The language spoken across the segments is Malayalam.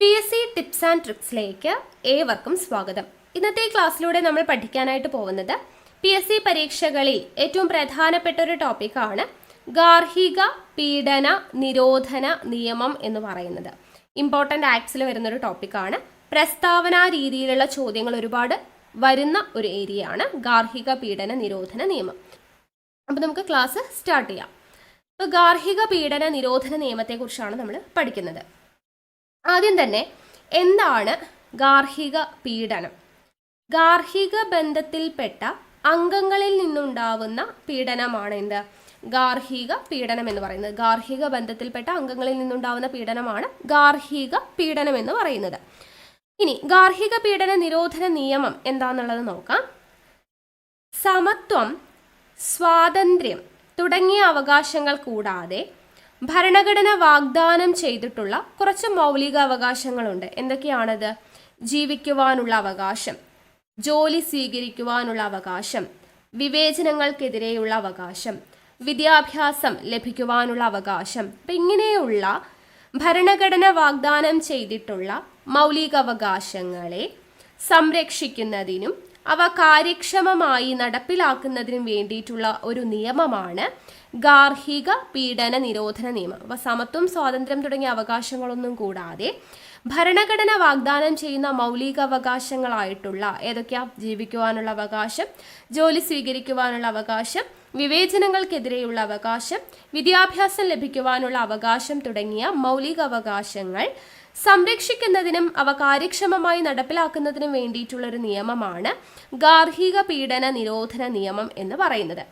PSC ടിപ്സ് ആൻഡ് ട്രിക്സിലേക്ക് ഏവർക്കും സ്വാഗതം. ഇന്നത്തെ ക്ലാസ്സിലൂടെ നമ്മൾ പഠിക്കാനായിട്ട് പോകുന്നത് PSC പരീക്ഷകളിൽ ഏറ്റവും പ്രധാനപ്പെട്ട ഒരു ടോപ്പിക്കാണ് ഗാർഹിക പീഡന നിരോധന നിയമം എന്ന് പറയുന്നത്. ഇമ്പോർട്ടൻ്റ് ആക്ട്സിൽ വരുന്നൊരു ടോപ്പിക്കാണ്. പ്രസ്താവന രീതിയിലുള്ള ചോദ്യങ്ങൾ ഒരുപാട് വരുന്ന ഒരു ഏരിയയാണ് ഗാർഹിക പീഡന നിരോധന നിയമം. അപ്പോൾ നമുക്ക് ക്ലാസ് സ്റ്റാർട്ട് ചെയ്യാം. ഇപ്പോൾ ഗാർഹിക പീഡന നിരോധന നിയമത്തെക്കുറിച്ചാണ് നമ്മൾ പഠിക്കുന്നത്. ആദ്യം തന്നെ എന്താണ് ഗാർഹിക പീഡനം? ഗാർഹിക ബന്ധത്തിൽപ്പെട്ട അംഗങ്ങളിൽ നിന്നുണ്ടാവുന്ന പീഡനമാണ് എന്ത്? ഗാർഹിക പീഡനം എന്ന് പറയുന്നത്. ഗാർഹിക ബന്ധത്തിൽപ്പെട്ട അംഗങ്ങളിൽ നിന്നുണ്ടാവുന്ന പീഡനമാണ് ഗാർഹിക പീഡനം എന്ന് പറയുന്നത്. ഇനി ഗാർഹിക പീഡന നിരോധന നിയമം എന്താണെന്നുള്ളത് നോക്കാം. സമത്വം, സ്വാതന്ത്ര്യം തുടങ്ങിയ അവകാശങ്ങൾ കൂടാതെ ഭരണഘടന വാഗ്ദാനം ചെയ്തിട്ടുള്ള കുറച്ച് മൗലിക അവകാശങ്ങളുണ്ട്. എന്തൊക്കെയാണത്? ജീവിക്കുവാനുള്ള അവകാശം, ജോലി സ്വീകരിക്കുവാനുള്ള അവകാശം, വിവേചനങ്ങൾക്കെതിരെയുള്ള അവകാശം, വിദ്യാഭ്യാസം ലഭിക്കുവാനുള്ള അവകാശം. അപ്പം ഇങ്ങനെയുള്ള ഭരണഘടന വാഗ്ദാനം ചെയ്തിട്ടുള്ള മൗലിക അവകാശങ്ങളെ സംരക്ഷിക്കുന്നതിനും അവ കാര്യക്ഷമമായി നടപ്പിലാക്കുന്നതിനും വേണ്ടിയിട്ടുള്ള ഒരു നിയമമാണ് ഗാർഹിക പീഡന നിരോധന നിയമം. അപ്പോൾ സമത്വം, സ്വാതന്ത്ര്യം തുടങ്ങിയ അവകാശങ്ങളൊന്നും കൂടാതെ ഭരണഘടന വാഗ്ദാനം ചെയ്യുന്ന മൗലിക അവകാശങ്ങളായിട്ടുള്ള ഏതൊക്കെയാ? ജീവിക്കുവാനുള്ള അവകാശം, ജോലി സ്വീകരിക്കുവാനുള്ള അവകാശം, വിവേചനങ്ങൾക്കെതിരെയുള്ള അവകാശം, വിദ്യാഭ്യാസം ലഭിക്കുവാനുള്ള അവകാശം തുടങ്ങിയ മൗലിക അവകാശങ്ങൾ സംരക്ഷിക്കുന്നതിനും അവ കാര്യക്ഷമമായി നടപ്പിലാക്കുന്നതിനും വേണ്ടിയിട്ടുള്ളൊരു നിയമമാണ് ഗാർഹിക പീഡന നിരോധന നിയമം എന്ന് പറയുന്നത്.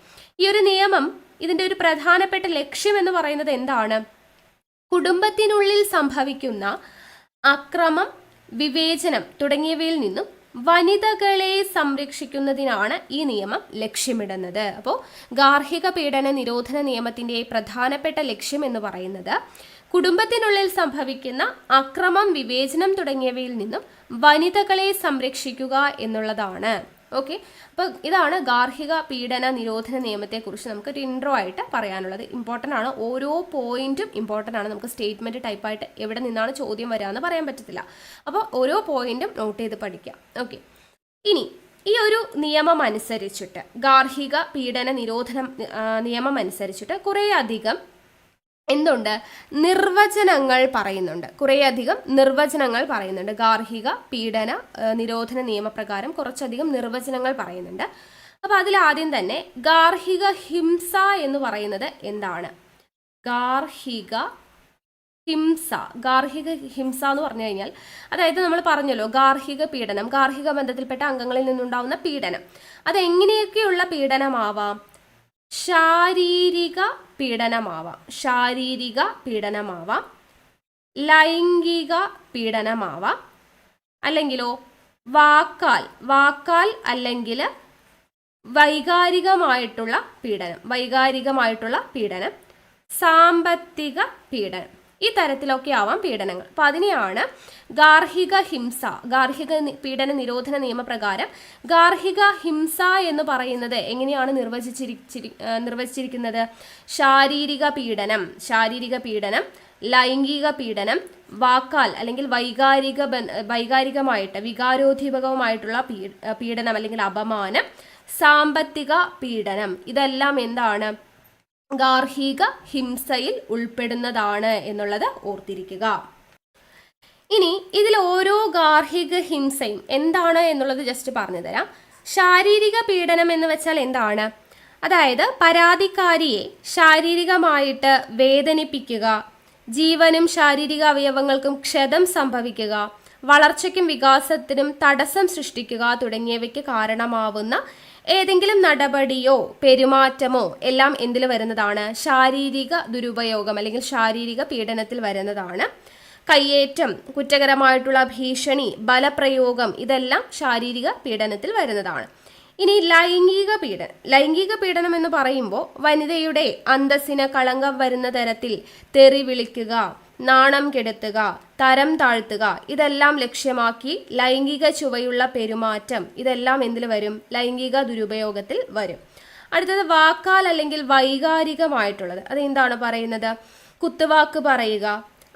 ഈ ഒരു നിയമം, ഇതിൻ്റെ ഒരു പ്രധാനപ്പെട്ട ലക്ഷ്യം എന്ന് പറയുന്നത് എന്താണ്? കുടുംബത്തിനുള്ളിൽ സംഭവിക്കുന്ന അക്രമം, വിവേചനം തുടങ്ങിയവയിൽ നിന്നും വനിതകളെ സംരക്ഷിക്കുന്നതിനാണ് ഈ നിയമം ലക്ഷ്യമിടുന്നത്. അപ്പോൾ ഗാർഹിക പീഡന നിരോധന നിയമത്തിൻ്റെ പ്രധാനപ്പെട്ട ലക്ഷ്യം എന്ന് പറയുന്നത് കുടുംബത്തിനുള്ളിൽ സംഭവിക്കുന്ന അക്രമം, വിവേചനം തുടങ്ങിയവയിൽ നിന്നും വനിതകളെ സംരക്ഷിക്കുക എന്നുള്ളതാണ്. ഓക്കെ, അപ്പോൾ ഇതാണ് ഗാർഹിക പീഡന നിരോധന നിയമത്തെക്കുറിച്ച് നമുക്കൊരു ഇൻട്രോ ആയിട്ട് പറയാനുള്ളത്. ഇമ്പോർട്ടൻ്റ് ആണ്, ഓരോ പോയിന്റും ഇമ്പോർട്ടൻ്റ് ആണ്. നമുക്ക് സ്റ്റേറ്റ്മെൻറ്റ് ടൈപ്പായിട്ട് എവിടെ നിന്നാണ് ചോദ്യം വരാമെന്ന് പറയാൻ പറ്റത്തില്ല. അപ്പോൾ ഓരോ പോയിന്റും നോട്ട് ചെയ്ത് പഠിക്കാം. ഓക്കെ, ഇനി ഈ ഒരു നിയമം അനുസരിച്ചിട്ട്, ഗാർഹിക പീഡന നിരോധന നിയമം അനുസരിച്ചിട്ട് കുറേയധികം എന്തുണ്ട്? നിർവചനങ്ങൾ പറയുന്നുണ്ട്. കുറേയധികം നിർവചനങ്ങൾ പറയുന്നുണ്ട്. ഗാർഹിക പീഡന നിരോധന നിയമപ്രകാരം കുറച്ചധികം നിർവചനങ്ങൾ പറയുന്നുണ്ട്. അപ്പോൾ അതിലാദ്യം തന്നെ ഗാർഹിക ഹിംസ എന്ന് പറയുന്നത് എന്താണ്? ഗാർഹിക ഹിംസ. ഗാർഹിക ഹിംസ എന്ന് പറഞ്ഞു കഴിഞ്ഞാൽ, അതായത് നമ്മൾ പറഞ്ഞല്ലോ ഗാർഹിക പീഡനം, ഗാർഹിക ബന്ധത്തിൽപ്പെട്ട അംഗങ്ങളിൽ നിന്നുണ്ടാവുന്ന പീഡനം. അതെങ്ങനെയൊക്കെയുള്ള പീഡനമാവാം? ശാരീരിക പീഡനമാവാം, ശാരീരിക പീഡനമാവാം, ലൈംഗിക പീഡനമാവാം, അല്ലെങ്കിലോ വാക്കാൽ അല്ലെങ്കിൽ വൈകാരികമായിട്ടുള്ള പീഡനം, സാമ്പത്തിക പീഡനം, ഈ തരത്തിലൊക്കെ ആവാം പീഡനങ്ങൾ. അപ്പം അതിനെയാണ് ഗാർഹിക ഹിംസ, ഗാർഹിക പീഡന നിരോധന നിയമപ്രകാരം ഗാർഹിക ഹിംസ എന്ന് പറയുന്നത് എങ്ങനെയാണ് നിർവചിച്ചിരിക്കുന്നത്? ശാരീരിക പീഡനം, ലൈംഗിക പീഡനം, വാക്കാൽ അല്ലെങ്കിൽ വൈകാരികമായിട്ട് വികാരോദ്ദീപകമായിട്ടുള്ള പീഡനം അല്ലെങ്കിൽ അപമാനം, സാമ്പത്തിക പീഡനം, ഇതെല്ലാം എന്താണ്? ഗാർഹിക ഹിംസയിൽ ഉൾപ്പെടുന്നതാണ് എന്നുള്ളത് ഓർത്തിരിക്കുക. ഇനി ഇതിൽ ഓരോ ഗാർഹിക ഹിംസയും എന്താണ് എന്നുള്ളത് ജസ്റ്റ് പറഞ്ഞു തരാം. ശാരീരിക പീഡനം എന്ന് വെച്ചാൽ എന്താണ്? അതായത് പരാതിക്കാരിയെ ശാരീരികമായിട്ട് വേദനിപ്പിക്കുക, ജീവനും ശാരീരിക അവയവങ്ങൾക്കും ക്ഷതം സംഭവിക്കുക, വളർച്ചയ്ക്കും വികാസത്തിനും തടസ്സം സൃഷ്ടിക്കുക തുടങ്ങിയവയ്ക്ക് കാരണമാവുന്ന ഏതെങ്കിലും നടപടിയോ പെരുമാറ്റമോ എല്ലാം എന്തിൽ വരുന്നതാണ്? ശാരീരിക ദുരുപയോഗം അല്ലെങ്കിൽ ശാരീരിക പീഡനത്തിൽ വരുന്നതാണ്. കയ്യേറ്റം, കുറ്റകരമായിട്ടുള്ള ഭീഷണി, ബലപ്രയോഗം, ഇതെല്ലാം ശാരീരിക പീഡനത്തിൽ വരുന്നതാണ്. ഇനി ലൈംഗിക പീഡനം എന്ന് പറയുമ്പോൾ വനിതയുടെ അന്തസ്സിന് കളങ്കം വരുന്ന തരത്തിൽ തെറി വിളിക്കുക, നാണം കെടുത്തുക, തരം താഴ്ത്തുക, ഇതെല്ലാം ലക്ഷ്യമാക്കി ലൈംഗിക ചുവയുള്ള പെരുമാറ്റം, ഇതെല്ലാം എന്തിൽ വരും? ലൈംഗിക ദുരുപയോഗത്തിൽ വരും. അടുത്തത് വാക്കാൽ അല്ലെങ്കിൽ വൈകാരികമായിട്ടുള്ളത്. അതെന്താണ് പറയുന്നത്? കുത്തുവാക്ക് പറയുക,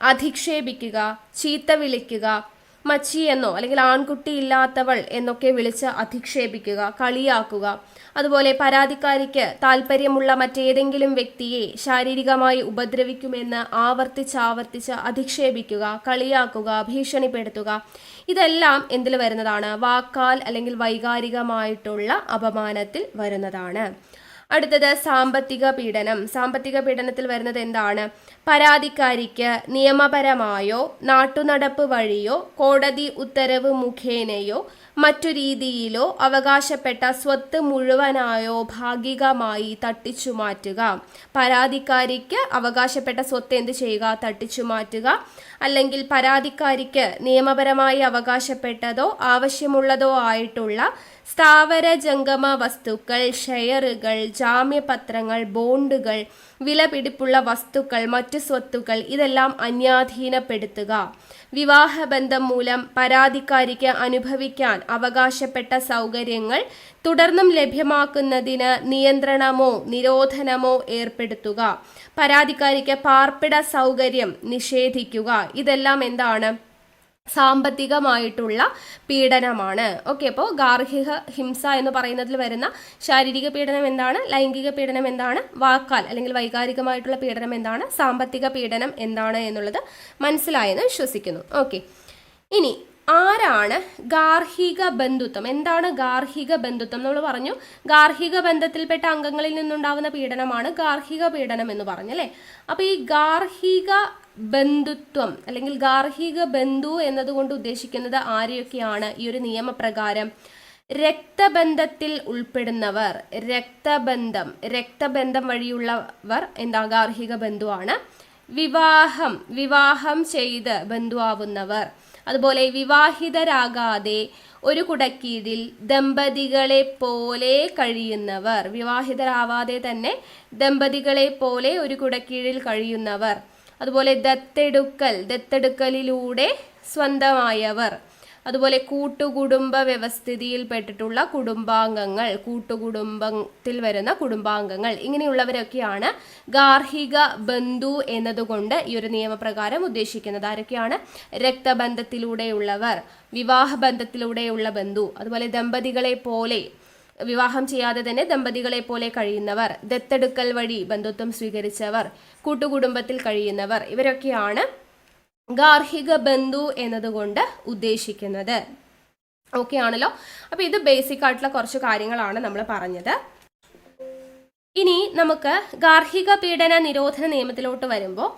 അധിക്ഷേപിക്കുക, ചീത്ത വിളിക്കുക, മച്ചി എന്നോ അല്ലെങ്കിൽ ആൺകുട്ടി ഇല്ലാത്തവൾ എന്നൊക്കെ വിളിച്ച് അധിക്ഷേപിക്കുക, കളിയാക്കുക. അതുപോലെ പരാതിക്കാരിക്ക് താല്പര്യമുള്ള മറ്റേതെങ്കിലും വ്യക്തിയെ ശാരീരികമായി ഉപദ്രവിക്കുമെന്ന് ആവർത്തിച്ച് അധിക്ഷേപിക്കുക, കളിയാക്കുക, ഭീഷണിപ്പെടുത്തുക. ഇതെല്ലാം എന്തിൽ വരുന്നതാണ്? വാക്കാൽ അല്ലെങ്കിൽ വൈകാരികമായിട്ടുള്ള അപമാനത്തിൽ വരുന്നതാണ്. അടുത്തത് സാമ്പത്തിക പീഡനം. സാമ്പത്തിക പീഡനത്തിൽ വരുന്നത് എന്താണ്? പരാതിക്കാരിക്ക് നിയമപരമായോ നാട്ടുനടപ്പ് വഴിയോ കോടതി ഉത്തരവ് മുഖേനയോ മറ്റു രീതിയിലോ അവകാശപ്പെട്ട സ്വത്ത് മുഴുവനായോ ഭാഗികമായി തട്ടിച്ചു മാറ്റുക. പരാതിക്കാരിക്ക് അവകാശപ്പെട്ട സ്വത്ത് എന്ത് ചെയ്യുക? തട്ടിച്ചു മാറ്റുക. അല്ലെങ്കിൽ പരാതിക്കാരിക്ക് നിയമപരമായി അവകാശപ്പെട്ടതോ ആവശ്യമുള്ളതോ ആയിട്ടുള്ള സ്ഥാവര ജംഗമ വസ്തുക്കൾ, ഷെയറുകൾ, ജാമ്യപത്രങ്ങൾ, ബോണ്ടുകൾ, വിലപിടിപ്പുള്ള വസ്തുക്കൾ, മറ്റു സ്വത്തുക്കൾ ഇതെല്ലാം അന്യാധീനപ്പെടുത്തുക. വിവാഹബന്ധം മൂലം പരാതിക്കാരിക്ക് അനുഭവിക്കാൻ അവകാശപ്പെട്ട സൗകര്യങ്ങൾ തുടർന്നും ലഭ്യമാക്കുന്നതിന് നിയന്ത്രണമോ നിരോധനമോ ഏർപ്പെടുത്തുക. പരാതിക്കാരിക്ക് പാർപ്പിട സൗകര്യം നിഷേധിക്കുക. ഇതെല്ലാം എന്താണ്? സാമ്പത്തികമായിട്ടുള്ള പീഡനമാണ്. ഓക്കെ, അപ്പോൾ ഗാർഹിക ഹിംസ എന്ന് പറയുന്നതിൽ വരുന്ന ശാരീരിക പീഡനം എന്താണ്? ലൈംഗിക പീഡനം എന്താണ്? വാക്കാൽ അല്ലെങ്കിൽ വൈകാരികമായിട്ടുള്ള പീഡനം എന്താണ്? സാമ്പത്തിക പീഡനം എന്താണ് എന്നുള്ളത് മനസ്സിലായെന്ന് വിശ്വസിക്കുന്നു. ഓക്കെ, ഇനി ആരാണ് ഗാർഹിക ബന്ധുത്വം? എന്താണ് ഗാർഹിക ബന്ധുത്വം? നമ്മൾ പറഞ്ഞു ഗാർഹിക ബന്ധത്തിൽപ്പെട്ട അംഗങ്ങളിൽ നിന്നുണ്ടാവുന്ന പീഡനമാണ് ഗാർഹിക പീഡനം എന്ന് പറഞ്ഞല്ലേ. അപ്പൊ ഈ ഗാർഹിക ബന്ധുത്വം അല്ലെങ്കിൽ ഗാർഹിക ബന്ധു എന്നതുകൊണ്ട് ഉദ്ദേശിക്കുന്നത് ആരെയൊക്കെയാണ്? ഈ ഒരു നിയമപ്രകാരം രക്തബന്ധത്തിൽ ഉൾപ്പെടുന്നവർ, രക്തബന്ധം വഴിയുള്ളവർ എന്താ? ഗാർഹിക ബന്ധുവാണ്. വിവാഹം ചെയ്ത് ബന്ധുവാവുന്നവർ, അതുപോലെ വിവാഹിതരാകാതെ ഒരു കുടക്കീഴിൽ ദമ്പതികളെ പോലെ കഴിയുന്നവർ, വിവാഹിതരാവാതെ തന്നെ ദമ്പതികളെ പോലെ ഒരു കുടക്കീഴിൽ കഴിയുന്നവർ, അതുപോലെ ദത്തെടുക്കലിലൂടെ സ്വന്തമായവർ, അതുപോലെ കൂട്ടുകുടുംബ വ്യവസ്ഥിതിയിൽപ്പെട്ടിട്ടുള്ള കുടുംബാംഗങ്ങൾ, കൂട്ടുകുടുംബത്തിൽ വരുന്ന കുടുംബാംഗങ്ങൾ, ഇങ്ങനെയുള്ളവരൊക്കെയാണ് ഗാർഹിക ബന്ധു എന്നതുകൊണ്ട് ഈ ഒരു നിയമപ്രകാരം ഉദ്ദേശിക്കുന്നത്. ആരൊക്കെയാണ്? രക്തബന്ധത്തിലൂടെയുള്ളവർ, വിവാഹബന്ധത്തിലൂടെയുള്ള ബന്ധു, അതുപോലെ ദമ്പതികളെ പോലെ വിവാഹം ചെയ്യാതെ തന്നെ ദമ്പതികളെ പോലെ കഴിയുന്നവർ, ദത്തെടുക്കൽ വഴി ബന്ധുത്വം സ്വീകരിച്ചവർ, കൂട്ടുകുടുംബത്തിൽ കഴിയുന്നവർ, ഇവരൊക്കെയാണ് ഗാർഹിക ബന്ധു എന്നതുകൊണ്ട് ഉദ്ദേശിക്കുന്നത്. ഓക്കെ ആണല്ലോ. അപ്പൊ ഇത് ബേസിക് ആയിട്ടുള്ള കുറച്ച് കാര്യങ്ങളാണ് നമ്മൾ പറഞ്ഞത്. ഇനി നമുക്ക് ഗാർഹിക പീഡന നിരോധന നിയമത്തിലോട്ട് വരുമ്പോൾ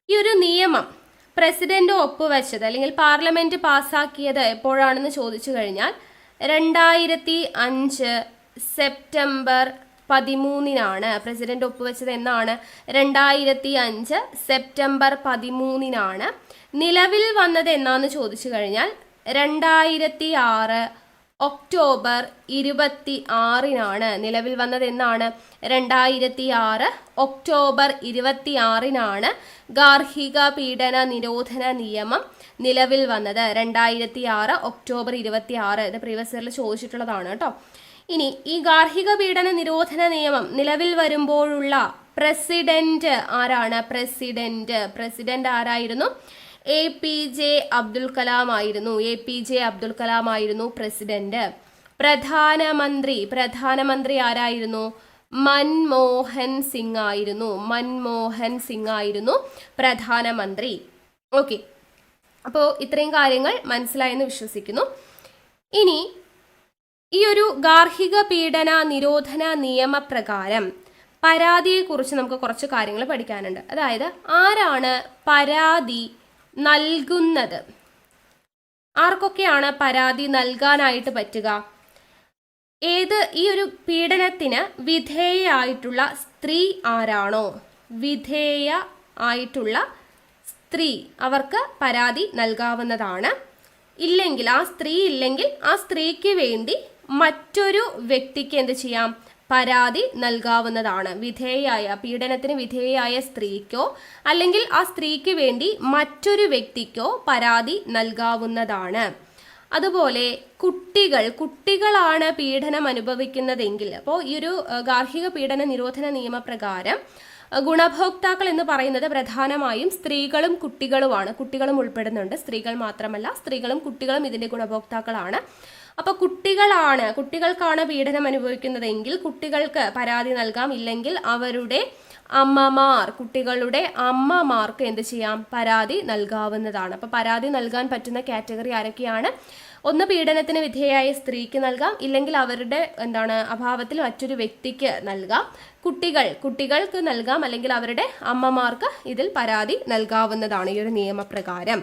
ഈ ഒരു നിയമം പ്രസിഡന്റ് ഒപ്പുവെച്ചത് അല്ലെങ്കിൽ പാർലമെന്റ് പാസ്സാക്കിയത് എപ്പോഴാണെന്ന് ചോദിച്ചു കഴിഞ്ഞാൽ 2005 സെപ്റ്റംബർ 13 പ്രസിഡന്റ് ഒപ്പുവെച്ചത് എന്നാണ്? 2005 സെപ്റ്റംബർ 13 നിലവിൽ വന്നത് എന്നാന്ന് ചോദിച്ചു കഴിഞ്ഞാൽ 2006 ഒക്ടോബർ 26 നിലവിൽ വന്നത് എന്നാണ്? 2006 ഒക്ടോബർ 26 ഗാർഹിക പീഡന നിരോധന നിയമം നിലവിൽ വന്നത്. 2006 ഒക്ടോബർ 26. ഇത് പ്രീവിയസ് ഇയറിൽ ചോദിച്ചിട്ടുള്ളതാണ് കേട്ടോ. ഇനി ഈ ഗാർഹിക പീഡന നിരോധന നിയമം നിലവിൽ വരുമ്പോഴുള്ള പ്രസിഡന്റ് ആരാണ്? പ്രസിഡന്റ് ആരായിരുന്നു? APJ അബ്ദുൽ കലാം ആയിരുന്നു പ്രസിഡന്റ്. പ്രധാനമന്ത്രി ആരായിരുന്നു? മൻമോഹൻ സിംഗ് ആയിരുന്നു പ്രധാനമന്ത്രി. ഓക്കെ, അപ്പോൾ ഇത്രയും കാര്യങ്ങൾ മനസ്സിലായെന്ന് വിശ്വസിക്കുന്നു. ഇനി ഈ ഒരു ഗാർഹിക പീഡന നിരോധന നിയമപ്രകാരം പരാതിയെക്കുറിച്ച് നമുക്ക് കുറച്ച് കാര്യങ്ങൾ പഠിക്കാനുണ്ട്. അതായത് ആരാണ് പരാതി നൽകുന്നത്? ആർക്കൊക്കെയാണ് പരാതി നൽകാനായിട്ട് പറ്റുക? ഈ ഒരു പീഡനത്തിന് വിധേയയായിട്ടുള്ള സ്ത്രീ ആരാണോ, വിധേയ ആയിട്ടുള്ള സ്ത്രീ, അവർക്ക് പരാതി നൽകാവുന്നതാണ്. ഇല്ലെങ്കിൽ ആ സ്ത്രീക്ക് വേണ്ടി മറ്റൊരു വ്യക്തിക്ക് എന്ത് ചെയ്യാം? പരാതി നൽകാവുന്നതാണ്. പീഡനത്തിന് വിധേയയായ സ്ത്രീക്കോ അല്ലെങ്കിൽ ആ സ്ത്രീക്ക് വേണ്ടി മറ്റൊരു വ്യക്തിക്കോ പരാതി നൽകാവുന്നതാണ്. അതുപോലെ കുട്ടികളാണ് പീഡനം അനുഭവിക്കുന്നതെങ്കിൽ, അപ്പോൾ ഈ ഒരു ഗാർഹിക പീഡന നിരോധന നിയമപ്രകാരം ഗുണഭോക്താക്കൾ എന്ന് പറയുന്നത് പ്രധാനമായും സ്ത്രീകളും കുട്ടികളുമാണ്. കുട്ടികളും ഉൾപ്പെടുന്നുണ്ട്, സ്ത്രീകൾ മാത്രമല്ല, സ്ത്രീകളും കുട്ടികളും ഇതിന്റെ ഗുണഭോക്താക്കളാണ്. അപ്പൊ കുട്ടികൾക്കാണ് പീഡനം അനുഭവിക്കുന്നതെങ്കിൽ കുട്ടികൾക്ക് പരാതി നൽകാം. ഇല്ലെങ്കിൽ അവരുടെ കുട്ടികളുടെ അമ്മമാർക്ക് എന്ത് ചെയ്യാം, പരാതി നൽകാവുന്നതാണ്. അപ്പൊ പരാതി നൽകാൻ പറ്റുന്ന കാറ്റഗറി ആരൊക്കെയാണ്? ഒന്ന്, പീഡനത്തിന് വിധേയായ സ്ത്രീക്ക് നൽകാം, ഇല്ലെങ്കിൽ അവരുടെ അഭാവത്തിൽ മറ്റൊരു വ്യക്തിക്ക് നൽകാം. കുട്ടികൾക്ക് നൽകാം, അല്ലെങ്കിൽ അവരുടെ അമ്മമാർക്ക് ഇതിൽ പരാതി നൽകാവുന്നതാണ് ഈ ഒരു നിയമപ്രകാരം.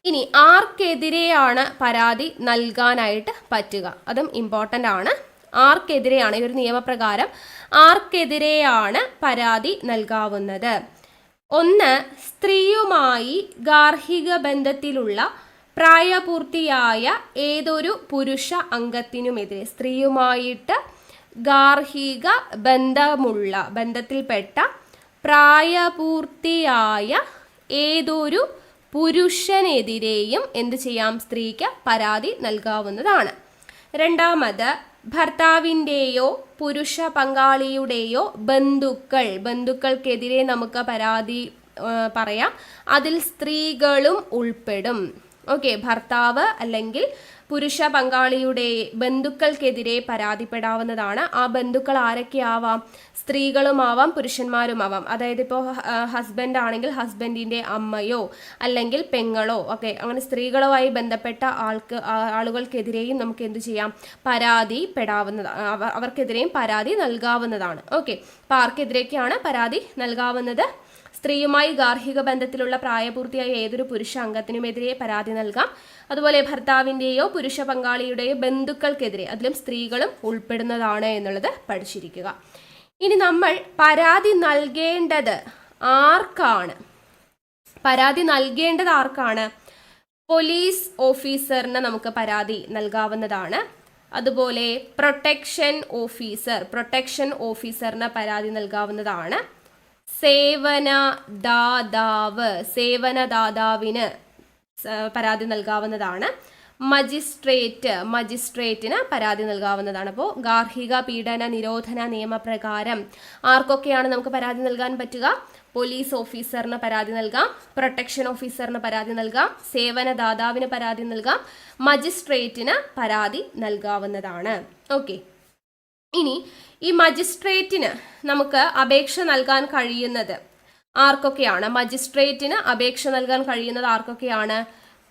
ഇനി ആർക്കെതിരെയാണ് പരാതി നൽകാനായിട്ട് പറ്റുക? അതും ഇമ്പോർട്ടൻ്റ് ആണ്. ആർക്കെതിരെയാണ് ഈ ഒരു നിയമപ്രകാരം ആർക്കെതിരെയാണ് പരാതി നൽകാവുന്നത്? ഒന്ന്, സ്ത്രീയുമായി ഗാർഹിക ബന്ധത്തിലുള്ള പ്രായപൂർത്തിയായ ഏതൊരു പുരുഷ അംഗത്തിനുമെതിരെ. സ്ത്രീയുമായിട്ട് ഗാർഹിക ബന്ധത്തിൽപ്പെട്ട പ്രായപൂർത്തിയായ ഏതൊരു പുരുഷനെതിരെയും എന്ത് ചെയ്യാം, സ്ത്രീക്ക് പരാതി നൽകാവുന്നതാണ്. രണ്ടാമത്, ഭർത്താവിൻ്റെയോ പുരുഷ പങ്കാളിയുടെയോ ബന്ധുക്കൾക്കെതിരെ നമുക്ക് പരാതി പറയാം. അതിൽ സ്ത്രീകളും ഉൾപ്പെടും. ഓക്കെ, ഭർത്താവ് അല്ലെങ്കിൽ പുരുഷ പങ്കാളിയുടെ ബന്ധുക്കൾക്കെതിരെ പരാതിപ്പെടാവുന്നതാണ്. ആ ബന്ധുക്കൾ ആരൊക്കെയാവാം? സ്ത്രീകളുമാവാം, പുരുഷന്മാരുമാവാം. അതായത് ഇപ്പോൾ ഹസ്ബൻഡ് ആണെങ്കിൽ ഹസ്ബൻഡിൻ്റെ അമ്മയോ അല്ലെങ്കിൽ പെങ്ങളോ ഒക്കെ, അങ്ങനെ സ്ത്രീകളുമായി ബന്ധപ്പെട്ട ആളുകൾക്കെതിരെയും നമുക്ക് എന്ത് ചെയ്യാം, അവർക്കെതിരെയും പരാതി നൽകാവുന്നതാണ്. ഓക്കെ, അപ്പോൾ ആർക്കെതിരെയൊക്കെയാണ് പരാതി നൽകാവുന്നത്? സ്ത്രീയുമായി ഗാർഹിക ബന്ധത്തിലുള്ള പ്രായപൂർത്തിയായ ഏതൊരു പുരുഷ അംഗത്തിനുമെതിരെ പരാതി നൽകാം. അതുപോലെ ഭർത്താവിൻ്റെയോ പുരുഷ പങ്കാളിയുടെയോ ബന്ധുക്കൾക്കെതിരെ, അതിലും സ്ത്രീകളും ഉൾപ്പെടുന്നതാണ് എന്നുള്ളത് പഠിച്ചിരിക്കുക. ഇനി നമ്മൾ പരാതി നൽകേണ്ടത് ആർക്കാണ്? പോലീസ് ഓഫീസറിന് നമുക്ക് പരാതി നൽകാവുന്നതാണ്. അതുപോലെ പ്രൊട്ടക്ഷൻ ഓഫീസറിന് പരാതി നൽകാവുന്നതാണ്. സേവനദാതാവിന് പരാതി നൽകാവുന്നതാണ്. മജിസ്ട്രേറ്റിന് പരാതി നൽകാവുന്നതാണ്. അപ്പോൾ ഗാർഹിക പീഡന നിരോധന നിയമപ്രകാരം ആർക്കൊക്കെയാണ് നമുക്ക് പരാതി നൽകാൻ പറ്റുക? പോലീസ് ഓഫീസറിന് പരാതി നൽകാം, പ്രൊട്ടക്ഷൻ ഓഫീസറിന് പരാതി നൽകാം, സേവനദാതാവിന് പരാതി നൽകാം, മജിസ്ട്രേറ്റിന് പരാതി നൽകാവുന്നതാണ്. ഓക്കെ, ഇനി ഈ മജിസ്ട്രേറ്റിന് നമുക്ക് അപേക്ഷ നൽകാൻ കഴിയുന്നത് ആർക്കൊക്കെയാണ്? ആർക്കൊക്കെയാണ്?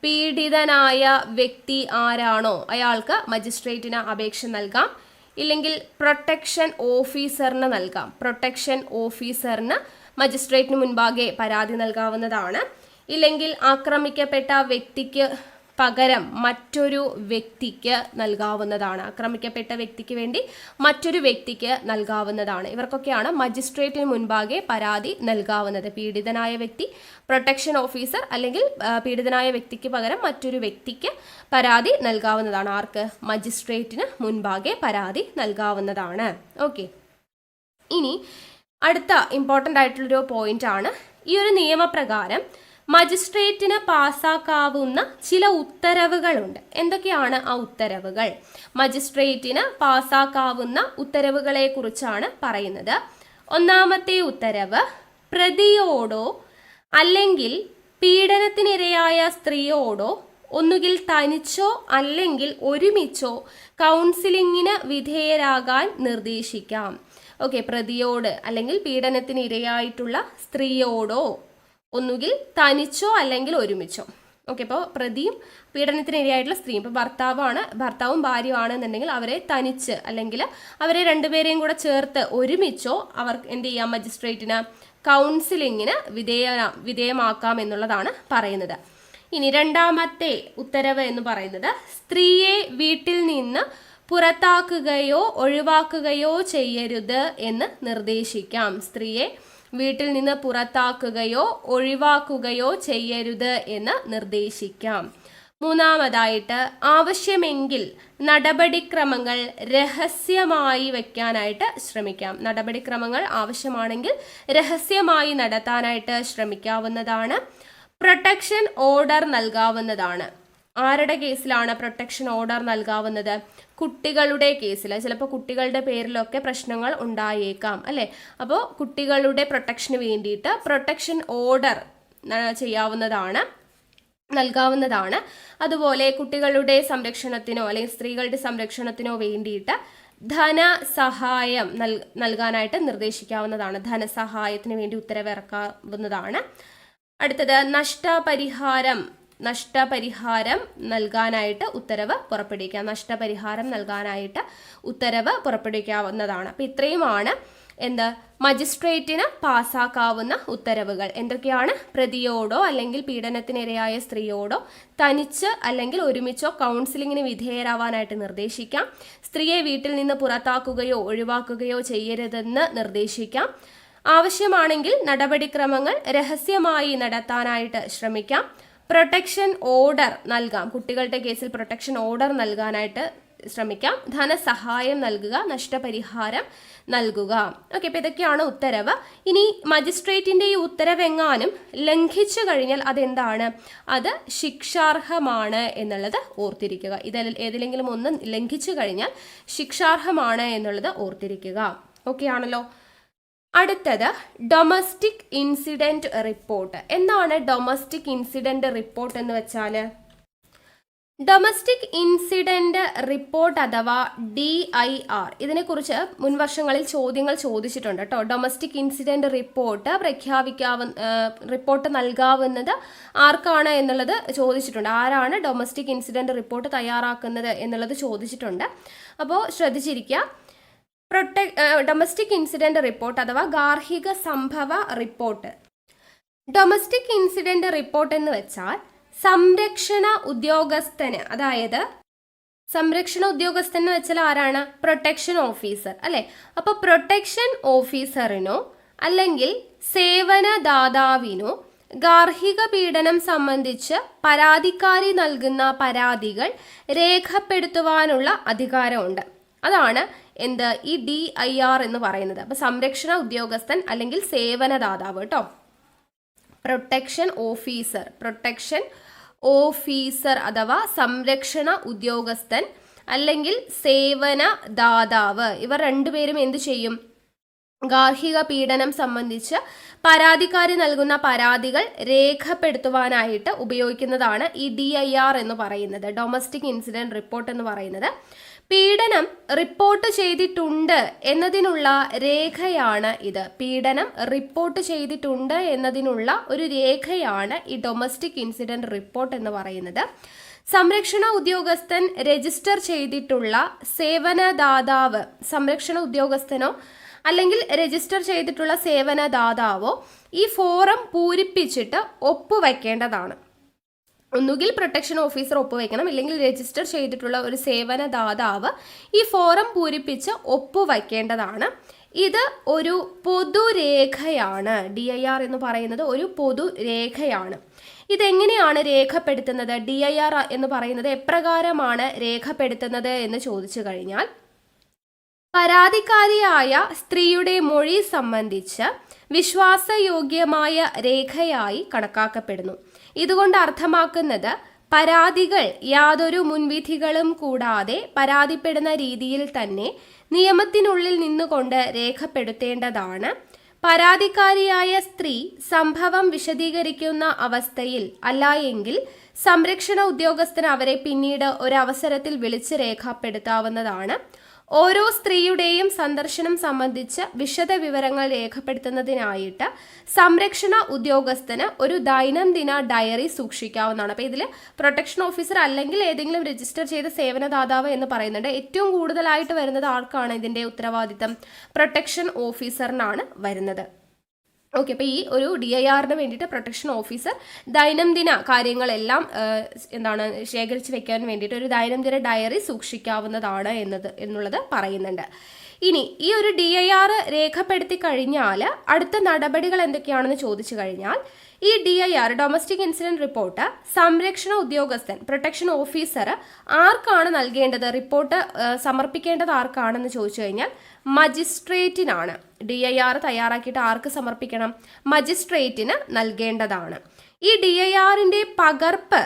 പീഡിതനായ വ്യക്തി ആരാണോ അയാൾക്ക് മജിസ്ട്രേറ്റിന് അപേക്ഷ നൽകാം. ഇല്ലെങ്കിൽ പ്രൊട്ടക്ഷൻ ഓഫീസറിന് നൽകാം. പ്രൊട്ടക്ഷൻ ഓഫീസറിന് മജിസ്ട്രേറ്റിന് മുൻപാകെ പരാതി നൽകാവുന്നതാണ്. ഇല്ലെങ്കിൽ ആക്രമിക്കപ്പെട്ട വ്യക്തിക്ക് പകരം മറ്റൊരു വ്യക്തിക്ക് നൽകാവുന്നതാണ്. ആക്രമിക്കപ്പെട്ട വ്യക്തിക്ക് വേണ്ടി മറ്റൊരു വ്യക്തിക്ക് നൽകാവുന്നതാണ്. ഇവർക്കൊക്കെയാണ് മജിസ്ട്രേറ്റിന് മുൻപാകെ പരാതി നൽകാവുന്നത്. പീഡിതനായ വ്യക്തി, പ്രൊട്ടക്ഷൻ ഓഫീസർ, അല്ലെങ്കിൽ പീഡിതനായ വ്യക്തിക്ക് പകരം മറ്റൊരു വ്യക്തിക്ക് പരാതി നൽകാവുന്നതാണ്. ആർക്ക്? മജിസ്ട്രേറ്റിന് മുൻപാകെ പരാതി നൽകാവുന്നതാണ്. ഓക്കെ, ഇനി അടുത്ത ഇമ്പോർട്ടൻ്റ് ആയിട്ടുള്ളൊരു പോയിന്റ് ആണ്, ഈ ഒരു നിയമപ്രകാരം മജിസ്ട്രേറ്റിന് പാസ്സാക്കാവുന്ന ചില ഉത്തരവുകളുണ്ട്. എന്തൊക്കെയാണ് ആ ഉത്തരവുകൾ? മജിസ്ട്രേറ്റിന് പാസ്സാക്കാവുന്ന ഉത്തരവുകളെ കുറിച്ചാണ് പറയുന്നത്. ഒന്നാമത്തെ ഉത്തരവ്, പ്രതിയോടോ അല്ലെങ്കിൽ പീഡനത്തിനിരയായ സ്ത്രീയോടോ ഒന്നുകിൽ തനിച്ചോ അല്ലെങ്കിൽ ഒരുമിച്ചോ കൗൺസിലിങ്ങിന് വിധേയരാകാൻ നിർദ്ദേശിക്കാം. ഓക്കെ, പ്രതിയോട് അല്ലെങ്കിൽ പീഡനത്തിന് ഇരയായിട്ടുള്ള സ്ത്രീയോടോ ഒന്നുകിൽ തനിച്ചോ അല്ലെങ്കിൽ ഒരുമിച്ചോ. ഓക്കെ, ഇപ്പോൾ പ്രതിയും പീഡനത്തിന് ഇരയായിട്ടുള്ള സ്ത്രീയും, ഇപ്പോൾ ഭർത്താവും ഭാര്യയും ആണെന്നുണ്ടെങ്കിൽ അവരെ തനിച്ച് അല്ലെങ്കിൽ അവരെ രണ്ടുപേരെയും കൂടെ ചേർത്ത് ഒരുമിച്ചോ അവർ എന്ത് ചെയ്യാം, മജിസ്ട്രേറ്റിന് കൗൺസിലിങ്ങിന് വിധേയമാക്കാം എന്നുള്ളതാണ് പറയുന്നത്. ഇനി രണ്ടാമത്തെ ഉത്തരവ് എന്ന് പറയുന്നത്, സ്ത്രീയെ വീട്ടിൽ നിന്ന് പുറത്താക്കുകയോ ഒഴിവാക്കുകയോ ചെയ്യരുത് എന്ന് നിർദ്ദേശിക്കാം. സ്ത്രീയെ വീട്ടിൽ നിന്ന് പുറത്താക്കുകയോ ഒഴിവാക്കുകയോ ചെയ്യരുത് എന്ന് നിർദ്ദേശിക്കാം. മൂന്നാമതായിട്ട്, ആവശ്യമെങ്കിൽ നടപടിക്രമങ്ങൾ രഹസ്യമായി വയ്ക്കാനായിട്ട് ശ്രമിക്കാം. നടപടിക്രമങ്ങൾ ആവശ്യമാണെങ്കിൽ രഹസ്യമായി നടത്താനായിട്ട് ശ്രമിക്കാവുന്നതാണ്. പ്രൊട്ടക്ഷൻ ഓർഡർ നൽകാവുന്നതാണ്. ആരുടെ കേസിലാണ് പ്രൊട്ടക്ഷൻ ഓർഡർ നൽകാവുന്നത്? കുട്ടികളുടെ കേസിൽ. ചിലപ്പോൾ കുട്ടികളുടെ പേരിലൊക്കെ പ്രശ്നങ്ങൾ ഉണ്ടായേക്കാം അല്ലേ? അപ്പോൾ കുട്ടികളുടെ പ്രൊട്ടക്ഷന് വേണ്ടിയിട്ട് പ്രൊട്ടക്ഷൻ ഓർഡർ ചെയ്യാവുന്നതാണ്, നൽകാവുന്നതാണ്. അതുപോലെ കുട്ടികളുടെ സംരക്ഷണത്തിനോ അല്ലെങ്കിൽ സ്ത്രീകളുടെ സംരക്ഷണത്തിനോ വേണ്ടിയിട്ട് ധനസഹായം നൽകാനായിട്ട് നിർദ്ദേശിക്കാവുന്നതാണ്. ധനസഹായത്തിന് വേണ്ടി ഉത്തരവിറക്കാവുന്നതാണ്. അടുത്തത് നഷ്ടപരിഹാരം നൽകാനായിട്ട് ഉത്തരവ് പുറപ്പെടുവിക്കാം. നഷ്ടപരിഹാരം നൽകാനായിട്ട് ഉത്തരവ് പുറപ്പെടുവിക്കാവുന്നതാണ്. അപ്പം ഇത്രയുമാണ് മജിസ്ട്രേറ്റിന് പാസ്സാക്കാവുന്ന ഉത്തരവുകൾ. എന്തൊക്കെയാണ്? പ്രതിയോടോ അല്ലെങ്കിൽ പീഡനത്തിനിരയായ സ്ത്രീയോടോ തനിച്ച് അല്ലെങ്കിൽ ഒരുമിച്ചോ കൗൺസിലിങ്ങിന് വിധേയരാവാനായിട്ട് നിർദ്ദേശിക്കാം. സ്ത്രീയെ വീട്ടിൽ നിന്ന് പുറത്താക്കുകയോ ഒഴിവാക്കുകയോ ചെയ്യരുതെന്ന് നിർദ്ദേശിക്കാം. ആവശ്യമാണെങ്കിൽ നടപടിക്രമങ്ങൾ രഹസ്യമായി നടത്താനായിട്ട് ശ്രമിക്കാം. പ്രൊട്ടക്ഷൻ ഓർഡർ നൽകാം. കുട്ടികളുടെ കേസിൽ പ്രൊട്ടക്ഷൻ ഓർഡർ നൽകാനായിട്ട് ശ്രമിക്കാം. ധനസഹായം നൽകുക, നഷ്ടപരിഹാരം നൽകുക. ഓക്കെ, അപ്പോൾ ഇതൊക്കെയാണ് ഉത്തരവ്. ഇനി മജിസ്ട്രേറ്റിന്റെ ഈ ഉത്തരവ് എങ്ങാനും ലംഘിച്ചു കഴിഞ്ഞാൽ അതെന്താണ്? അത് ശിക്ഷാർഹമാണ് എന്നുള്ളത് ഓർത്തിരിക്കുക. ഇതിൽ ഏതിലെങ്കിലും ഒന്ന് ലംഘിച്ചു കഴിഞ്ഞാൽ ശിക്ഷാർഹമാണ് എന്നുള്ളത് ഓർത്തിരിക്കുക. ഓക്കെ ആണല്ലോ. അടുത്തത് ഡൊമസ്റ്റിക് ഇൻസിഡന്റ് റിപ്പോർട്ട്. എന്താണ് ഡൊമസ്റ്റിക് ഇൻസിഡന്റ് റിപ്പോർട്ട് എന്ന് വെച്ചാൽ? ഡൊമസ്റ്റിക് ഇൻസിഡന്റ് റിപ്പോർട്ട് അഥവാ DIR, ഇതിനെക്കുറിച്ച് മുൻവർഷങ്ങളിൽ ചോദ്യങ്ങൾ ചോദിച്ചിട്ടുണ്ട് കേട്ടോ. ഡൊമസ്റ്റിക് ഇൻസിഡന്റ് റിപ്പോർട്ട് നൽകാവുന്നത് ആർക്കാണ് എന്നുള്ളത് ചോദിച്ചിട്ടുണ്ട്. ആരാണ് ഡൊമസ്റ്റിക് ഇൻസിഡന്റ് റിപ്പോർട്ട് തയ്യാറാക്കുന്നത് എന്നുള്ളത് ചോദിച്ചിട്ടുണ്ട്. അപ്പോൾ ശ്രദ്ധിച്ചിരിക്കുക. ഡൊമസ്റ്റിക് ഇൻസിഡന്റ് റിപ്പോർട്ട് അഥവാ ഗാർഹിക സംഭവ റിപ്പോർട്ട്. ഡൊമസ്റ്റിക് ഇൻസിഡന്റ് റിപ്പോർട്ട് എന്ന് വെച്ചാൽ സംരക്ഷണ ഉദ്യോഗസ്ഥന്, അതായത് സംരക്ഷണ ഉദ്യോഗസ്ഥൻ എന്ന് വെച്ചാൽ ആരാണ്? പ്രൊട്ടക്ഷൻ ഓഫീസർ അല്ലെ? അപ്പൊ പ്രൊട്ടക്ഷൻ ഓഫീസറിനോ അല്ലെങ്കിൽ സേവനദാതാവിനോ ഗാർഹിക പീഡനം സംബന്ധിച്ച് പരാതിക്കാരി നൽകുന്ന പരാതികൾ രേഖപ്പെടുത്തുവാനുള്ള അധികാരമുണ്ട്. അതാണ് ഈ DIR എന്ന് പറയുന്നത്. അപ്പൊ സംരക്ഷണ ഉദ്യോഗസ്ഥൻ അല്ലെങ്കിൽ സേവനദാതാവ് കേട്ടോ. പ്രൊട്ടക്ഷൻ ഓഫീസർ അഥവാ സംരക്ഷണ ഉദ്യോഗസ്ഥൻ അല്ലെങ്കിൽ സേവനദാതാവ്, ഇവർ രണ്ടുപേരും എന്ത് ചെയ്യും? ഗാർഹിക പീഡനം സംബന്ധിച്ച് പരാതിക്കാരി നൽകുന്ന പരാതികൾ രേഖപ്പെടുത്തുവാനായിട്ട് ഉപയോഗിക്കുന്നതാണ് ഈ DIR എന്ന് പറയുന്നത്, ഡൊമസ്റ്റിക് ഇൻസിഡന്റ് റിപ്പോർട്ട് എന്ന് പറയുന്നത്. പീഡനം റിപ്പോർട്ട് ചെയ്തിട്ടുണ്ട് എന്നതിനുള്ള രേഖയാണ് ഇത്. പീഡനം റിപ്പോർട്ട് ചെയ്തിട്ടുണ്ട് എന്നതിനുള്ള ഒരു രേഖയാണ് ഈ ഡൊമസ്റ്റിക് ഇൻസിഡന്റ് റിപ്പോർട്ട് എന്ന് പറയുന്നത്. സംരക്ഷണ ഉദ്യോഗസ്ഥൻ രജിസ്റ്റർ ചെയ്തിട്ടുള്ള സേവനദാതാവ്, സംരക്ഷണ ഉദ്യോഗസ്ഥനോ അല്ലെങ്കിൽ രജിസ്റ്റർ ചെയ്തിട്ടുള്ള സേവനദാതാവോ ഈ ഫോറം പൂരിപ്പിച്ചിട്ട് ഒപ്പുവെക്കേണ്ടതാണ്. ഒന്നുകിൽ പ്രൊട്ടക്ഷൻ ഓഫീസർ ഒപ്പുവെക്കണം, ഇല്ലെങ്കിൽ രജിസ്റ്റർ ചെയ്തിട്ടുള്ള ഒരു സേവനദാതാവ് ഈ ഫോറം പൂരിപ്പിച്ച് ഒപ്പുവെക്കേണ്ടതാണ്. ഇത് ഒരു പൊതുരേഖയാണ്. DIR എന്ന് പറയുന്നത് ഒരു പൊതുരേഖയാണ്. ഇതെങ്ങനെയാണ് രേഖപ്പെടുത്തുന്നത്? DIR എന്ന് പറയുന്നത് എപ്രകാരമാണ് രേഖപ്പെടുത്തുന്നത് എന്ന് ചോദിച്ചു കഴിഞ്ഞാൽ, പരാതിക്കാരിയായ സ്ത്രീയുടെ മൊഴി സംബന്ധിച്ച് വിശ്വാസയോഗ്യമായ രേഖയായി കണക്കാക്കപ്പെടുന്നു. ഇതുകൊണ്ട് അർത്ഥമാക്കുന്നത് പരാതികൾ യാതൊരു മുൻവിധികളും കൂടാതെ പരാതിപ്പെടുന്ന രീതിയിൽ തന്നെ നിയമത്തിനുള്ളിൽ നിന്നുകൊണ്ട് രേഖപ്പെടുത്തേണ്ടതാണ്. പരാതിക്കാരിയായ സ്ത്രീ സംഭവം വിശദീകരിക്കുന്ന അവസ്ഥയിൽ അല്ല എങ്കിൽ സംരക്ഷണ ഉദ്യോഗസ്ഥന് അവരെ പിന്നീട് ഒരവസരത്തിൽ വിളിച്ച് രേഖപ്പെടുത്താവുന്നതാണ്. ഓരോ സ്ത്രീയുടെയും സന്ദർശനം സംബന്ധിച്ച് വിശദ വിവരങ്ങൾ രേഖപ്പെടുത്തുന്നതിനായിട്ട് സംരക്ഷണ ഉദ്യോഗസ്ഥന് ഒരു ദൈനംദിന ഡയറി സൂക്ഷിക്കാവുന്നതാണ്. അപ്പോൾ ഇതിൽ പ്രൊട്ടക്ഷൻ ഓഫീസർ അല്ലെങ്കിൽ ഏതെങ്കിലും രജിസ്റ്റർ ചെയ്ത സേവനദാതാവ് എന്ന് പറയുന്നുണ്ട്. ഏറ്റവും കൂടുതലായിട്ട് വരുന്നത് ആർക്കാണ് ഇതിൻ്റെ ഉത്തരവാദിത്തം? പ്രൊട്ടക്ഷൻ ഓഫീസറിനാണ് വരുന്നത്. ഓക്കെ, അപ്പോൾ ഈ ഒരു DIRന് വേണ്ടിയിട്ട് പ്രൊട്ടക്ഷൻ ഓഫീസർ ദൈനംദിന കാര്യങ്ങളെല്ലാം ശേഖരിച്ച് വെക്കാൻ വേണ്ടിയിട്ട് ഒരു ദൈനംദിന ഡയറി സൂക്ഷിക്കാവുന്നതാണ് എന്നുള്ളത് പറയുന്നുണ്ട്. ഇനി ഈ ഒരു DIR രേഖപ്പെടുത്തി കഴിഞ്ഞാൽ അടുത്ത നടപടികൾ എന്തൊക്കെയാണെന്ന് ചോദിച്ചു കഴിഞ്ഞാൽ, ഈ DIR ഡൊമസ്റ്റിക് ഇൻസിഡന്റ് റിപ്പോർട്ട് സംരക്ഷണ ഉദ്യോഗസ്ഥൻ പ്രൊട്ടക്ഷൻ ഓഫീസർ ആർക്കാണ് നൽകേണ്ടത്? റിപ്പോർട്ട് സമർപ്പിക്കേണ്ടത് ആർക്കാണെന്ന് ചോദിച്ചു കഴിഞ്ഞാൽ മജിസ്ട്രേറ്റിനാണ്. DIR തയ്യാറാക്കിയിട്ട് ആർക്ക് സമർപ്പിക്കണം? മജിസ്ട്രേറ്റിന് നൽകേണ്ടതാണ്. ഈ DIRന്റെ പകർപ്പ്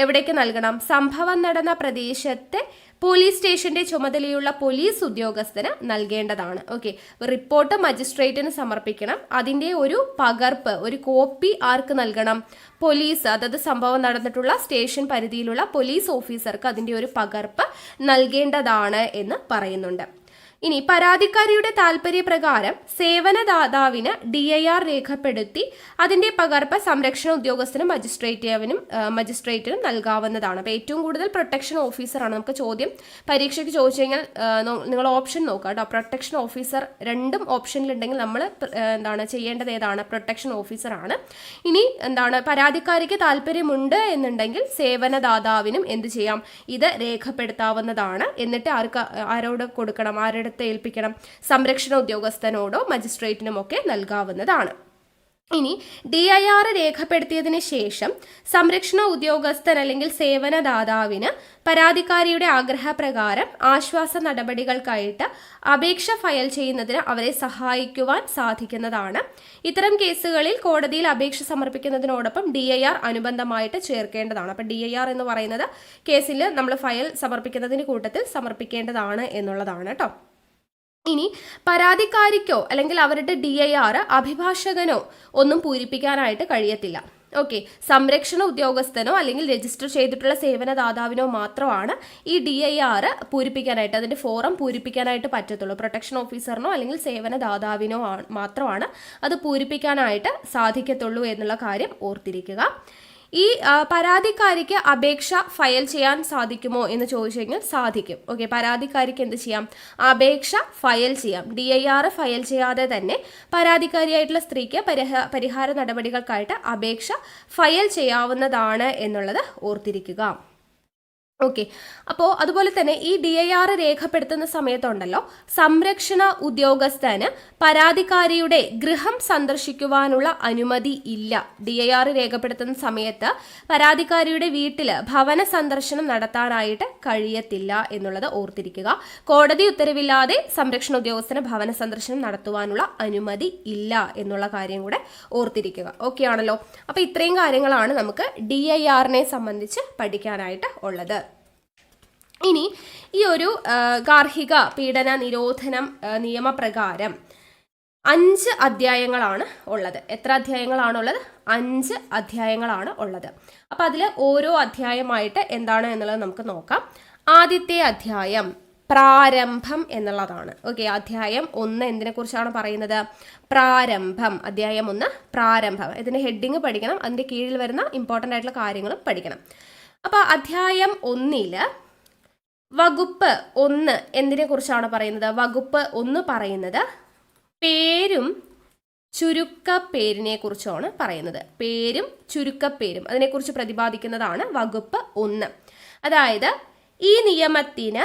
എവിടേക്ക് നൽകണം? സംഭവം നടന്ന പ്രദേശത്തെ പോലീസ് സ്റ്റേഷന്റെ ചുമതലയുള്ള പോലീസ് ഉദ്യോഗസ്ഥന് നൽകേണ്ടതാണ്. ഓക്കെ, റിപ്പോർട്ട് മജിസ്ട്രേറ്റിന് സമർപ്പിക്കണം. അതിന്റെ ഒരു പകർപ്പ്, ഒരു കോപ്പി ആർക്ക് നൽകണം? പോലീസ്, അതായത് സംഭവം നടന്നിട്ടുള്ള സ്റ്റേഷൻ പരിധിയിലുള്ള പോലീസ് ഓഫീസർക്ക് അതിന്റെ ഒരു പകർപ്പ് നൽകേണ്ടതാണ് എന്ന് പറയുന്നുണ്ട്. ഇനി പരാതിക്കാരിയുടെ താല്പര്യപ്രകാരം സേവനദാതാവിന് DIR രേഖപ്പെടുത്തി അതിന്റെ പകർപ്പ് സംരക്ഷണ ഉദ്യോഗസ്ഥനും മജിസ്ട്രേറ്റിനും നൽകാവുന്നതാണ്. അപ്പോൾ ഏറ്റവും കൂടുതൽ പ്രൊട്ടക്ഷൻ ഓഫീസറാണ്. നമുക്ക് ചോദ്യം പരീക്ഷയ്ക്ക് ചോദിച്ചു കഴിഞ്ഞാൽ നിങ്ങൾ ഓപ്ഷൻ നോക്കുക കേട്ടോ. പ്രൊട്ടക്ഷൻ ഓഫീസർ രണ്ടും ഓപ്ഷനിലുണ്ടെങ്കിൽ നമ്മൾ ചെയ്യേണ്ടത് ഏതാണ്? പ്രൊട്ടക്ഷൻ ഓഫീസറാണ്. ഇനി പരാതിക്കാരിക്ക് താല്പര്യമുണ്ട് എന്നുണ്ടെങ്കിൽ സേവനദാതാവിനും എന്ത് ചെയ്യാം? ഇത് രേഖപ്പെടുത്താവുന്നതാണ്. എന്നിട്ട് ആരോട് കൊടുക്കണം? ആരുടെ ഏൽപ്പിക്കണം? സംരക്ഷണ ഉദ്യോഗസ്ഥനോടോ മജിസ്ട്രേറ്റിനും ഒക്കെ നൽകാവുന്നതാണ്. ഇനി DIR രേഖപ്പെടുത്തിയതിന് ശേഷം സംരക്ഷണ ഉദ്യോഗസ്ഥൻ അല്ലെങ്കിൽ സേവനദാതാവിന് പരാതിക്കാരിയുടെ ആഗ്രഹപ്രകാരം ആശ്വാസ നടപടികൾക്കായിട്ട് അപേക്ഷ ഫയൽ ചെയ്യുന്നതിന് അവരെ സഹായിക്കുവാൻ സാധിക്കുന്നതാണ്. ഇത്തരം കേസുകളിൽ കോടതിയിൽ അപേക്ഷ സമർപ്പിക്കുന്നതിനോടൊപ്പം DIR അനുബന്ധമായിട്ട് ചേർക്കേണ്ടതാണ്. അപ്പം DIR എന്ന് പറയുന്നത് കേസിൽ നമ്മൾ ഫയൽ സമർപ്പിക്കുന്നതിന് കൂട്ടത്തിൽ സമർപ്പിക്കേണ്ടതാണ് എന്നുള്ളതാണ് കേട്ടോ. ഇനി പരാതിക്കാരിക്കോ അല്ലെങ്കിൽ അവരുടെ DIR അഭിഭാഷകനോ ഒന്നും പൂരിപ്പിക്കാനായിട്ട് കഴിയത്തില്ല. ഓക്കെ, സംരക്ഷണ ഉദ്യോഗസ്ഥനോ അല്ലെങ്കിൽ രജിസ്റ്റർ ചെയ്തിട്ടുള്ള സേവനദാതാവിനോ മാത്രമാണ് ഈ DIR പൂരിപ്പിക്കാനായിട്ട്, അതിന്റെ ഫോറം പൂരിപ്പിക്കാനായിട്ട് പറ്റത്തുള്ളൂ. പ്രൊട്ടക്ഷൻ ഓഫീസറിനോ അല്ലെങ്കിൽ സേവനദാതാവിനോ മാത്രമാണ് അത് പൂരിപ്പിക്കാനായിട്ട് സാധിക്കത്തുള്ളൂ എന്നുള്ള കാര്യം ഓർത്തിരിക്കുക. ഈ പരാതിക്കാരിക്ക് അപേക്ഷ ഫയൽ ചെയ്യാൻ സാധിക്കുമോ എന്ന് ചോദിച്ചു കഴിഞ്ഞാൽ സാധിക്കും. ഓക്കെ, പരാതിക്കാരിക്ക് എന്ത് ചെയ്യാം? അപേക്ഷ ഫയൽ ചെയ്യാം. DIR ഫയൽ ചെയ്യാതെ തന്നെ പരാതിക്കാരിയായിട്ടുള്ള സ്ത്രീക്ക് പരിഹാര നടപടികൾക്കായിട്ട് അപേക്ഷ ഫയൽ ചെയ്യാവുന്നതാണ് എന്നുള്ളത് ഓർത്തിരിക്കുക. ഓക്കെ, അപ്പോൾ അതുപോലെ തന്നെ ഈ DIR രേഖപ്പെടുത്തുന്ന സമയത്തുണ്ടല്ലോ, സംരക്ഷണ ഉദ്യോഗസ്ഥന് പരാതിക്കാരിയുടെ ഗൃഹം സന്ദർശിക്കുവാനുള്ള അനുമതി ഇല്ല. DIR രേഖപ്പെടുത്തുന്ന സമയത്ത് പരാതിക്കാരിയുടെ വീട്ടിൽ ഭവന സന്ദർശനം നടത്താനായിട്ട് കഴിയത്തില്ല എന്നുള്ളത് ഓർത്തിരിക്കുക. കോടതി ഉത്തരവില്ലാതെ സംരക്ഷണ ഉദ്യോഗസ്ഥന് ഭവന സന്ദർശനം നടത്തുവാനുള്ള അനുമതി ഇല്ല എന്നുള്ള കാര്യം കൂടെ ഓർത്തിരിക്കുക. ഓക്കെ ആണല്ലോ. അപ്പോൾ ഇത്രയും കാര്യങ്ങളാണ് നമുക്ക് DIRനെ സംബന്ധിച്ച് പഠിക്കാനായിട്ട് ഉള്ളത്. ഇനി ഈ ഒരു ഗാർഹിക പീഡന നിരോധനം നിയമപ്രകാരം 5 അധ്യായങ്ങളാണ് ഉള്ളത്. എത്ര അധ്യായങ്ങളാണുള്ളത്? 5 അധ്യായങ്ങളാണ് ഉള്ളത്. അപ്പം അതിൽ ഓരോ അധ്യായമായിട്ട് എന്താണ് എന്നുള്ളത് നമുക്ക് നോക്കാം. ആദ്യത്തെ അധ്യായം പ്രാരംഭം എന്നുള്ളതാണ്. ഓക്കെ, അധ്യായം 1 എന്തിനെ കുറിച്ചാണ് പറയുന്നത്? പ്രാരംഭം. അധ്യായം 1 പ്രാരംഭം. ഇതിന്റെ ഹെഡിങ് പഠിക്കണം, അതിന്റെ കീഴിൽ വരുന്ന ഇമ്പോർട്ടൻ്റ് ആയിട്ടുള്ള കാര്യങ്ങളും പഠിക്കണം. അപ്പോൾ അധ്യായം 1 വകുപ്പ് 1 എന്തിനെ കുറിച്ചാണ് പറയുന്നത്? വകുപ്പ് 1 പറയുന്നത് പേരും ചുരുക്കപ്പേരിനെ കുറിച്ചാണ് പറയുന്നത്. പേരും ചുരുക്കപ്പേരും അതിനെക്കുറിച്ച് പ്രതിപാദിക്കുന്നതാണ് വകുപ്പ് 1. അതായത് ഈ നിയമത്തിന്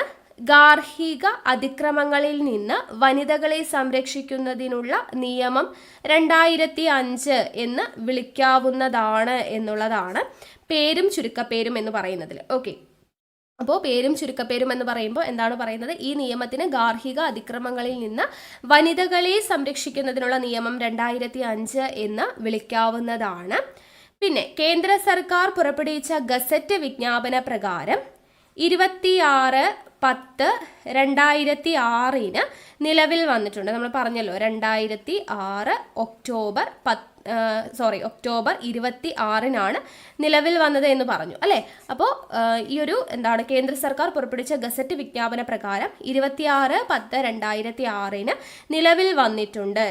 ഗാർഹിക അതിക്രമങ്ങളിൽ നിന്ന് വനിതകളെ സംരക്ഷിക്കുന്നതിനുള്ള നിയമം 2005 എന്ന് വിളിക്കാവുന്നതാണ് എന്നുള്ളതാണ് പേരും ചുരുക്കപ്പേരും എന്ന് പറയുന്നതിൽ. ഓക്കെ, അപ്പോൾ പേരും ചുരുക്കപ്പേരും എന്ന് പറയുമ്പോൾ എന്താണ് പറയുന്നത്? ഈ നിയമത്തിന് ഗാർഹിക അതിക്രമങ്ങളിൽ നിന്ന് വനിതകളെ സംരക്ഷിക്കുന്നതിനുള്ള നിയമം 2005 എന്ന് വിളിക്കാവുന്നതാണ്. പിന്നെ കേന്ദ്ര സർക്കാർ പുറപ്പെടുവിച്ച ഗസറ്റ് വിജ്ഞാപന പ്രകാരം 26/10/2006 നിലവിൽ വന്നിട്ടുണ്ട്. നമ്മൾ പറഞ്ഞല്ലോ 2006 ഒക്ടോബർ 26 നിലവിൽ വന്നത് എന്ന് പറഞ്ഞു അല്ലേ. അപ്പോൾ ഈ ഒരു കേന്ദ്ര സർക്കാർ പുറപ്പെടുവിച്ച ഗസറ്റ് വിജ്ഞാപന പ്രകാരം 26/10/2006 നിലവിൽ വന്നിട്ടുണ്ട്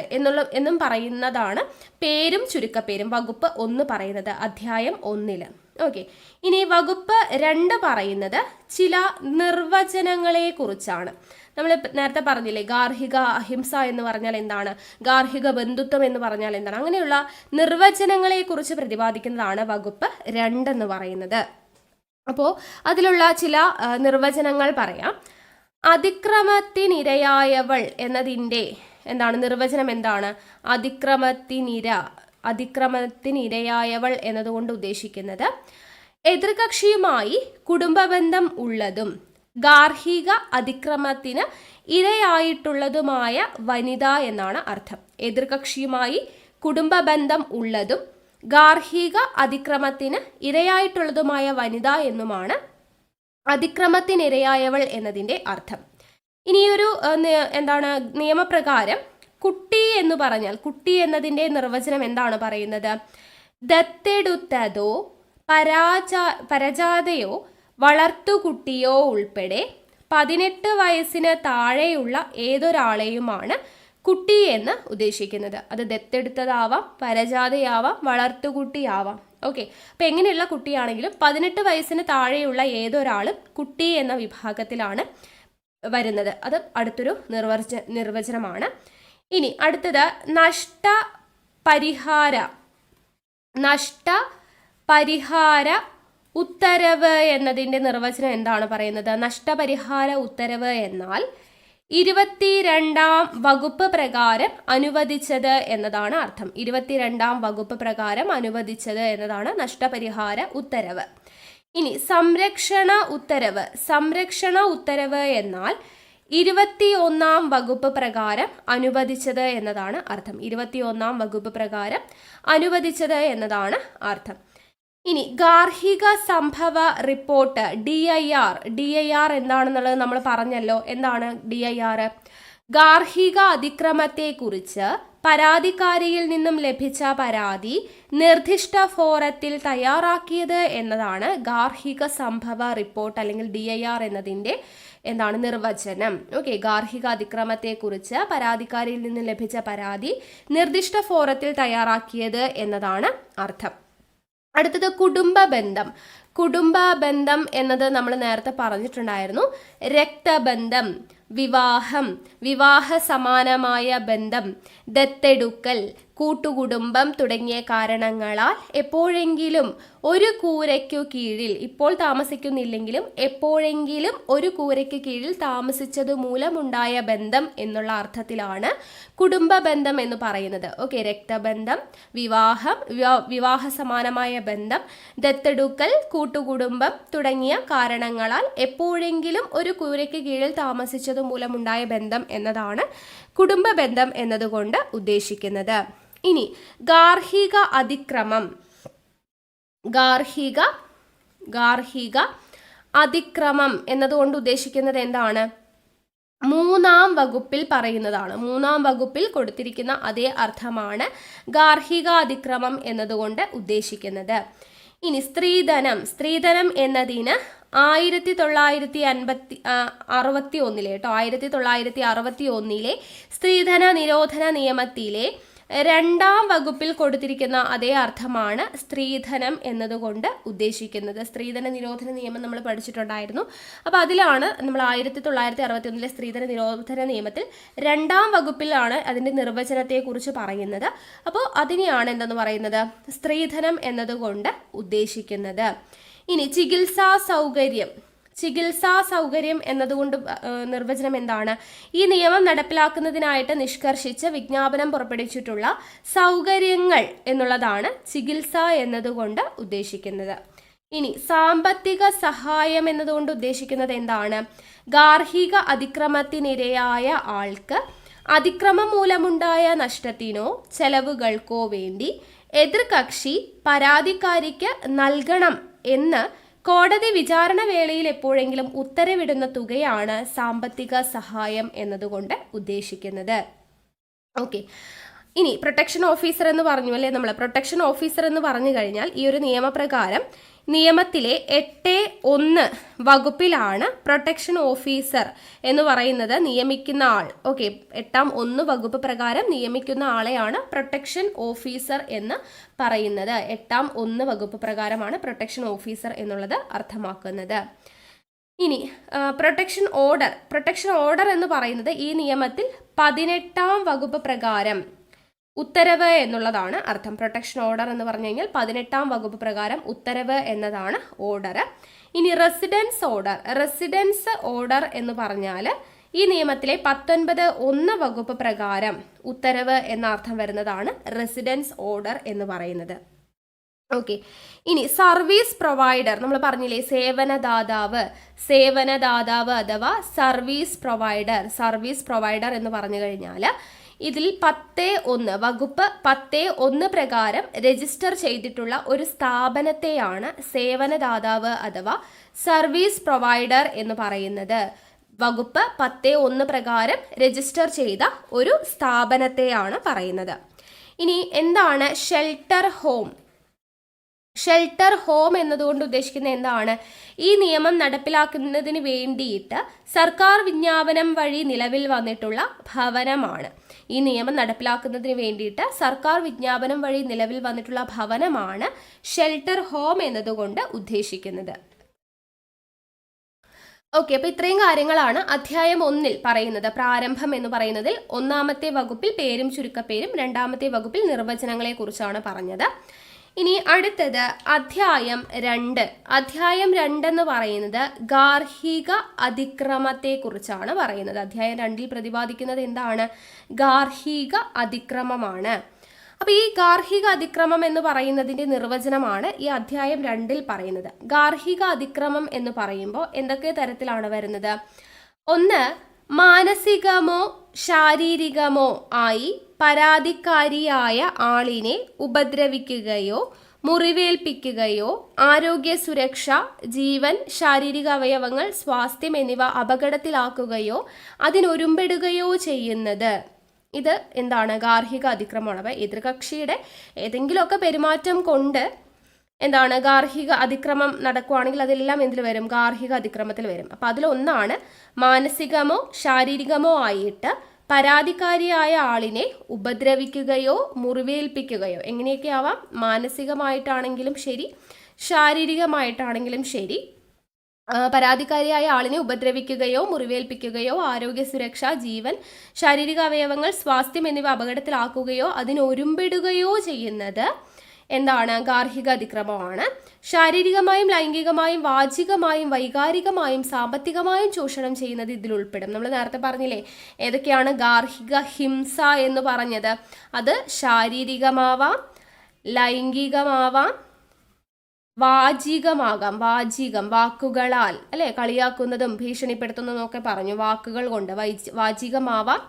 എന്നും പറയുന്നതാണ് പേരും ചുരുക്കപ്പേരും വകുപ്പ് 1 പറയുന്നത് അധ്യായം 1. ഓക്കെ, ഇനി വകുപ്പ് 2 പറയുന്നത് ചില നിർവചനങ്ങളെ കുറിച്ചാണ്. നമ്മൾ നേരത്തെ പറഞ്ഞില്ലേ, ഗാർഹിക അഹിംസ എന്ന് പറഞ്ഞാൽ എന്താണ്, ഗാർഹിക ബന്ധുത്വം എന്ന് പറഞ്ഞാൽ എന്താണ്, അങ്ങനെയുള്ള നിർവചനങ്ങളെ കുറിച്ച് പ്രതിപാദിക്കുന്നതാണ് വകുപ്പ് 2 എന്ന് പറയുന്നത്. അപ്പോൾ അതിലുള്ള ചില നിർവചനങ്ങൾ പറയാം. അതിക്രമത്തിനിരയായവൾ എന്നതിൻ്റെ നിർവചനം എന്താണ്? അതിക്രമത്തിനിരയായവൾ എന്നതുകൊണ്ട് ഉദ്ദേശിക്കുന്നത് എതിർകക്ഷിയുമായി കുടുംബബന്ധം ഉള്ളതും ഗാർഹിക അതിക്രമത്തിന് ഇരയായിട്ടുള്ളതുമായ വനിത എന്നാണ് അർത്ഥം. എതിർകക്ഷിയുമായി കുടുംബബന്ധം ഉള്ളതും ഗാർഹിക അതിക്രമത്തിന് ഇരയായിട്ടുള്ളതുമായ വനിത എന്നുമാണ് അതിക്രമത്തിനിരയായവൾ എന്നതിൻ്റെ അർത്ഥം. ഇനിയൊരു എന്താണ് നിയമപ്രകാരം കുട്ടി എന്ന് പറഞ്ഞാൽ കുട്ടി എന്നതിൻ്റെ നിർവചനം എന്താണ് പറയുന്നത്? ദത്തെടുത്തതോ പരജാതയോ വളർത്തുകുട്ടിയോ ഉൾപ്പെടെ 18 വയസ്സിന് താഴെയുള്ള ഏതൊരാളെയുമാണ് കുട്ടി എന്ന് ഉദ്ദേശിക്കുന്നത്. അത് ദത്തെടുത്തതാവാം, പരജാതയാവാം, വളർത്തുകുട്ടിയാവാം. ഓക്കെ, അപ്പം എങ്ങനെയുള്ള കുട്ടിയാണെങ്കിലും 18 വയസ്സിന് താഴെയുള്ള ഏതൊരാളും കുട്ടി എന്ന വിഭാഗത്തിലാണ് വരുന്നത്. അത് അടുത്തൊരു നിർവചനമാണ്. ഇനി അടുത്തത് നഷ്ടപരിഹാര ഉത്തരവ് എന്നതിൻ്റെ നിർവചനം എന്താണ് പറയുന്നത്? നഷ്ടപരിഹാര ഉത്തരവ് എന്നാൽ 22-ാം വകുപ്പ് പ്രകാരം അനുവദിച്ചത് എന്നതാണ് അർത്ഥം. 22-ാം വകുപ്പ് പ്രകാരം അനുവദിച്ചത് എന്നതാണ് നഷ്ടപരിഹാര ഉത്തരവ്. ഇനി സംരക്ഷണ ഉത്തരവ് എന്നാൽ 21-ാം വകുപ്പ് പ്രകാരം അനുവദിച്ചത് എന്നതാണ് അർത്ഥം. 21-ാം വകുപ്പ് പ്രകാരം അനുവദിച്ചത് എന്നതാണ് അർത്ഥം. ഇനി ഗാർഹിക സംഭവ റിപ്പോർട്ട് DIR എന്താണെന്നുള്ളത് നമ്മൾ പറഞ്ഞല്ലോ. എന്താണ് DIR? ഗാർഹിക അതിക്രമത്തെക്കുറിച്ച് പരാതിക്കാരിയിൽ നിന്നും ലഭിച്ച പരാതി നിർദ്ദിഷ്ട ഫോറത്തിൽ തയ്യാറാക്കിയത് എന്നതാണ് ഗാർഹിക സംഭവ റിപ്പോർട്ട് അല്ലെങ്കിൽ DIR എന്നതിൻ്റെ നിർവചനം. ഓക്കെ, ഗാർഹിക അതിക്രമത്തെക്കുറിച്ച് പരാതിക്കാരിയിൽ നിന്നും ലഭിച്ച പരാതി നിർദ്ദിഷ്ട ഫോറത്തിൽ തയ്യാറാക്കിയത് എന്നതാണ് അർത്ഥം. അടുത്തത് കുടുംബ ബന്ധം എന്നത് നമ്മൾ നേരത്തെ പറഞ്ഞിട്ടുണ്ടായിരുന്നു. രക്തബന്ധം, വിവാഹ സമാനമായ ബന്ധം, ദത്തെടുക്കൽ, കൂട്ടുകുടുംബം തുടങ്ങിയ കാരണങ്ങളാൽ എപ്പോഴെങ്കിലും ഒരു കൂരയ്ക്കു കീഴിൽ, ഇപ്പോൾ താമസിക്കുന്നില്ലെങ്കിലും എപ്പോഴെങ്കിലും ഒരു കൂരയ്ക്ക് കീഴിൽ താമസിച്ചതു മൂലമുണ്ടായ ബന്ധം എന്നുള്ള അർത്ഥത്തിലാണ് കുടുംബ ബന്ധം എന്ന് പറയുന്നത്. ഓക്കെ, രക്തബന്ധം, വിവാഹ സമാനമായ ബന്ധം, ദത്തെടുക്കൽ, കൂട്ടുകുടുംബം തുടങ്ങിയ കാരണങ്ങളാൽ എപ്പോഴെങ്കിലും ഒരു കൂരയ്ക്ക് കീഴിൽ താമസിച്ചതു മൂലമുണ്ടായ ബന്ധം എന്നതാണ് കുടുംബ ബന്ധം എന്നതുകൊണ്ട് ഉദ്ദേശിക്കുന്നത്. ഇനി ഗാർഹിക അതിക്രമം എന്നതുകൊണ്ട് ഉദ്ദേശിക്കുന്നത് എന്താണ്? 3-ാം വകുപ്പിൽ പറയുന്നതാണ്. 3-ാം വകുപ്പിൽ കൊടുത്തിരിക്കുന്ന അതേ അർത്ഥമാണ് ഗാർഹിക അതിക്രമം എന്നതുകൊണ്ട് ഉദ്ദേശിക്കുന്നത്. ഇനി സ്ത്രീധനം എന്നതിന് 1961 സ്ത്രീധന നിരോധന നിയമത്തിലെ 2-ാം വകുപ്പിൽ കൊടുത്തിരിക്കുന്ന അതേ അർത്ഥമാണ് സ്ത്രീധനം എന്നതുകൊണ്ട് ഉദ്ദേശിക്കുന്നത്. സ്ത്രീധന നിരോധന നിയമം നമ്മൾ പഠിച്ചിട്ടുണ്ടായിരുന്നു. അപ്പോൾ അതിലാണ് നമ്മൾ 1961 സ്ത്രീധന നിരോധന നിയമത്തിൽ 2-ാം വകുപ്പിലാണ് അതിൻ്റെ നിർവചനത്തെക്കുറിച്ച് പറയുന്നത്. അപ്പോൾ അതിനെയാണ് എന്തെന്ന് പറയുന്നത്? സ്ത്രീധനം എന്നതുകൊണ്ട് ഉദ്ദേശിക്കുന്നത്. ഇനി ചികിത്സാ സൗകര്യം എന്നതുകൊണ്ട് നിർവചനം എന്താണ്? ഈ നിയമം നടപ്പിലാക്കുന്നതിനായിട്ട് നിഷ്കർഷിച്ച് വിജ്ഞാപനം പുറപ്പെടുവിച്ചിട്ടുള്ള സൗകര്യങ്ങൾ എന്നുള്ളതാണ് ചികിത്സ എന്നതുകൊണ്ട് ഉദ്ദേശിക്കുന്നത്. ഇനി സാമ്പത്തിക സഹായം എന്നതുകൊണ്ട് ഉദ്ദേശിക്കുന്നത് എന്താണ്? ഗാർഹിക അതിക്രമത്തിനിരയായ ആൾക്ക് അതിക്രമം മൂലമുണ്ടായ നഷ്ടത്തിനോ ചെലവുകൾക്കോ വേണ്ടി എതിർകക്ഷി പരാതിക്കാരിക്ക് നൽകണം എന്ന് കോടതി വിചാരണ വേളയിൽ എപ്പോഴെങ്കിലും ഉത്തരവിടുന്ന തുകയാണ് സാമ്പത്തിക സഹായം എന്നതുകൊണ്ട് ഉദ്ദേശിക്കുന്നത്. ഓക്കെ, ഇനി പ്രൊട്ടക്ഷൻ ഓഫീസർ എന്ന് പറഞ്ഞു അല്ലേ നമ്മൾ. പ്രൊട്ടക്ഷൻ ഓഫീസർ എന്ന് പറഞ്ഞു കഴിഞ്ഞാൽ ഈ ഒരു നിയമപ്രകാരം നിയമത്തിലെ 8(1) വകുപ്പിലാണ് പ്രൊട്ടക്ഷൻ ഓഫീസർ എന്ന് പറയുന്നത് നിയമിക്കുന്ന ആൾ. ഓക്കെ, 8(1) വകുപ്പ് പ്രകാരം നിയമിക്കുന്ന ആളെയാണ് പ്രൊട്ടക്ഷൻ ഓഫീസർ എന്ന് പറയുന്നത്. 8(1) വകുപ്പ് പ്രകാരമാണ് പ്രൊട്ടക്ഷൻ ഓഫീസർ എന്നുള്ളത് അർത്ഥമാക്കുന്നത്. ഇനി പ്രൊട്ടക്ഷൻ ഓർഡർ എന്ന് പറയുന്നത് ഈ നിയമത്തിൽ 18-ാം വകുപ്പ് പ്രകാരം ഉത്തരവ് എന്നുള്ളതാണ് അർത്ഥം. പ്രൊട്ടക്ഷൻ ഓർഡർ എന്ന് പറഞ്ഞു കഴിഞ്ഞാൽ 18-ാം വകുപ്പ് പ്രകാരം ഉത്തരവ് എന്നതാണ് ഓർഡർ. ഇനി റെസിഡൻസ് ഓർഡർ എന്ന് പറഞ്ഞാൽ ഈ നിയമത്തിലെ 19(1) വകുപ്പ് പ്രകാരം ഉത്തരവ് എന്ന അർത്ഥം വരുന്നതാണ് റെസിഡൻസ് ഓർഡർ എന്ന് പറയുന്നത്. ഓക്കെ, ഇനി സർവീസ് പ്രൊവൈഡർ നമ്മൾ പറഞ്ഞില്ലേ, സേവനദാതാവ് അഥവാ സർവീസ് പ്രൊവൈഡർ എന്ന് പറഞ്ഞു കഴിഞ്ഞാൽ ഇതിൽ 10(1) വകുപ്പ് 10(1) പ്രകാരം രജിസ്റ്റർ ചെയ്തിട്ടുള്ള ഒരു സ്ഥാപനത്തെയാണ് സേവനദാതാവ് അഥവാ സർവീസ് പ്രൊവൈഡർ എന്ന് പറയുന്നത്. വകുപ്പ് 10(1) പ്രകാരം രജിസ്റ്റർ ചെയ്ത ഒരു സ്ഥാപനത്തെയാണ് പറയുന്നത്. ഇനി എന്താണ് ഷെൽട്ടർ ഹോം? ഷെൽട്ടർ ഹോം എന്നതുകൊണ്ട് ഉദ്ദേശിക്കുന്നത് എന്താണ്? ഈ നിയമം നടപ്പിലാക്കുന്നതിന് വേണ്ടിയിട്ട് സർക്കാർ വിജ്ഞാപനം വഴി നിലവിൽ വന്നിട്ടുള്ള ഭവനമാണ്. ഈ നിയമം നടപ്പിലാക്കുന്നതിന് വേണ്ടിയിട്ട് സർക്കാർ വിജ്ഞാപനം വഴി നിലവിൽ വന്നിട്ടുള്ള ഭവനമാണ് ഷെൽട്ടർ ഹോം എന്നതുകൊണ്ട് ഉദ്ദേശിക്കുന്നത്. ഓക്കെ, അപ്പോൾ ഇത്രയും കാര്യങ്ങളാണ് അധ്യായം 1 പറയുന്നത്. പ്രാരംഭം എന്ന് പറയുന്നതിൽ 1-ാമത്തെ വകുപ്പിൽ പേരും ചുരുക്കപ്പേരും, 2-ാമത്തെ വകുപ്പിൽ നിർവചനങ്ങളെ കുറിച്ചാണ് പറഞ്ഞത്. ഇനി അടുത്തത് അധ്യായം 2. അധ്യായം 2 എന്ന് പറയുന്നത് ഗാർഹിക അതിക്രമത്തെ കുറിച്ചാണ് പറയുന്നത്. അധ്യായം 2-ൽ പ്രതിപാദിക്കുന്നത് എന്താണ്? ഗാർഹിക അതിക്രമമാണ്. അപ്പോൾ ഈ ഗാർഹിക അതിക്രമം എന്ന് പറയുന്നതിൻ്റെ നിർവചനമാണ് ഈ അധ്യായം 2-ൽ പറയുന്നത്. ഗാർഹിക അതിക്രമം എന്ന് പറയുമ്പോൾ എന്തൊക്കെ തരത്തിലാണ് വരുന്നത്? 1, മാനസികമോ ശാരീരികമോ ആയി പരാതിക്കാരിയായ ആളിനെ ഉപദ്രവിക്കുകയോ മുറിവേൽപ്പിക്കുകയോ ആരോഗ്യ സുരക്ഷ, ജീവൻ, ശാരീരിക അവയവങ്ങൾ, സ്വാസ്ഥ്യം എന്നിവ അപകടത്തിലാക്കുകയോ അതിനൊരുമ്പെടുകയോ ചെയ്യുന്നത്. ഇത് എന്താണ്? ഗാർഹിക അതിക്രമമാണ്. അപ്പോൾ എതിർകക്ഷിയുടെ ഏതെങ്കിലുമൊക്കെ പെരുമാറ്റം കൊണ്ട് എന്താണ് ഗാർഹിക അതിക്രമം നടക്കുകയാണെങ്കിൽ അതെല്ലാം എന്തിൽ വരും? ഗാർഹിക അതിക്രമത്തിൽ വരും. അപ്പം അതിലൊന്നാണ് മാനസികമോ ശാരീരികമോ ആയിട്ട് പരാതിക്കാരിയായ ആളിനെ ഉപദ്രവിക്കുകയോ മുറിവേൽപ്പിക്കുകയോ. എങ്ങനെയൊക്കെ ആവാം? മാനസികമായിട്ടാണെങ്കിലും ശരി, ശാരീരികമായിട്ടാണെങ്കിലും ശരി, പരാതിക്കാരിയായ ആളിനെ ഉപദ്രവിക്കുകയോ മുറിവേൽപ്പിക്കുകയോ ആരോഗ്യ സുരക്ഷ, ജീവൻ, ശാരീരിക അവയവങ്ങൾ, സ്വാസ്ഥ്യം എന്നിവ അപകടത്തിലാക്കുകയോ അതിനൊരുമ്പിടുകയോ ചെയ്യുന്നത് എന്താണ്? ഗാർഹിക അതിക്രമമാണ്. ശാരീരികമായും ലൈംഗികമായും വാചികമായും വൈകാരികമായും സാമ്പത്തികമായും ചൂഷണം ചെയ്യുന്നത് ഇതിൽ ഉൾപ്പെടും. നമ്മൾ നേരത്തെ പറഞ്ഞില്ലേ ഏതൊക്കെയാണ് ഗാർഹിക ഹിംസ എന്ന് പറഞ്ഞത്? അത് ശാരീരികമാവാം, ലൈംഗികമാവാം, വാചികമാകാം. വാചികം വാക്കുകളാൽ അല്ലെ കളിയാക്കുന്നതും ഭീഷണിപ്പെടുത്തുന്നതും ഒക്കെ പറഞ്ഞു, വാക്കുകൾ കൊണ്ട്. വാചികമാവാം,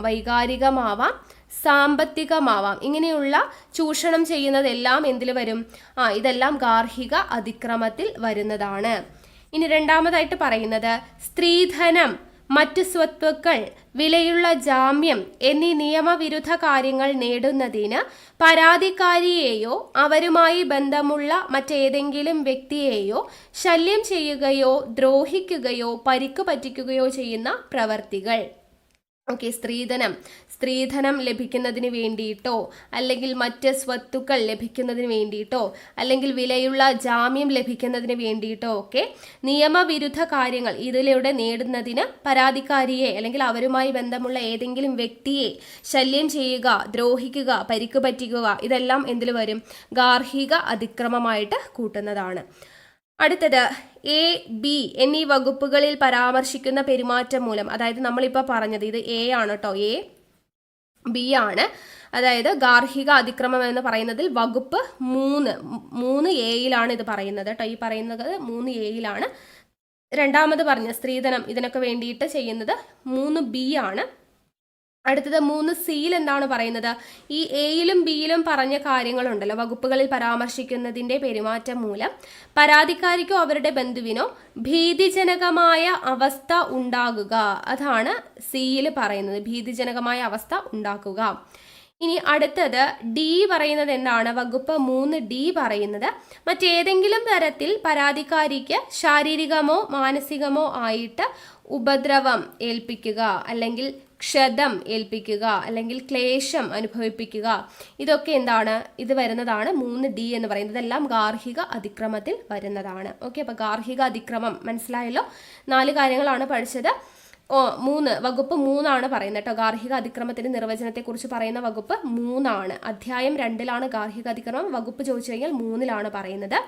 വൈകാരികമാവാം, സാമ്പത്തികമാവാം. ഇങ്ങനെയുള്ള ചൂഷണം ചെയ്യുന്നതെല്ലാം എന്തിൽ വരും? ഇതെല്ലാം ഗാർഹിക അതിക്രമത്തിൽ വരുന്നതാണ്. ഇനി 2-ാമതായിട്ട് പറയുന്നത് സ്ത്രീധനം, മറ്റു സ്വത്തുക്കൾ, വിലയുള്ള ജാമ്യം എന്നീ നിയമവിരുദ്ധ കാര്യങ്ങൾ നേടുന്നതിന് പരാതിക്കാരിയെയോ അവരുമായി ബന്ധമുള്ള മറ്റേതെങ്കിലും വ്യക്തിയെയോ ശല്യം ചെയ്യുകയോ ദ്രോഹിക്കുകയോ പരിക്ക് പറ്റിക്കുകയോ ചെയ്യുന്ന പ്രവർത്തികൾ. ഓക്കെ, സ്ത്രീധനം ലഭിക്കുന്നതിന് വേണ്ടിയിട്ടോ അല്ലെങ്കിൽ മറ്റ് സ്വത്തുക്കൾ ലഭിക്കുന്നതിന് വേണ്ടിയിട്ടോ അല്ലെങ്കിൽ വിലയുള്ള ജാമ്യം ലഭിക്കുന്നതിന് വേണ്ടിയിട്ടോ ഒക്കെ നിയമവിരുദ്ധ കാര്യങ്ങൾ ഇതിലൂടെ നേടുന്നതിന് പരാതിക്കാരിയെ അല്ലെങ്കിൽ അവരുമായി ബന്ധമുള്ള ഏതെങ്കിലും വ്യക്തിയെ ശല്യം ചെയ്യുക, ദ്രോഹിക്കുക, പരിക്ക് പറ്റിക്കുക, ഇതെല്ലാം എന്തിൽ വരും? ഗാർഹിക അതിക്രമമായിട്ട് കൂട്ടുന്നതാണ്. അടുത്തത് എ, ബി എന്നീ വകുപ്പുകളിൽ പരാമർശിക്കുന്ന പെരുമാറ്റം മൂലം, അതായത് നമ്മളിപ്പോൾ പറഞ്ഞത് ഇത് എ ആണ് കേട്ടോ, എ ബി ആണ്. അതായത് ഗാർഹിക അതിക്രമം എന്ന് പറയുന്നതിൽ വകുപ്പ് 3A ഇത് പറയുന്നത് കേട്ടോ. ഈ പറയുന്നത് 3A. 2-ാമത് പറഞ്ഞ സ്ത്രീധനം ഇതിനൊക്കെ വേണ്ടിയിട്ട് ചെയ്യുന്നത് 3B ആണ്. അടുത്തത് 3C എന്താണ് പറയുന്നത്? ഈ എയിലും ബിയിലും പറഞ്ഞ കാര്യങ്ങളുണ്ടല്ലോ, വകുപ്പുകളിൽ പരാമർശിക്കുന്നതിൻ്റെ പെരുമാറ്റം മൂലം പരാതിക്കാരിക്കോ അവരുടെ ബന്ധുവിനോ ഭീതിജനകമായ അവസ്ഥ ഉണ്ടാകുക. അതാണ് സിയിൽ പറയുന്നത്, ഭീതിജനകമായ അവസ്ഥ ഉണ്ടാക്കുക. ഇനി അടുത്തത് ഡി പറയുന്നത് എന്താണ്? വകുപ്പ് 3D പറയുന്നത് മറ്റേതെങ്കിലും തരത്തിൽ പരാതിക്കാരിക്ക് ശാരീരികമോ മാനസികമോ ആയിട്ട് ഉപദ്രവം ഏൽപ്പിക്കുക അല്ലെങ്കിൽ ക്ഷതം ഏൽപ്പിക്കുക അല്ലെങ്കിൽ ക്ലേശം അനുഭവിപ്പിക്കുക, ഇതൊക്കെ എന്താണ്? ഇത് വരുന്നതാണ് 3D എന്ന് പറയുന്നത്. ഇതെല്ലാം ഗാർഹിക അതിക്രമത്തിൽ വരുന്നതാണ്. ഓക്കെ, അപ്പോൾ ഗാർഹിക അതിക്രമം മനസ്സിലായല്ലോ. 4 കാര്യങ്ങളാണ് പഠിച്ചത്. വകുപ്പ് 3 പറയുന്നത് കേട്ടോ. ഗാർഹിക അതിക്രമത്തിന്റെ നിർവചനത്തെക്കുറിച്ച് പറയുന്ന വകുപ്പ് 3. അധ്യായം 2-ലാണ് ഗാർഹിക അതിക്രമം. വകുപ്പ് ചോദിച്ചു കഴിഞ്ഞാൽ 3-ലാണ് പറയുന്നത്.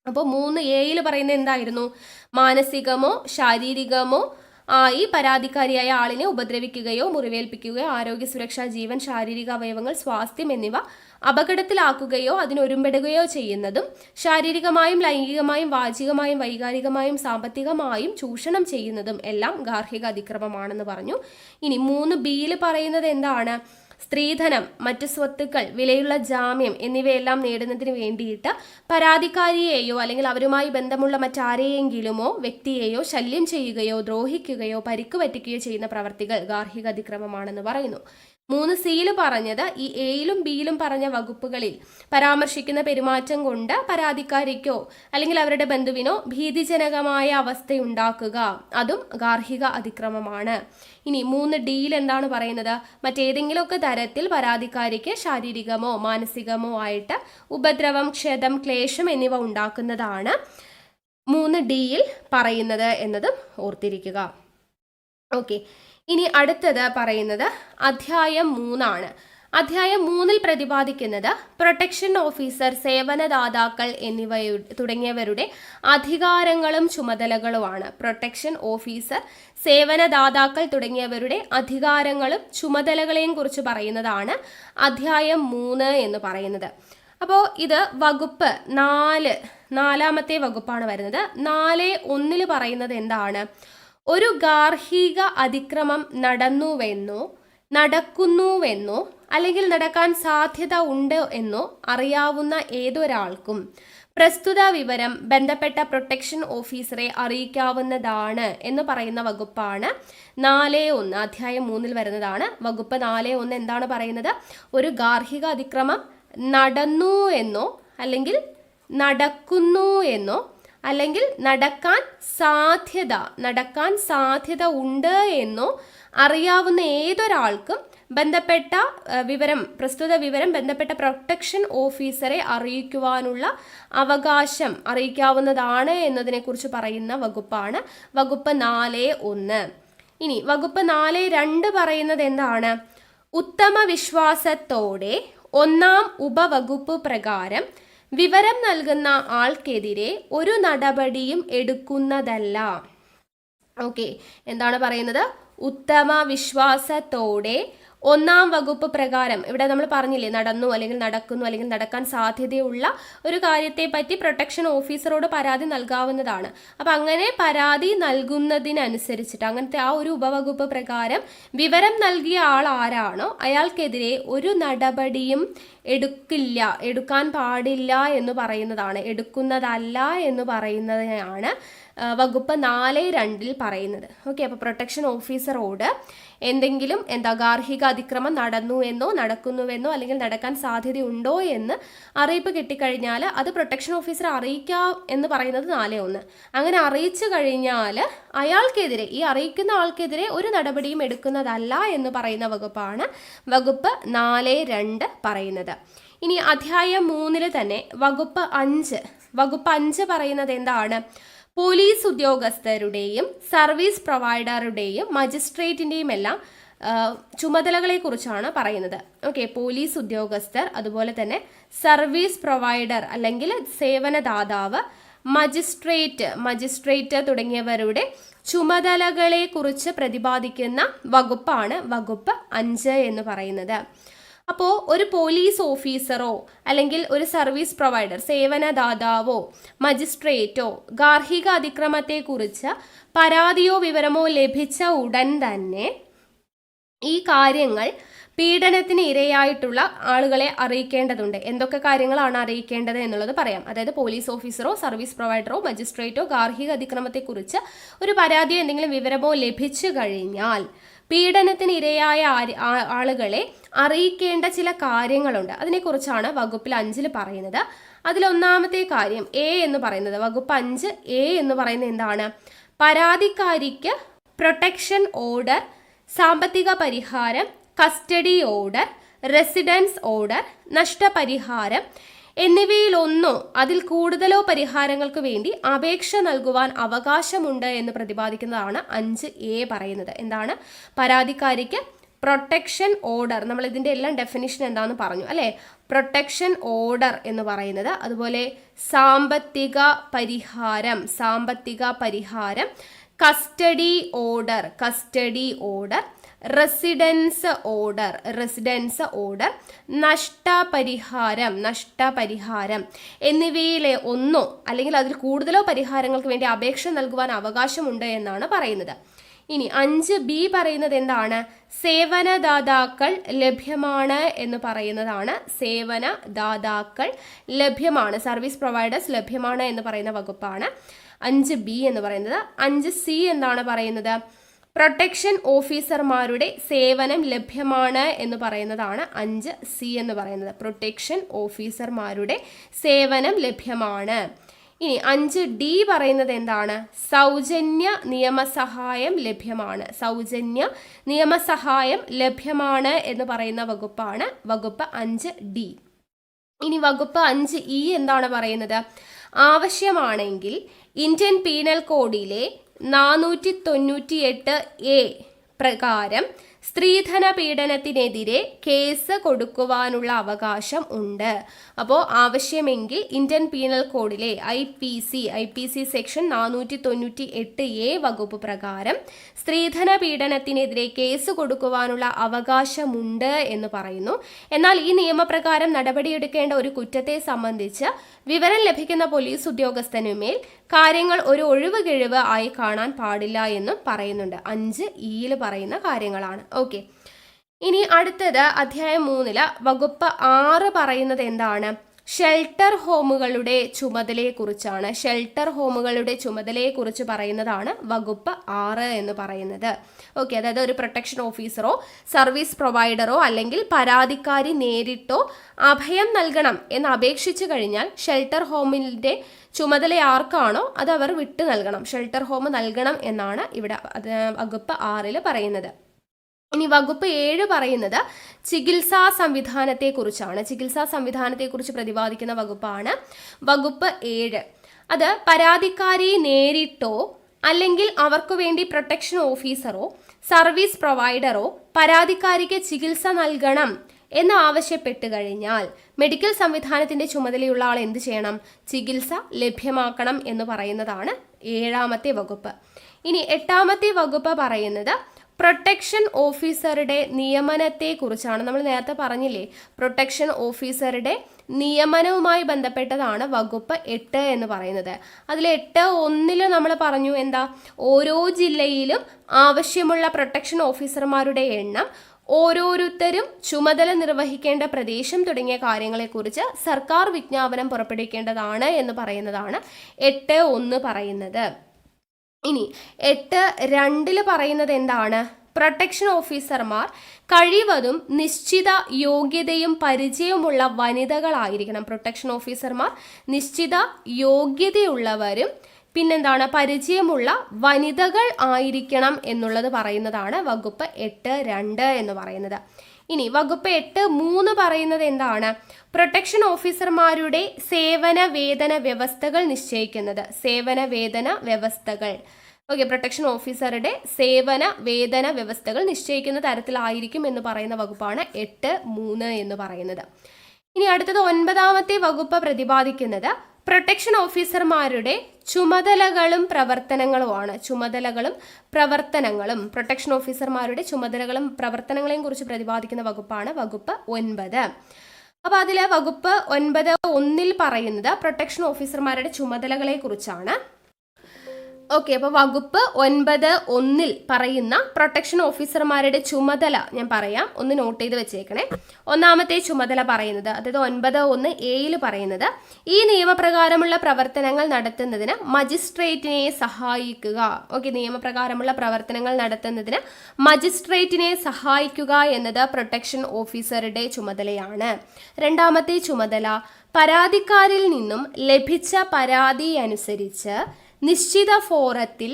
അപ്പോൾ 3A പറയുന്നത് എന്തായിരുന്നു? മാനസികമോ ശാരീരികമോ ആയി പരാതിക്കാരിയായ ആളിനെ ഉപദ്രവിക്കുകയോ മുറിവേൽപ്പിക്കുകയോ ആരോഗ്യ സുരക്ഷ, ജീവൻ, ശാരീരിക അവയവങ്ങൾ, സ്വാസ്ഥ്യം എന്നിവ അപകടത്തിലാക്കുകയോ അതിനൊരുമ്പെടുകയോ ചെയ്യുന്നതും ശാരീരികമായും ലൈംഗികമായും വാചികമായും വൈകാരികമായും സാമ്പത്തികമായും ചൂഷണം ചെയ്യുന്നതും എല്ലാം ഗാർഹിക അതിക്രമമാണെന്ന് പറഞ്ഞു. ഇനി 3B പറയുന്നത് എന്താണ്? സ്ത്രീധനം, മറ്റ് സ്വത്തുക്കൾ, വിലയുള്ള ജാമ്യം എന്നിവയെല്ലാം നേടുന്നതിന് വേണ്ടിയിട്ട് പരാതിക്കാരിയെയോ അല്ലെങ്കിൽ അവരുമായി ബന്ധമുള്ള മറ്റാരെയെങ്കിലുമോ വ്യക്തിയെയോ ശല്യം ചെയ്യുകയോ ദ്രോഹിക്കുകയോ പരിക്ക് പറ്റുകയോ ചെയ്യുന്ന പ്രവർത്തികൾ ഗാർഹിക അതിക്രമമാണെന്ന് പറയുന്നു. 3C പറഞ്ഞത് ഈ എയിലും ബിയിലും പറഞ്ഞ വകുപ്പുകളിൽ പരാമർശിക്കുന്ന പെരുമാറ്റം കൊണ്ട് പരാതിക്കാരിക്കോ അല്ലെങ്കിൽ അവരുടെ ബന്ധുവിനോ ഭീതിജനകമായ അവസ്ഥയുണ്ടാക്കുക, അതും ഗാർഹിക അതിക്രമമാണ്. ഇനി 3D എന്താണ് പറയുന്നത്? മറ്റേതെങ്കിലുമൊക്കെ തരത്തിൽ പരാതിക്കാരിക്ക് ശാരീരികമോ മാനസികമോ ആയിട്ട് ഉപദ്രവം, ക്ഷതം, ക്ലേശം എന്നിവ ഉണ്ടാക്കുന്നതാണ് 3D പറയുന്നത് എന്നതും ഓർത്തിരിക്കുക. ഓക്കെ, ഇനി അടുത്തത് പറയുന്നത് അധ്യായം 3 അധ്യായം 3 പ്രതിപാദിക്കുന്നത് പ്രൊട്ടക്ഷൻ ഓഫീസർ, സേവനദാതാക്കൾ തുടങ്ങിയവരുടെ അധികാരങ്ങളും ചുമതലകളുമാണ്. പ്രൊട്ടക്ഷൻ ഓഫീസർ, സേവനദാതാക്കൾ തുടങ്ങിയവരുടെ അധികാരങ്ങളും ചുമതലകളെയും കുറിച്ച് പറയുന്നതാണ് അധ്യായം 3 എന്ന് പറയുന്നത്. അപ്പോൾ ഇത് വകുപ്പ് 4 വകുപ്പാണ് വരുന്നത്. 4(1) പറയുന്നത് എന്താണ്? ഒരു ഗാർഹിക അതിക്രമം നടന്നുവെന്നോ നടക്കുന്നുവെന്നോ അല്ലെങ്കിൽ നടക്കാൻ സാധ്യത ഉണ്ട് എന്നോ അറിയാവുന്ന ഏതൊരാൾക്കും പ്രസ്തുത വിവരം ബന്ധപ്പെട്ട പ്രൊട്ടക്ഷൻ ഓഫീസറെ അറിയിക്കാവുന്നതാണ് എന്ന് പറയുന്ന വകുപ്പാണ് 4(1). അധ്യായം 3 വരുന്നതാണ് വകുപ്പ് 4(1). എന്താണ് പറയുന്നത്? ഒരു ഗാർഹിക അതിക്രമം നടന്നു എന്നോ അല്ലെങ്കിൽ നടക്കുന്നു എന്നോ അല്ലെങ്കിൽ നടക്കാൻ സാധ്യത ഉണ്ട് എന്നോ അറിയാവുന്ന ഏതൊരാൾക്കും പ്രസ്തുത വിവരം ബന്ധപ്പെട്ട പ്രൊട്ടക്ഷൻ ഓഫീസറെ അറിയിക്കുവാനുള്ള അവകാശം അറിയിക്കാവുന്നതാണ് എന്നതിനെക്കുറിച്ച് പറയുന്ന വകുപ്പാണ് വകുപ്പ് 4(1). ഇനി വകുപ്പ് 4(2) പറയുന്നത് എന്താണ്? ഉത്തമ വിശ്വാസത്തോടെ 1-ാം ഉപവകുപ്പ് പ്രകാരം വിവരം നൽകുന്ന ആൾക്കെതിരെ ഒരു നടപടിയും എടുക്കുന്നതല്ല. ഓക്കെ, എന്താണ് പറയുന്നത്? ഉത്തമ വിശ്വാസത്തോടെ 1-ാം വകുപ്പ് പ്രകാരം, ഇവിടെ നമ്മൾ പറഞ്ഞില്ലേ നടന്നു അല്ലെങ്കിൽ നടക്കുന്നു അല്ലെങ്കിൽ നടക്കാൻ സാധ്യതയുള്ള ഒരു കാര്യത്തെ പറ്റി പ്രൊട്ടക്ഷൻ ഓഫീസറോട് പരാതി നൽകാവുന്നതാണ്. അപ്പം അങ്ങനെ പരാതി നൽകുന്നതിനനുസരിച്ചിട്ട് അങ്ങനത്തെ ആ ഒരു ഉപവകുപ്പ് പ്രകാരം വിവരം നൽകിയ ആൾ ആരാണോ അയാൾക്കെതിരെ ഒരു നടപടിയും എടുക്കാൻ പാടില്ല എന്ന് പറയുന്നതാണ്, എടുക്കുന്നതല്ല എന്ന് പറയുന്നതിനാണ് വകുപ്പ് 4(2) പറയുന്നത്. ഓക്കെ, അപ്പോൾ പ്രൊട്ടക്ഷൻ ഓഫീസറോട് എന്തെങ്കിലും ഗാർഹിക അതിക്രമം നടന്നു എന്നോ നടക്കുന്നുവെന്നോ അല്ലെങ്കിൽ നടക്കാൻ സാധ്യതയുണ്ടോ എന്ന് അറിയിപ്പ് കിട്ടിക്കഴിഞ്ഞാൽ അത് പ്രൊട്ടക്ഷൻ ഓഫീസറെ അറിയിക്കാം എന്ന് പറയുന്നത് 4(1). അങ്ങനെ അറിയിച്ചു കഴിഞ്ഞാൽ അയാൾക്കെതിരെ, ഈ അറിയിക്കുന്ന ആൾക്കെതിരെ ഒരു നടപടിയും എടുക്കുന്നതല്ല എന്ന് പറയുന്ന വകുപ്പാണ് വകുപ്പ് 4(2) പറയുന്നത്. ഇനി അധ്യായം 3 തന്നെ വകുപ്പ് 5 പറയുന്നത് എന്താണ്? പോലീസ് ഉദ്യോഗസ്ഥരുടെയും സർവീസ് പ്രൊവൈഡറുടെയും മജിസ്ട്രേറ്റിൻ്റെയും എല്ലാം ചുമതലകളെ കുറിച്ചാണ് പറയുന്നത്. ഓക്കെ, പോലീസ് ഉദ്യോഗസ്ഥർ, അതുപോലെ തന്നെ സർവീസ് പ്രൊവൈഡർ അല്ലെങ്കിൽ സേവനദാതാവ്, മജിസ്ട്രേറ്റ് തുടങ്ങിയവരുടെ ചുമതലകളെ കുറിച്ച് പ്രതിപാദിക്കുന്ന വകുപ്പാണ് വകുപ്പ് 5 എന്ന് പറയുന്നത്. അപ്പോൾ ഒരു പോലീസ് ഓഫീസറോ അല്ലെങ്കിൽ ഒരു സർവീസ് പ്രൊവൈഡർ, സേവനദാതാവോ മജിസ്ട്രേറ്റോ ഗാർഹിക അതിക്രമത്തെക്കുറിച്ച് പരാതിയോ വിവരമോ ലഭിച്ച ഉടൻ തന്നെ ഈ കാര്യങ്ങൾ പീഡനത്തിന് ഇരയായിട്ടുള്ള ആളുകളെ അറിയിക്കേണ്ടതുണ്ട്. എന്തൊക്കെ കാര്യങ്ങളാണ് അറിയിക്കേണ്ടത് എന്നുള്ളത് പറയാം. അതായത് പോലീസ് ഓഫീസറോ സർവീസ് പ്രൊവൈഡറോ മജിസ്ട്രേറ്റോ ഗാർഹിക അതിക്രമത്തെക്കുറിച്ച് ഒരു പരാതിയോ എന്തെങ്കിലും വിവരമോ ലഭിച്ചു കഴിഞ്ഞാൽ പീഡനത്തിന് ഇരയായ ആളുകളെ അറിയിക്കേണ്ട ചില കാര്യങ്ങളുണ്ട്. അതിനെക്കുറിച്ചാണ് വകുപ്പിൽ 5 പറയുന്നത്. അതിലൊന്നാമത്തെ കാര്യം എന്ന് പറയുന്നത്, വകുപ്പ് 5 എന്ന് പറയുന്നത് എന്താണ്? പരാതിക്കാരിക്ക് പ്രൊട്ടക്ഷൻ ഓർഡർ, സാമ്പത്തിക പരിഹാരം, കസ്റ്റഡി ഓർഡർ, റെസിഡൻസ് ഓർഡർ, നഷ്ടപരിഹാരം എന്നിവയിലൊന്നോ അതിൽ കൂടുതലോ പരിഹാരങ്ങൾക്ക് വേണ്ടി അപേക്ഷ നൽകുവാൻ അവകാശമുണ്ട് എന്ന് പ്രതിപാദിക്കുന്നതാണ് 5(a) പറയുന്നത്. എന്താണ്? പരാതിക്കാരിക്ക് പ്രൊട്ടക്ഷൻ ഓർഡർ, നമ്മൾ ഇതിൻ്റെ എല്ലാം ഡെഫിനിഷൻ എന്താണെന്ന് പറഞ്ഞു അല്ലേ? പ്രൊട്ടക്ഷൻ ഓർഡർ എന്ന് പറയുന്നത്, അതുപോലെ സാമ്പത്തിക പരിഹാരം, കസ്റ്റഡി ഓർഡർ, റെസിഡൻസ് ഓർഡർ, നഷ്ടപരിഹാരം എന്നിവയിലെ ഒന്നോ അല്ലെങ്കിൽ അതിൽ കൂടുതലോ പരിഹാരങ്ങൾക്ക് വേണ്ടി അപേക്ഷ നൽകുവാൻ അവകാശമുണ്ട് എന്നാണ് പറയുന്നത്. ഇനി 5B പറയുന്നത് എന്താണ്? സേവനദാതാക്കൾ ലഭ്യമാണ് എന്ന് പറയുന്നതാണ്. സേവനദാതാക്കൾ ലഭ്യമാണ്, സർവീസ് പ്രൊവൈഡേഴ്സ് ലഭ്യമാണ് എന്ന് പറയുന്ന വകുപ്പാണ് 5B എന്ന് പറയുന്നത്. 5C എന്താണ് പറയുന്നത്? പ്രൊട്ടക്ഷൻ ഓഫീസർമാരുടെ സേവനം ലഭ്യമാണ് എന്ന് പറയുന്നതാണ് 5C എന്ന് പറയുന്നത്. പ്രൊട്ടക്ഷൻ ഓഫീസർമാരുടെ സേവനം ലഭ്യമാണ്. ഇനി 5D പറയുന്നത് എന്താണ്? സൗജന്യ നിയമസഹായം ലഭ്യമാണ് എന്ന് പറയുന്ന വകുപ്പാണ് വകുപ്പ് 5D. ഇനി വകുപ്പ് 5E എന്താണ് പറയുന്നത്? ആവശ്യമാണെങ്കിൽ ഇന്ത്യൻ പീനൽ കോഡിലെ 498A പ്രകാരം സ്ത്രീധന പീഡനത്തിനെതിരെ കേസ് കൊടുക്കുവാനുള്ള അവകാശം ഉണ്ട്. അപ്പോൾ ആവശ്യമെങ്കിൽ ഇന്ത്യൻ പീനൽ കോഡിലെ IPC സെക്ഷൻ 498A വകുപ്പ് പ്രകാരം സ്ത്രീധന പീഡനത്തിനെതിരെ കേസ് കൊടുക്കുവാനുള്ള അവകാശമുണ്ട് എന്ന് പറയുന്നു. എന്നാൽ ഈ നിയമപ്രകാരം നടപടിയെടുക്കേണ്ട ഒരു കുറ്റത്തെ സംബന്ധിച്ച് വിവരം ലഭിക്കുന്ന പോലീസ് ഉദ്യോഗസ്ഥനുമേൽ കാര്യങ്ങൾ ഒരു ഒഴിവുകിഴിവ് ആയി കാണാൻ പാടില്ല എന്നും പറയുന്നുണ്ട്. 5E പറയുന്ന കാര്യങ്ങളാണ്. ഓക്കെ, ഇനി അടുത്തത് അധ്യായം 3 വകുപ്പ് 6 പറയുന്നത് എന്താണ്? ഷെൽട്ടർ ഹോമുകളുടെ ചുമതലയെക്കുറിച്ചാണ്. ഷെൽട്ടർ ഹോമുകളുടെ ചുമതലയെക്കുറിച്ച് പറയുന്നതാണ് വകുപ്പ് 6 എന്ന് പറയുന്നത്. ഓക്കെ, അതായത് ഒരു പ്രൊട്ടക്ഷൻ ഓഫീസറോ സർവീസ് പ്രൊവൈഡറോ അല്ലെങ്കിൽ പരാതിക്കാരി നേരിട്ടോ അഭയം നൽകണം എന്ന് അപേക്ഷിച്ചു കഴിഞ്ഞാൽ ഷെൽട്ടർ ഹോമിൻ്റെ ചുമതല ആർക്കാണോ അത് അവർ വിട്ടു നൽകണം, ഷെൽട്ടർ ഹോം നൽകണം എന്നാണ് ഇവിടെ വകുപ്പ് 6 പറയുന്നത്. ഇനി വകുപ്പ് 7 പറയുന്നത് ചികിത്സാ സംവിധാനത്തെക്കുറിച്ചാണ്. ചികിത്സാ സംവിധാനത്തെക്കുറിച്ച് പ്രതിപാദിക്കുന്ന വകുപ്പാണ് വകുപ്പ് 7. അത് പരാതിക്കാരി നേരിട്ടോ അല്ലെങ്കിൽ അവർക്ക് വേണ്ടി പ്രൊട്ടക്ഷൻ ഓഫീസറോ സർവീസ് പ്രൊവൈഡറോ പരാതിക്കാരിക്ക് ചികിത്സ നൽകണം എന്ന് ആവശ്യപ്പെട്ട് കഴിഞ്ഞാൽ മെഡിക്കൽ സംവിധാനത്തിന്റെ ചുമതലയുള്ള ആൾ എന്ത് ചെയ്യണം? ചികിത്സ ലഭ്യമാക്കണം എന്ന് പറയുന്നതാണ് 7ാമത്തെ വകുപ്പ്. ഇനി 8ാമത്തെ വകുപ്പ് പറയുന്നത് പ്രൊട്ടക്ഷൻ ഓഫീസറുടെ നിയമനത്തെ കുറിച്ചാണ്. നമ്മൾ നേരത്തെ പറഞ്ഞില്ലേ, പ്രൊട്ടക്ഷൻ ഓഫീസറുടെ നിയമനവുമായി ബന്ധപ്പെട്ടതാണ് വകുപ്പ് 8 എന്ന് പറയുന്നത്. അതിൽ 8.1 നമ്മൾ പറഞ്ഞു എന്താ? ഓരോ ജില്ലയിലും ആവശ്യമുള്ള പ്രൊട്ടക്ഷൻ ഓഫീസർമാരുടെ എണ്ണം, ഓരോരുത്തരും ചുമതല നിർവഹിക്കേണ്ട പ്രദേശം തുടങ്ങിയ കാര്യങ്ങളെക്കുറിച്ച് സർക്കാർ വിജ്ഞാപനം പുറപ്പെടുവിക്കേണ്ടതാണ് എന്ന് പറയുന്നതാണ് 8.1 പറയുന്നത്. ഇനി 8.2 പറയുന്നത് എന്താണ്? പ്രൊട്ടക്ഷൻ ഓഫീസർമാർ കഴിവതും നിശ്ചിത യോഗ്യതയും പരിചയമുള്ള വനിതകളായിരിക്കണം. പ്രൊട്ടക്ഷൻ ഓഫീസർമാർ നിശ്ചിത യോഗ്യതയുള്ളവരും പിന്നെന്താണ്? പരിചയമുള്ള വനിതകൾ ആയിരിക്കണം എന്നുള്ളത് പറയുന്നതാണ് വകുപ്പ് 8.2 എന്ന് പറയുന്നത്. ഇനി വകുപ്പ് 8.3 പറയുന്നത് എന്താണ്? പ്രൊട്ടക്ഷൻ ഓഫീസർമാരുടെ സേവന വേതന വ്യവസ്ഥകൾ നിശ്ചയിക്കുന്നത്. സേവന വേതന വ്യവസ്ഥകൾ. ഓക്കെ, പ്രൊട്ടക്ഷൻ ഓഫീസറുടെ സേവന വേതന വ്യവസ്ഥകൾ നിശ്ചയിക്കുന്ന തരത്തിലായിരിക്കും എന്ന് പറയുന്ന വകുപ്പാണ് 8.3 എന്ന് പറയുന്നത്. ഇനി അടുത്തത് 9ാമത്തെ വകുപ്പ് പ്രതിപാദിക്കുന്നത് പ്രൊട്ടക്ഷൻ ഓഫീസർമാരുടെ ചുമതലകളും പ്രവർത്തനങ്ങളുമാണ്. പ്രൊട്ടക്ഷൻ ഓഫീസർമാരുടെ ചുമതലകളും പ്രവർത്തനങ്ങളെയും കുറിച്ച് പ്രതിപാദിക്കുന്ന വകുപ്പാണ് വകുപ്പ് 9. അപ്പോൾ അതിലെ വകുപ്പ് 9.1 പറയുന്നത് പ്രൊട്ടക്ഷൻ ഓഫീസർമാരുടെ ചുമതലകളെ കുറിച്ചാണ്. ഓക്കെ, അപ്പോൾ വകുപ്പ് 9.1 പറയുന്ന പ്രൊട്ടക്ഷൻ ഓഫീസർമാരുടെ ചുമതല ഞാൻ പറയാം, ഒന്ന് നോട്ട് ചെയ്ത് വെച്ചേക്കണേ. 1ാമത്തെ ചുമതല പറയുന്നത്, അതായത് 9.1A പറയുന്നത് ഈ നിയമപ്രകാരമുള്ള പ്രവർത്തനങ്ങൾ നടത്തുന്നതിന് മജിസ്ട്രേറ്റിനെ സഹായിക്കുക. ഓക്കെ, നിയമപ്രകാരമുള്ള പ്രവർത്തനങ്ങൾ നടത്തുന്നതിന് മജിസ്ട്രേറ്റിനെ സഹായിക്കുക എന്നത് പ്രൊട്ടക്ഷൻ ഓഫീസറുടെ ചുമതലയാണ്. 2ാമത്തെ ചുമതല പരാതിക്കാരിൽ നിന്നും ലഭിച്ച പരാതി അനുസരിച്ച് നിശ്ചിത ഫോറത്തിൽ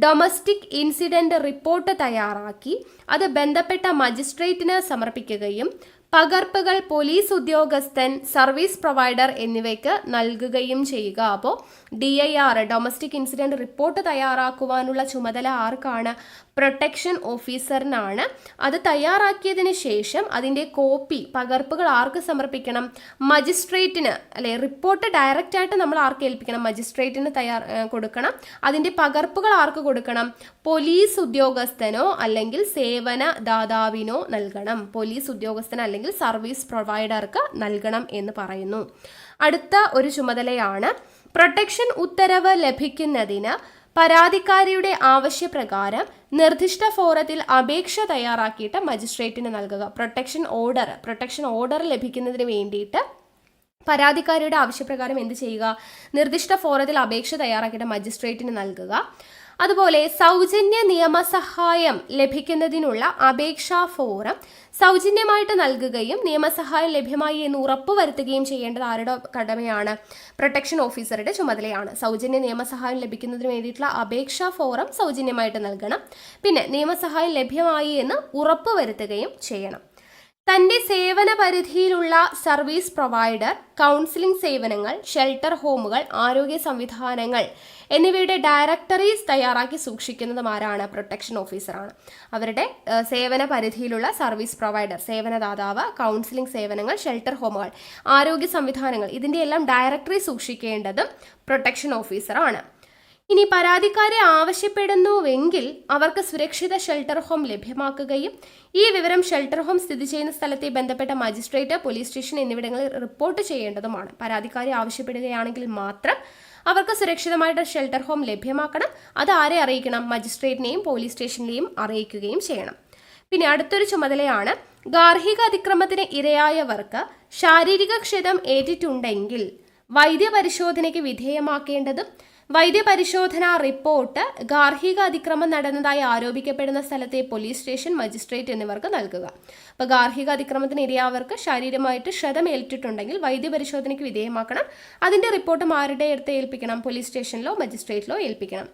ഡൊമസ്റ്റിക് ഇൻസിഡന്റ് റിപ്പോർട്ട് തയ്യാറാക്കി അത് ബന്ധപ്പെട്ട മജിസ്ട്രേറ്റിന് സമർപ്പിക്കുകയും പകർപ്പുകൾ പോലീസ് ഉദ്യോഗസ്ഥൻ, സർവീസ് പ്രൊവൈഡർ എന്നിവയ്ക്ക് നൽകുകയും ചെയ്യുക. അപ്പോൾ DIR ഡൊമസ്റ്റിക് ഇൻസിഡന്റ് റിപ്പോർട്ട് തയ്യാറാക്കുവാനുള്ള ചുമതല ആർക്കാണ്? പ്രൊട്ടക്ഷൻ ഓഫീസറിനാണ്. അത് തയ്യാറാക്കിയതിന് ശേഷം അതിൻ്റെ കോപ്പി പകർപ്പുകൾ ആർക്ക് സമർപ്പിക്കണം? മജിസ്ട്രേറ്റിന്, അല്ലെ? റിപ്പോർട്ട് ഡയറക്റ്റ് ആയിട്ട് നമ്മൾ ആർക്ക് ഏൽപ്പിക്കണം? മജിസ്ട്രേറ്റിന് കൊടുക്കണം. അതിൻ്റെ പകർപ്പുകൾ ആർക്ക് കൊടുക്കണം? പോലീസ് ഉദ്യോഗസ്ഥനോ അല്ലെങ്കിൽ സേവന ദാതാവിനോ നൽകണം. പോലീസ് ഉദ്യോഗസ്ഥന് അല്ലെങ്കിൽ സർവീസ് പ്രൊവൈഡർക്ക് നൽകണം എന്ന് പറയുന്നു. അടുത്ത ഒരു ചുമതലയാണ് പ്രൊട്ടക്ഷൻ ഉത്തരവ് ലഭിക്കുന്നതിന് പരാതിക്കാരിയുടെ ആവശ്യപ്രകാരം നിർദ്ദിഷ്ട ഫോറത്തിൽ അപേക്ഷ തയ്യാറാക്കിയിട്ട് മജിസ്ട്രേറ്റിന് നൽകുക. പ്രൊട്ടക്ഷൻ ഓർഡർ ലഭിക്കുന്നതിന് വേണ്ടിയിട്ട് പരാതിക്കാരിയുടെ ആവശ്യപ്രകാരം എന്ത് ചെയ്യുക? നിർദ്ദിഷ്ട ഫോറത്തിൽ അപേക്ഷ തയ്യാറാക്കിയിട്ട് മജിസ്ട്രേറ്റിന് നൽകുക. അതുപോലെ സൗജന്യ നിയമസഹായം ലഭിക്കുന്നതിനുള്ള അപേക്ഷാ ഫോറം സൗജന്യമായിട്ട് നൽകുകയും നിയമസഹായം ലഭ്യമായി എന്ന് ഉറപ്പുവരുത്തുകയും ചെയ്യേണ്ടത് ആരുടെ കടമയാണ്? പ്രൊട്ടക്ഷൻ ഓഫീസറുടെ ചുമതലയാണ്. സൗജന്യ നിയമസഹായം ലഭിക്കുന്നതിന് വേണ്ടിയിട്ടുള്ള അപേക്ഷാ ഫോറം സൗജന്യമായിട്ട് നൽകണം. പിന്നെ നിയമസഹായം ലഭ്യമായി എന്ന് ഉറപ്പുവരുത്തുകയും ചെയ്യണം. തൻ്റെ സേവന പരിധിയിലുള്ള സർവീസ് പ്രൊവൈഡർ, കൗൺസിലിംഗ് സേവനങ്ങൾ, ഷെൽട്ടർ ഹോമുകൾ, ആരോഗ്യ സംവിധാനങ്ങൾ എന്നിവയുടെ ഡയറക്ടറീസ് തയ്യാറാക്കി സൂക്ഷിക്കുന്നതും ആരാണ്? പ്രൊട്ടക്ഷൻ ഓഫീസറാണ്. അവരുടെ സേവന പരിധിയിലുള്ള സർവീസ് പ്രൊവൈഡർ, സേവനദാതാവ്, കൗൺസിലിംഗ് സേവനങ്ങൾ, ഷെൽട്ടർ ഹോമുകൾ, ആരോഗ്യ സംവിധാനങ്ങൾ, ഇതിൻ്റെ എല്ലാം ഡയറക്ടറി സൂക്ഷിക്കേണ്ടതും പ്രൊട്ടക്ഷൻ ഓഫീസറാണ്. ഇനി പരാതിക്കാരെ ആവശ്യപ്പെടുന്നുവെങ്കിൽ അവർക്ക് സുരക്ഷിത ഷെൽട്ടർ ഹോം ലഭ്യമാക്കുകയും ഈ വിവരം ഷെൽട്ടർ ഹോം സ്ഥിതി ചെയ്യുന്ന സ്ഥലത്തെ ബന്ധപ്പെട്ട മജിസ്ട്രേറ്റ്, പോലീസ് സ്റ്റേഷൻ എന്നിവിടങ്ങളിൽ റിപ്പോർട്ട് ചെയ്യേണ്ടതുമാണ്. പരാതിക്കാരെ ആവശ്യപ്പെടുകയാണെങ്കിൽ മാത്രം അവർക്ക് സുരക്ഷിതമായിട്ട് ഷെൽട്ടർ ഹോം ലഭ്യമാക്കണം. അത് ആരെ അറിയിക്കണം? മജിസ്ട്രേറ്റിനെയും പോലീസ് സ്റ്റേഷനിലെയും അറിയിക്കുകയും ചെയ്യണം. പിന്നെ അടുത്തൊരു ചുമതലയാണ് ഗാർഹിക അതിക്രമത്തിന് ഇരയായവർക്ക് ശാരീരിക ക്ഷതം ഏറ്റിട്ടുണ്ടെങ്കിൽ വൈദ്യപരിശോധനയ്ക്ക് വിധേയമാക്കേണ്ടതും വൈദ്യപരിശോധനാ റിപ്പോർട്ട് ഗാർഹിക അതിക്രമം നടന്നതായി ആരോപിക്കപ്പെടുന്ന സ്ഥലത്തെ പോലീസ് സ്റ്റേഷൻ, മജിസ്ട്രേറ്റ് എന്നിവർക്ക് നൽകുക. അപ്പോൾ ഗാർഹിക അതിക്രമത്തിന് ഇരയായവർക്ക് ശാരീരമായിട്ട് ക്ഷതമേറ്റിട്ടുണ്ടെങ്കിൽ വൈദ്യപരിശോധനയ്ക്ക് വിധേയമാക്കണം. അതിൻ്റെ റിപ്പോർട്ട് ആരുടെ അടുത്ത് ഏൽപ്പിക്കണം? പോലീസ് സ്റ്റേഷനിലോ മജിസ്ട്രേറ്റിലോ ഏൽപ്പിക്കണം.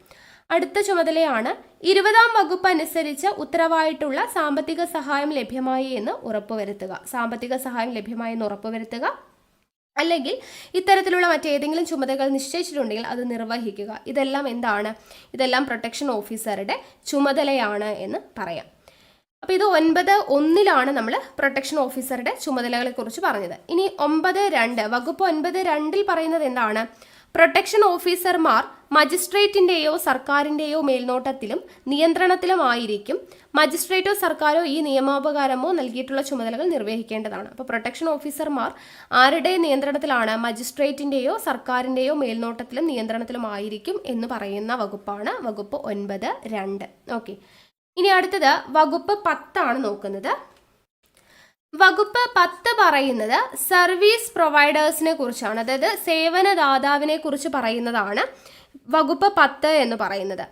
അടുത്ത ചുമതലയാണ് 20-ാം വകുപ്പ് അനുസരിച്ച് ഉത്തരവായിട്ടുള്ള സാമ്പത്തിക സഹായം ലഭ്യമായി എന്ന് ഉറപ്പുവരുത്തുക. സാമ്പത്തിക സഹായം ലഭ്യമായി എന്ന് ഉറപ്പുവരുത്തുക. അല്ലെങ്കിൽ ഇത്തരത്തിലുള്ള മറ്റേതെങ്കിലും ചുമതലകൾ നിശ്ചയിച്ചിട്ടുണ്ടെങ്കിൽ അത് നിർവഹിക്കുക. ഇതെല്ലാം എന്താണ്? ഇതെല്ലാം പ്രൊട്ടക്ഷൻ ഓഫീസറുടെ ചുമതലയാണ് എന്ന് പറയാം. അപ്പോൾ ഇത് 9.1 നമ്മൾ പ്രൊട്ടക്ഷൻ ഓഫീസറുടെ ചുമതലകളെ കുറിച്ച് പറഞ്ഞത്. ഇനി 9.2 വകുപ്പ് 9.2 പറയുന്നത് എന്താണ്? പ്രൊട്ടക്ഷൻ ഓഫീസർമാർ മജിസ്ട്രേറ്റിൻ്റെയോ സർക്കാരിൻ്റെയോ മേൽനോട്ടത്തിലും നിയന്ത്രണത്തിലുമായിരിക്കും. മജിസ്ട്രേറ്റോ സർക്കാരോ ഈ നിയമോപകാരമോ നൽകിയിട്ടുള്ള ചുമതലകൾ നിർവഹിക്കേണ്ടതാണ്. അപ്പോൾ പ്രൊട്ടക്ഷൻ ഓഫീസർമാർ ആരുടെ നിയന്ത്രണത്തിലാണ്? മജിസ്ട്രേറ്റിൻ്റെയോ സർക്കാരിൻ്റെയോ മേൽനോട്ടത്തിലും നിയന്ത്രണത്തിലുമായിരിക്കും എന്ന് പറയുന്ന വകുപ്പാണ് വകുപ്പ് 9.2. ഓക്കെ, ഇനി അടുത്തത് വകുപ്പ് 10 നോക്കുന്നത്. വകുപ്പ് 10 പറയുന്നത് സർവീസ് പ്രൊവൈഡേഴ്സിനെ കുറിച്ചാണ്. അതായത് സേവനദാതാവിനെ കുറിച്ച് പറയുന്നതാണ് വകുപ്പ് 10 എന്ന് പറയുന്നത്.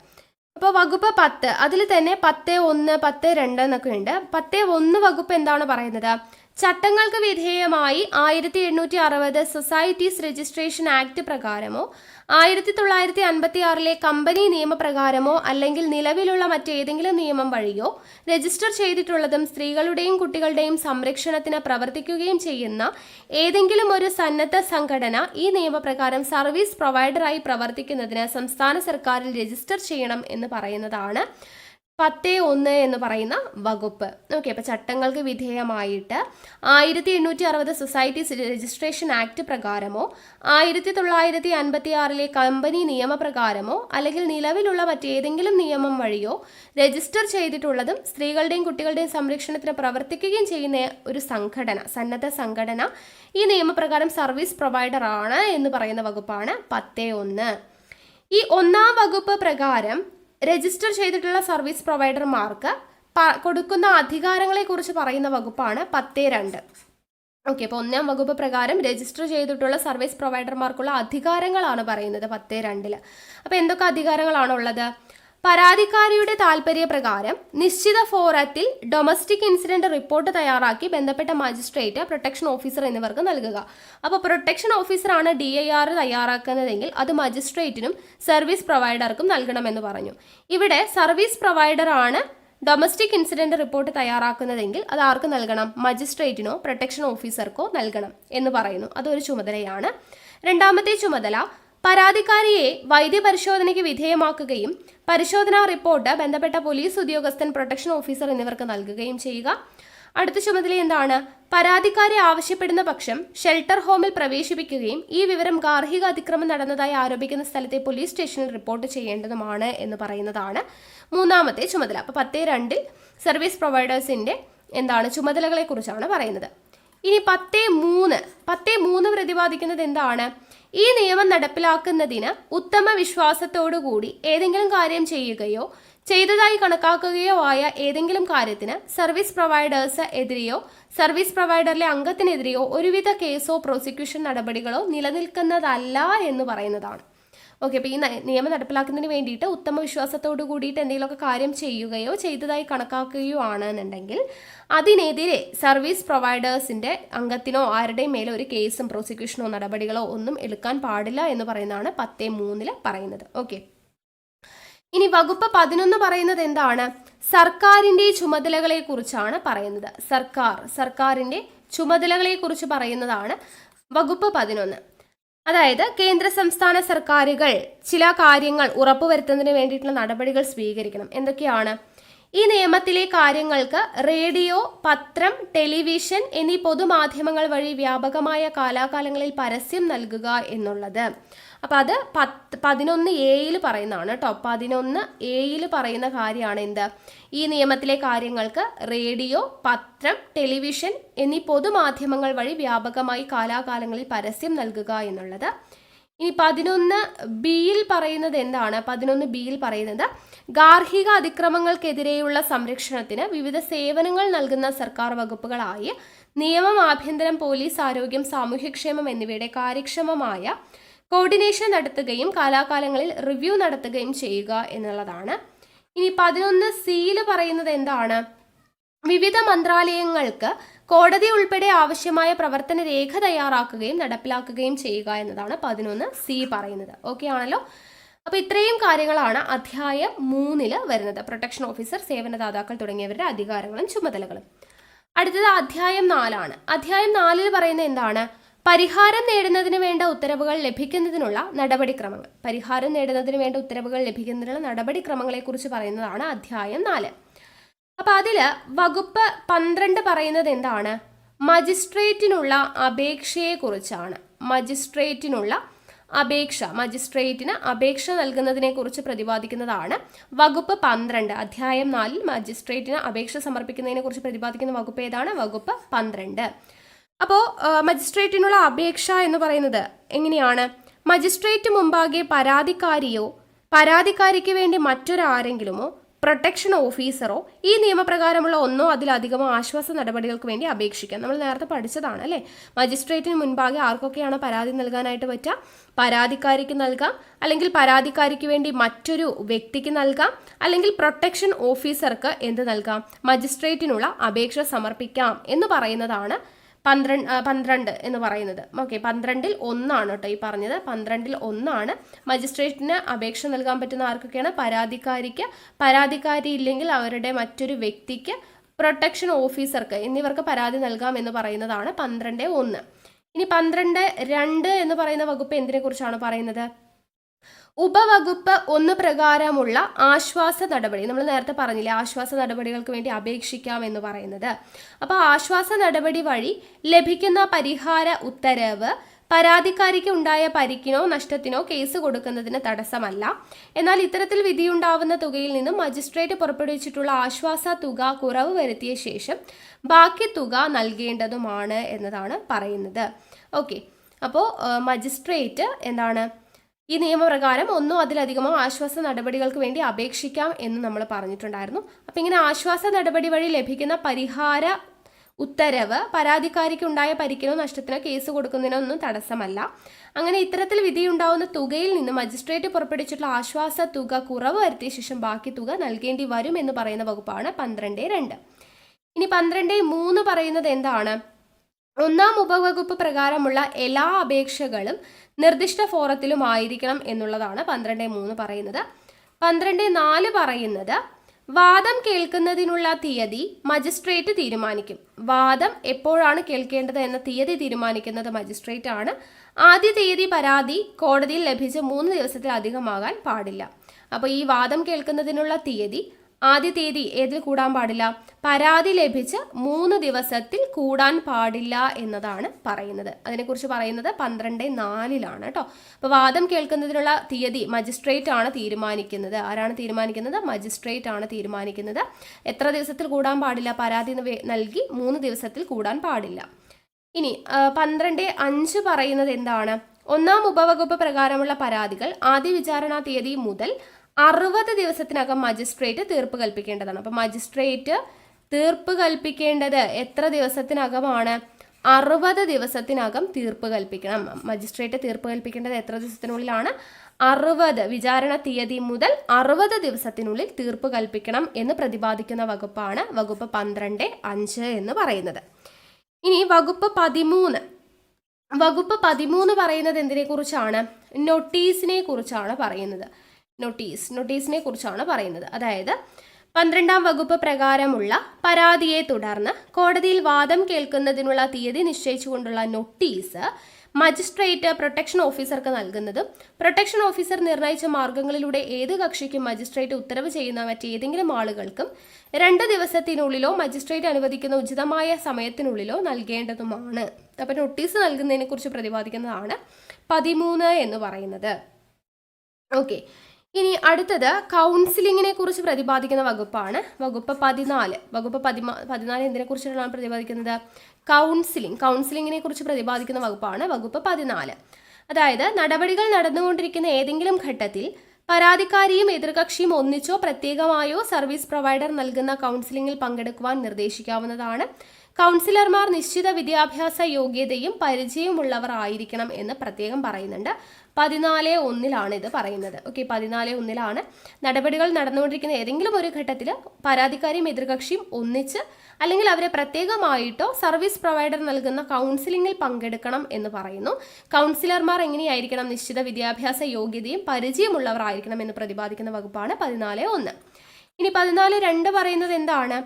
അപ്പോൾ വകുപ്പ് 10 അതിൽ തന്നെ 10.1, 10.2 എന്നൊക്കെ ഉണ്ട്. 10.1 വകുപ്പ് എന്താണ് പറയുന്നത്? ചട്ടങ്ങൾക്ക് വിധേയമായി 1860 സൊസൈറ്റീസ് രജിസ്ട്രേഷൻ ആക്ട് പ്രകാരമോ 1956 കമ്പനി നിയമപ്രകാരമോ അല്ലെങ്കിൽ നിലവിലുള്ള മറ്റേതെങ്കിലും നിയമം വഴിയോ രജിസ്റ്റർ ചെയ്തിട്ടുള്ളതും സ്ത്രീകളുടെയും കുട്ടികളുടെയും സംരക്ഷണത്തിന് പ്രവർത്തിക്കുകയും ചെയ്യുന്ന ഏതെങ്കിലും ഒരു സന്നദ്ധ സംഘടന ഈ നിയമപ്രകാരം സർവീസ് പ്രൊവൈഡറായി പ്രവർത്തിക്കുന്നതിന് സംസ്ഥാന സർക്കാരിൽ രജിസ്റ്റർ ചെയ്യണം എന്ന് പറയുന്നതാണ് 10.1 എന്ന് പറയുന്ന വകുപ്പ്. ഓക്കെ, അപ്പോൾ ചട്ടങ്ങൾക്ക് വിധേയമായിട്ട് 1860 സൊസൈറ്റീസ് രജിസ്ട്രേഷൻ ആക്ട് പ്രകാരമോ 1956 കമ്പനി നിയമപ്രകാരമോ അല്ലെങ്കിൽ നിലവിലുള്ള മറ്റേതെങ്കിലും നിയമം വഴിയോ രജിസ്റ്റർ ചെയ്തിട്ടുള്ളതും സ്ത്രീകളുടെയും കുട്ടികളുടെയും സംരക്ഷണത്തിന് പ്രവർത്തിക്കുകയും ചെയ്യുന്ന ഒരു സംഘടന, സന്നദ്ധ സംഘടന ഈ നിയമപ്രകാരം സർവീസ് പ്രൊവൈഡർ ആണ് എന്ന് പറയുന്ന വകുപ്പാണ് 10.1. ഈ 1-ാം വകുപ്പ് പ്രകാരം രജിസ്റ്റർ ചെയ്തിട്ടുള്ള സർവീസ് പ്രൊവൈഡർമാർക്ക് കൊടുക്കുന്ന അധികാരങ്ങളെ കുറിച്ച് പറയുന്ന വകുപ്പാണ് 10.2. ഓക്കെ, അപ്പോൾ 1-ാം വകുപ്പ് പ്രകാരം രജിസ്റ്റർ ചെയ്തിട്ടുള്ള സർവീസ് പ്രൊവൈഡർമാർക്കുള്ള അധികാരങ്ങളാണ് പറയുന്നത് 10.2. അപ്പോൾ എന്തൊക്കെ അധികാരങ്ങളാണുള്ളത്? പരാതിക്കാരിയുടെ താൽപര്യപ്രകാരം നിശ്ചിത ഫോറത്തിൽ ഡൊമസ്റ്റിക് ഇൻസിഡന്റ് റിപ്പോർട്ട് തയ്യാറാക്കി ബന്ധപ്പെട്ട മജിസ്ട്രേറ്റ്, പ്രൊട്ടക്ഷൻ ഓഫീസർ എന്നിവർക്ക് നൽകുക. അപ്പോൾ പ്രൊട്ടക്ഷൻ ഓഫീസറാണ് DIR തയ്യാറാക്കുന്നതെങ്കിൽ അത് മജിസ്ട്രേറ്റിനും സർവീസ് പ്രൊവൈഡർക്കും നൽകണമെന്ന് പറഞ്ഞു. ഇവിടെ സർവീസ് പ്രൊവൈഡറാണ് ഡൊമസ്റ്റിക് ഇൻസിഡന്റ് റിപ്പോർട്ട് തയ്യാറാക്കുന്നതെങ്കിൽ അത് ആർക്ക് നൽകണം? മജിസ്ട്രേറ്റിനോ പ്രൊട്ടക്ഷൻ ഓഫീസർക്കോ നൽകണം എന്ന് പറയുന്നു. അതൊരു ചുമതലയാണ്. രണ്ടാമത്തെ ചുമതല പരാതിക്കാരിയെ വൈദ്യപരിശോധനയ്ക്ക് വിധേയമാക്കുകയും പരിശോധനാ റിപ്പോർട്ട് ബന്ധപ്പെട്ട പോലീസ് ഉദ്യോഗസ്ഥൻ, പ്രൊട്ടക്ഷൻ ഓഫീസർ എന്നിവർക്ക് നൽകുകയും ചെയ്യുക. അടുത്ത ചുമതല എന്താണ്? പരാതിക്കാരി ആവശ്യപ്പെടുന്ന പക്ഷം ഷെൽട്ടർ ഹോമിൽ പ്രവേശിപ്പിക്കുകയും ഈ വിവരം ഗാർഹിക അതിക്രമം നടന്നതായി ആരോപിക്കുന്ന സ്ഥലത്തെ പോലീസ് സ്റ്റേഷനിൽ റിപ്പോർട്ട് ചെയ്യേണ്ടതുമാണ് എന്ന് പറയുന്നതാണ് മൂന്നാമത്തെ ചുമതല. അപ്പോൾ 10(2) സർവീസ് പ്രൊവൈഡേഴ്സിന്റെ ചുമതലകളെ കുറിച്ചാണ് പറയുന്നത്. ഇനി 10(3) പ്രതിപാദിക്കുന്നത് എന്താണ്? ഈ നിയമം നടപ്പിലാക്കുന്നതിന് ഉത്തമ വിശ്വാസത്തോടുകൂടി ഏതെങ്കിലും കാര്യം ചെയ്യുകയോ ചെയ്തതായി കണക്കാക്കുകയോ ആയ ഏതെങ്കിലും കാര്യത്തിന് സർവീസ് പ്രൊവൈഡേഴ്സ് എതിരെയോ സർവീസ് പ്രൊവൈഡറിലെ അംഗത്തിനെതിരെയോ ഒരുവിധ കേസോ പ്രോസിക്യൂഷൻ നടപടികളോ നിലനിൽക്കുന്നതല്ല എന്ന് പറയുന്നതാണ്. ഓക്കെ, അപ്പോൾ ഈ നിയമം നടപ്പിലാക്കുന്നതിന് വേണ്ടിയിട്ട് ഉത്തമ വിശ്വാസത്തോടു കൂടിയിട്ട് എന്തെങ്കിലുമൊക്കെ കാര്യം ചെയ്യുകയോ ചെയ്തതായി കണക്കാക്കുകയോ ആണെന്നുണ്ടെങ്കിൽ അതിനെതിരെ സർവീസ് പ്രൊവൈഡേഴ്സിന്റെ അംഗത്തിനോ ആരുടെയും മേലെ ഒരു കേസും പ്രോസിക്യൂഷനോ നടപടികളോ ഒന്നും എടുക്കാൻ പാടില്ല എന്ന് പറയുന്നതാണ് 10(3) പറയുന്നത്. ഓക്കെ, ഇനി വകുപ്പ് 11 പറയുന്നത് എന്താണ്? സർക്കാരിന്റെ ചുമതലകളെ കുറിച്ചാണ് പറയുന്നത്. സർക്കാരിന്റെ ചുമതലകളെ കുറിച്ച് പറയുന്നതാണ് വകുപ്പ് 11. അതായത് കേന്ദ്ര സംസ്ഥാന സർക്കാരുകൾ ചില കാര്യങ്ങൾ ഉറപ്പുവരുത്തുന്നതിന് വേണ്ടിയിട്ടുള്ള നടപടികൾ സ്വീകരിക്കണം. എന്തൊക്കെയാണ്? ഈ നിയമത്തിലെ കാര്യങ്ങൾക്ക് റേഡിയോ, പത്രം, ടെലിവിഷൻ എന്നീ പൊതുമാധ്യമങ്ങൾ വഴി വ്യാപകമായ കാലാകാലങ്ങളിൽ പരസ്യം നൽകുക എന്നുള്ളത്. അപ്പം അത് 11(a) പറയുന്നതാണ് കേട്ടോ. 11(a) പറയുന്ന കാര്യമാണ് എന്ത്? ഈ നിയമത്തിലെ കാര്യങ്ങൾക്ക് റേഡിയോ, പത്രം, ടെലിവിഷൻ എന്നീ പൊതുമാധ്യമങ്ങൾ വഴി വ്യാപകമായി കാലാകാലങ്ങളിൽ പരസ്യം നൽകുക എന്നുള്ളത്. ഇനി 11(b) പറയുന്നത് എന്താണ്? 11(b) പറയുന്നത് ഗാർഹിക അതിക്രമങ്ങൾക്കെതിരെയുള്ള സംരക്ഷണത്തിന് വിവിധ സേവനങ്ങൾ നൽകുന്ന സർക്കാർ വകുപ്പുകളായി നിയമം, ആഭ്യന്തരം, പോലീസ്, ആരോഗ്യം, സാമൂഹ്യക്ഷേമം എന്നിവയുടെ കാര്യക്ഷമമായ കോർഡിനേഷൻ നടത്തുകയും കാലാകാലങ്ങളിൽ റിവ്യൂ നടത്തുകയും ചെയ്യുക എന്നുള്ളതാണ്. ഇനി 11(c) പറയുന്നത് എന്താണ്? വിവിധ മന്ത്രാലയങ്ങൾക്ക് കോടതി ഉൾപ്പെടെ ആവശ്യമായ പ്രവർത്തന രേഖ തയ്യാറാക്കുകയും നടപ്പിലാക്കുകയും ചെയ്യുക എന്നതാണ് 11(c) പറയുന്നത്. ഓക്കെ ആണല്ലോ? അപ്പോൾ ഇത്രയും കാര്യങ്ങളാണ് അധ്യായം 3 വരുന്നത്. പ്രൊട്ടക്ഷൻ ഓഫീസർ, സേവനദാതാക്കൾ തുടങ്ങിയവരുടെ അധികാരങ്ങളും ചുമതലകളും. അടുത്തത് അധ്യായം 4 അധ്യായം 4 പറയുന്നത് എന്താണ്? പരിഹാരം നേടുന്നതിന് വേണ്ട ഉത്തരവുകൾ ലഭിക്കുന്നതിനുള്ള നടപടിക്രമങ്ങൾ. നടപടിക്രമങ്ങളെ കുറിച്ച് പറയുന്നതാണ് അധ്യായം 4. അപ്പൊ അതില് വകുപ്പ് 12 പറയുന്നത് എന്താണ്? മജിസ്ട്രേറ്റിനുള്ള അപേക്ഷയെ കുറിച്ചാണ്. മജിസ്ട്രേറ്റിന് അപേക്ഷ നൽകുന്നതിനെ കുറിച്ച് പ്രതിപാദിക്കുന്നതാണ് വകുപ്പ് 12. അധ്യായം 4 മജിസ്ട്രേറ്റിന് അപേക്ഷ സമർപ്പിക്കുന്നതിനെ കുറിച്ച് പ്രതിപാദിക്കുന്ന വകുപ്പ് ഏതാണ്? വകുപ്പ് 12. അപ്പോൾ മജിസ്ട്രേറ്റിനുള്ള അപേക്ഷ എന്ന് പറയുന്നത് എങ്ങനെയാണ്? മജിസ്ട്രേറ്റ് മുമ്പാകെ പരാതിക്കാരിയോ പരാതിക്കാരിക്ക് വേണ്ടി മറ്റൊരാരെങ്കിലുമോ പ്രൊട്ടക്ഷൻ ഓഫീസറോ ഈ നിയമപ്രകാരമുള്ള ഒന്നോ അതിലധികമോ ആശ്വാസ നടപടികൾക്ക് വേണ്ടി അപേക്ഷിക്കാം. നമ്മൾ നേരത്തെ പഠിച്ചതാണ് അല്ലേ? മജിസ്ട്രേറ്റിന് മുൻപാകെ ആർക്കൊക്കെയാണ് പരാതി നൽകാനായിട്ട് പറ്റുക? പരാതിക്കാരിക്ക് നൽകാം, അല്ലെങ്കിൽ പരാതിക്കാരിക്ക് വേണ്ടി മറ്റൊരു വ്യക്തിക്ക് നൽകാം, അല്ലെങ്കിൽ പ്രൊട്ടക്ഷൻ ഓഫീസർക്ക് എന്ത് നൽകാം? മജിസ്ട്രേറ്റിനുള്ള അപേക്ഷ സമർപ്പിക്കാം എന്ന് പറയുന്നതാണ് 12 എന്ന് പറയുന്നത്. ഓക്കെ, 12-ൽ 1 കേട്ടോ ഈ പറഞ്ഞത്. 12-ൽ 1 മജിസ്ട്രേറ്റിന് അപേക്ഷ നൽകാൻ പറ്റുന്ന ആർക്കൊക്കെയാണ്? പരാതിക്കാരിക്ക്, പരാതിക്കാരി ഇല്ലെങ്കിൽ അവരുടെ മറ്റൊരു വ്യക്തിക്ക്, പ്രൊട്ടക്ഷൻ ഓഫീസർക്ക് എന്നിവർക്ക് പരാതി നൽകാം എന്ന് പറയുന്നതാണ് 12(1). ഇനി 12(2) എന്ന് പറയുന്ന വകുപ്പ് എന്തിനെ കുറിച്ചാണ് പറയുന്നത്? ഉപവകുപ്പ് 1 പ്രകാരമുള്ള ആശ്വാസ നടപടി. നമ്മൾ നേരത്തെ പറഞ്ഞില്ലേ ആശ്വാസ നടപടികൾക്ക് വേണ്ടി അപേക്ഷിക്കാം എന്ന് പറയുന്നത്. അപ്പോൾ ആശ്വാസ നടപടി വഴി ലഭിക്കുന്ന പരിഹാര ഉത്തരവ് പരാതിക്കാരിക്ക് ഉണ്ടായ പരിക്കിനോ നഷ്ടത്തിനോ കേസ് കൊടുക്കുന്നതിന് തടസ്സമല്ല. എന്നാൽ ഇത്തരത്തിൽ വിധിയുണ്ടാവുന്ന തുകയിൽ നിന്നും മജിസ്ട്രേറ്റ് പുറപ്പെടുവിച്ചിട്ടുള്ള ആശ്വാസ തുക കുറവ് വരുത്തിയ ശേഷം ബാക്കി തുക നൽകേണ്ടതുമാണ് എന്നതാണ് പറയുന്നത്. ഓക്കെ, അപ്പോൾ മജിസ്ട്രേറ്റ് ഈ നിയമപ്രകാരം ഒന്നോ അതിലധികമോ ആശ്വാസ നടപടികൾക്ക് വേണ്ടി അപേക്ഷിക്കാം എന്ന് നമ്മൾ പറഞ്ഞിട്ടുണ്ടായിരുന്നു. അപ്പം ഇങ്ങനെ ആശ്വാസ നടപടി വഴി ലഭിക്കുന്ന പരിഹാര ഉത്തരവ് പരാതിക്കാരിക്ക് ഉണ്ടായ പരിക്കിനോ നഷ്ടത്തിനോ കേസ് കൊടുക്കുന്നതിനോ ഒന്നും തടസ്സമല്ല. അങ്ങനെ ഇത്തരത്തിൽ വിധിയുണ്ടാവുന്ന തുകയിൽ നിന്ന് മജിസ്ട്രേറ്റ് പുറപ്പെടുവിച്ചിട്ടുള്ള ആശ്വാസ തുക കുറവ് വരുത്തിയ ശേഷം ബാക്കി തുക നൽകേണ്ടി വരും എന്ന് പറയുന്ന വകുപ്പാണ് 12(2). ഇനി 12(3) പറയുന്നത് എന്താണ്? 1-ാം ഉപവകുപ്പ് പ്രകാരമുള്ള എല്ലാ അപേക്ഷകളും നിർദ്ദിഷ്ട ഫോറത്തിലും ആയിരിക്കണം എന്നുള്ളതാണ് 12(3) പറയുന്നത്. 12(4) പറയുന്നത് വാദം കേൾക്കുന്നതിനുള്ള തീയതി മജിസ്ട്രേറ്റ് തീരുമാനിക്കും. വാദം എപ്പോഴാണ് കേൾക്കേണ്ടത് എന്ന തീയതി തീരുമാനിക്കുന്നത് മജിസ്ട്രേറ്റ് ആണ്. ആദ്യ തീയതി പരാതി കോടതിയിൽ ലഭിച്ച് 3 ദിവസത്തിലധികമാകാൻ പാടില്ല. അപ്പോൾ ഈ വാദം കേൾക്കുന്നതിനുള്ള തീയതി, ആദ്യ തീയതി ഏതിൽ കൂടാൻ പാടില്ല? പരാതി ലഭിച്ച് 3 ദിവസത്തിൽ കൂടാൻ പാടില്ല എന്നതാണ് പറയുന്നത്. അതിനെക്കുറിച്ച് പറയുന്നത് 12(4) കേട്ടോ. അപ്പോൾ വാദം കേൾക്കുന്നതിനുള്ള തീയതി മജിസ്ട്രേറ്റ് ആണ് തീരുമാനിക്കുന്നത്. ആരാണ് തീരുമാനിക്കുന്നത്? മജിസ്ട്രേറ്റ് ആണ് തീരുമാനിക്കുന്നത്. എത്ര ദിവസത്തിൽ കൂടാൻ പാടില്ല? പരാതി നൽകി 3 ദിവസത്തിൽ കൂടാൻ പാടില്ല. ഇനി 12(5) പറയുന്നത് എന്താണ്? 1-ാം ഉപവകുപ്പ് പ്രകാരമുള്ള പരാതികൾ ആദ്യ വിചാരണാ തീയതി മുതൽ 60 ദിവസത്തിനകം മജിസ്ട്രേറ്റ് തീർപ്പ് കൽപ്പിക്കേണ്ടതാണ്. അപ്പം മജിസ്ട്രേറ്റ് തീർപ്പ് കൽപ്പിക്കേണ്ടത് എത്ര ദിവസത്തിനകമാണ്? 60 ദിവസത്തിനകം തീർപ്പ് കൽപ്പിക്കണം. മജിസ്ട്രേറ്റ് തീർപ്പ് കൽപ്പിക്കേണ്ടത് എത്ര ദിവസത്തിനുള്ളിലാണ്? 60, വിചാരണ തീയതി മുതൽ 60 ദിവസത്തിനുള്ളിൽ തീർപ്പ് കൽപ്പിക്കണം എന്ന് പ്രതിപാദിക്കുന്ന വകുപ്പാണ് വകുപ്പ് 12(5) എന്ന് പറയുന്നത്. ഇനി വകുപ്പ് 13. വകുപ്പ് 13 പറയുന്നത് എന്തിനെ കുറിച്ചാണ്? നോട്ടീസിനെ കുറിച്ചാണ് പറയുന്നത്. നോട്ടീസിനെ കുറിച്ചാണ് പറയുന്നത്. അതായത് 12-ാം വകുപ്പ് പ്രകാരമുള്ള പരാതിയെ തുടർന്ന് കോടതിയിൽ വാദം കേൾക്കുന്നതിനുള്ള തീയതി നിശ്ചയിച്ചുകൊണ്ടുള്ള നോട്ടീസ് മജിസ്ട്രേറ്റ് പ്രൊട്ടക്ഷൻ ഓഫീസർക്ക് നൽകുന്നതും പ്രൊട്ടക്ഷൻ ഓഫീസർ നിർണയിച്ച മാർഗങ്ങളിലൂടെ ഏത് കക്ഷിക്കും മജിസ്ട്രേറ്റ് ഉത്തരവ് ചെയ്യുന്ന മറ്റേതെങ്കിലും ആളുകൾക്കും 2 ദിവസത്തിനുള്ളിലോ മജിസ്ട്രേറ്റ് അനുവദിക്കുന്ന ഉചിതമായ സമയത്തിനുള്ളിലോ നൽകേണ്ടതുമാണ്. അപ്പോൾ നോട്ടീസ് നൽകുന്നതിനെ കുറിച്ച് പ്രതിപാദിക്കുന്നതാണ് 13 എന്ന് പറയുന്നത്. ഓക്കെ, ഇനി അടുത്തത് കൗൺസിലിങ്ങിനെ കുറിച്ച് പ്രതിപാദിക്കുന്ന വകുപ്പാണ് വകുപ്പ് 14. വകുപ്പ് 14 എന്തിനെ കുറിച്ചാണ് പ്രതിപാദിക്കുന്നത്? കൗൺസിലിങ്ങിനെ കുറിച്ച് പ്രതിപാദിക്കുന്ന വകുപ്പാണ് വകുപ്പ് 14. അതായത് നടപടികൾ നടന്നുകൊണ്ടിരിക്കുന്ന ഏതെങ്കിലും ഘട്ടത്തിൽ പരാതിക്കാരിയും എതിർകക്ഷിയും ഒന്നിച്ചോ പ്രത്യേകമായോ സർവീസ് പ്രൊവൈഡർ നൽകുന്ന കൗൺസിലിംഗിൽ പങ്കെടുക്കുവാൻ നിർദ്ദേശിക്കാവുന്നതാണ്. കൗൺസിലർമാർ നിശ്ചിത വിദ്യാഭ്യാസ യോഗ്യതയും പരിചയമുള്ളവർ ആയിരിക്കണം എന്ന് പ്രത്യേകം പറയുന്നുണ്ട്. 14(1) ഇത് പറയുന്നത്. ഓക്കെ, 14(1) നടപടികൾ നടന്നുകൊണ്ടിരിക്കുന്ന ഏതെങ്കിലും ഒരു ഘട്ടത്തിൽ പരാതിക്കാരിയും എതിർകക്ഷിയും ഒന്നിച്ച് അല്ലെങ്കിൽ അവരെ പ്രത്യേകമായിട്ടോ സർവീസ് പ്രൊവൈഡർ നൽകുന്ന കൗൺസിലിംഗിൽ പങ്കെടുക്കണം എന്ന് പറയുന്നു. കൗൺസിലർമാർ എങ്ങനെയായിരിക്കണം? നിശ്ചിത വിദ്യാഭ്യാസ യോഗ്യതയും പരിചയമുള്ളവർ ആയിരിക്കണം എന്ന് പ്രതിപാദിക്കുന്ന വകുപ്പാണ് 14(1). ഇനി 14(2) പറയുന്നത് എന്താണ്?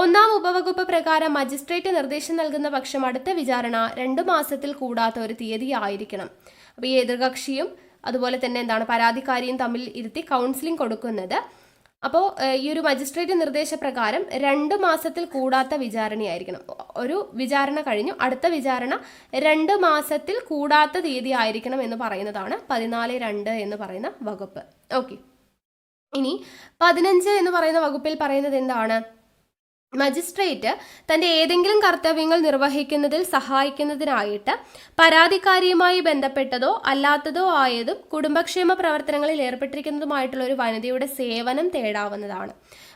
1-ാം ഉപവകുപ്പ് പ്രകാരം മജിസ്ട്രേറ്റ് നിർദ്ദേശം നൽകുന്ന പക്ഷം അടുത്ത വിചാരണ 2 മാസത്തിൽ കൂടാത്ത ഒരു തീയതി ആയിരിക്കണം. അപ്പോൾ ഈ എതിർകക്ഷിയും അതുപോലെ തന്നെ എന്താണ് പരാതിക്കാരിയും തമ്മിൽ ഇരുത്തി കൗൺസിലിംഗ് കൊടുക്കുന്നത്. അപ്പോൾ ഈ ഒരു മജിസ്ട്രേറ്റ് നിർദ്ദേശപ്രകാരം 2 മാസത്തിൽ കൂടാത്ത വിചാരണയായിരിക്കണം. ഒരു വിചാരണ കഴിഞ്ഞു അടുത്ത വിചാരണ 2 മാസത്തിൽ കൂടാത്ത തീയതി ആയിരിക്കണം എന്ന് പറയുന്നതാണ് 14(2) എന്ന് പറയുന്ന വകുപ്പ്. ഓക്കെ, ഇനി 15 എന്ന് പറയുന്ന വകുപ്പിൽ പറയുന്നത് എന്താണ്? മജിസ്ട്രേറ്റ് തൻ്റെ ഏതെങ്കിലും കർത്തവ്യങ്ങൾ നിർവഹിക്കുന്നതിൽ സഹായിക്കുന്നതിനായിട്ട് പരാതിക്കാരിയുമായി ബന്ധപ്പെട്ടതോ അല്ലാത്തതോ ആയതും കുടുംബക്ഷേമ പ്രവർത്തനങ്ങളിൽ ഏർപ്പെട്ടിരിക്കുന്നതുമായിട്ടുള്ള ഒരു വനിതയുടെ സേവനം തേടാവുന്നതാണ്.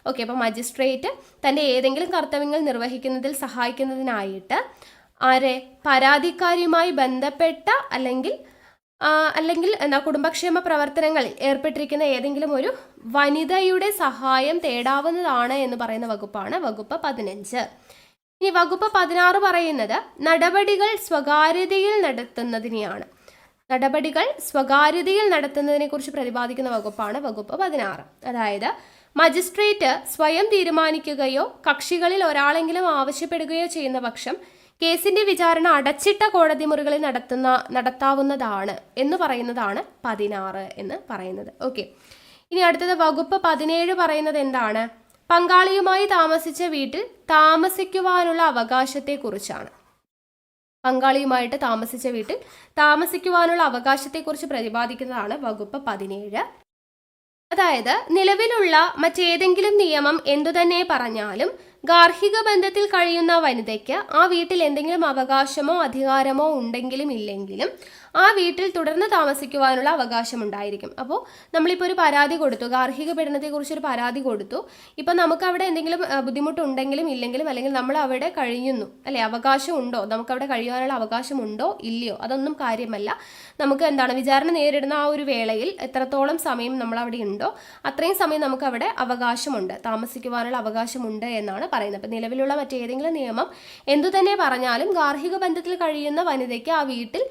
ഓക്കെ, അപ്പോൾ മജിസ്ട്രേറ്റ് തൻ്റെ ഏതെങ്കിലും കർത്തവ്യങ്ങൾ നിർവഹിക്കുന്നതിൽ സഹായിക്കുന്നതിനായിട്ട് പരാതിക്കാരിയുമായി ബന്ധപ്പെട്ട അല്ലെങ്കിൽ കുടുംബക്ഷേമ പ്രവർത്തനങ്ങളിൽ ഏർപ്പെട്ടിരിക്കുന്ന ഏതെങ്കിലും ഒരു വനിതയുടെ സഹായം തേടാവുന്നതാണ് എന്ന് പറയുന്ന വകുപ്പാണ് വകുപ്പ് 15. ഇനി വകുപ്പ് 16 പറയുന്നത് നടപടികൾ സ്വകാര്യതയിൽ നടത്തുന്നതിനെയാണ്. നടപടികൾ സ്വകാര്യതയിൽ നടത്തുന്നതിനെ കുറിച്ച് പ്രതിപാദിക്കുന്ന വകുപ്പാണ് വകുപ്പ് 16. അതായത് മജിസ്ട്രേറ്റ് സ്വയം തീരുമാനിക്കുകയോ കക്ഷികളിൽ ഒരാളെങ്കിലും ആവശ്യപ്പെടുകയോ ചെയ്യുന്ന പക്ഷം കേസിന്റെ വിചാരണ അടച്ചിട്ട കോടതി മുറികളിൽ നടത്താവുന്നതാണ് എന്ന് പറയുന്നതാണ് 16 എന്ന് പറയുന്നത്. ഓക്കെ, ഇനി അടുത്തത് വകുപ്പ് 17 പറയുന്നത് എന്താണ്? പങ്കാളിയുമായി താമസിച്ച വീട്ടിൽ താമസിക്കുവാനുള്ള അവകാശത്തെക്കുറിച്ചാണ്. പങ്കാളിയുമായിട്ട് താമസിച്ച വീട്ടിൽ താമസിക്കുവാനുള്ള അവകാശത്തെക്കുറിച്ച് പ്രതിപാദിക്കുന്നതാണ് വകുപ്പ് 17. അതായത് നിലവിലുള്ള മറ്റേതെങ്കിലും നിയമം എന്തുതന്നെ പറഞ്ഞാലും ഗാർഹിക ബന്ധത്തിൽ കഴിയുന്ന വനിതയ്ക്ക് ആ വീട്ടിൽ എന്തെങ്കിലും അവകാശമോ അധികാരമോ ഉണ്ടെങ്കിലും ഇല്ലെങ്കിലും ആ വീട്ടിൽ തുടർന്ന് താമസിക്കുവാനുള്ള അവകാശം ഉണ്ടായിരിക്കും. അപ്പോൾ നമ്മളിപ്പോൾ ഒരു പരാതി കൊടുത്തു, ഗാർഹിക പീഡനത്തെക്കുറിച്ചൊരു പരാതി കൊടുത്തു. ഇപ്പം നമുക്കവിടെ എന്തെങ്കിലും ബുദ്ധിമുട്ടുണ്ടെങ്കിലും ഇല്ലെങ്കിലും അല്ലെങ്കിൽ നമ്മൾ അവിടെ കഴിയുന്നു അല്ലെ, അവകാശം ഉണ്ടോ, നമുക്കവിടെ കഴിയാനുള്ള അവകാശമുണ്ടോ ഇല്ലയോ, അതൊന്നും കാര്യമല്ല. നമുക്ക് എന്താണ് വിചാരണ നേരിടുന്ന ആ ഒരു വേളയിൽ എത്രത്തോളം സമയം നമ്മളവിടെ ഉണ്ടോ അത്രയും സമയം നമുക്കവിടെ അവകാശമുണ്ട്, താമസിക്കുവാനുള്ള അവകാശമുണ്ട് എന്നാണ് പറയുന്നത്. അപ്പം നിലവിലുള്ള മറ്റേതെങ്കിലും നിയമം എന്തു തന്നെ പറഞ്ഞാലും ഗാർഹിക ബന്ധത്തിൽ കഴിയുന്ന വനിതയ്ക്ക് ആ വീട്ടിൽ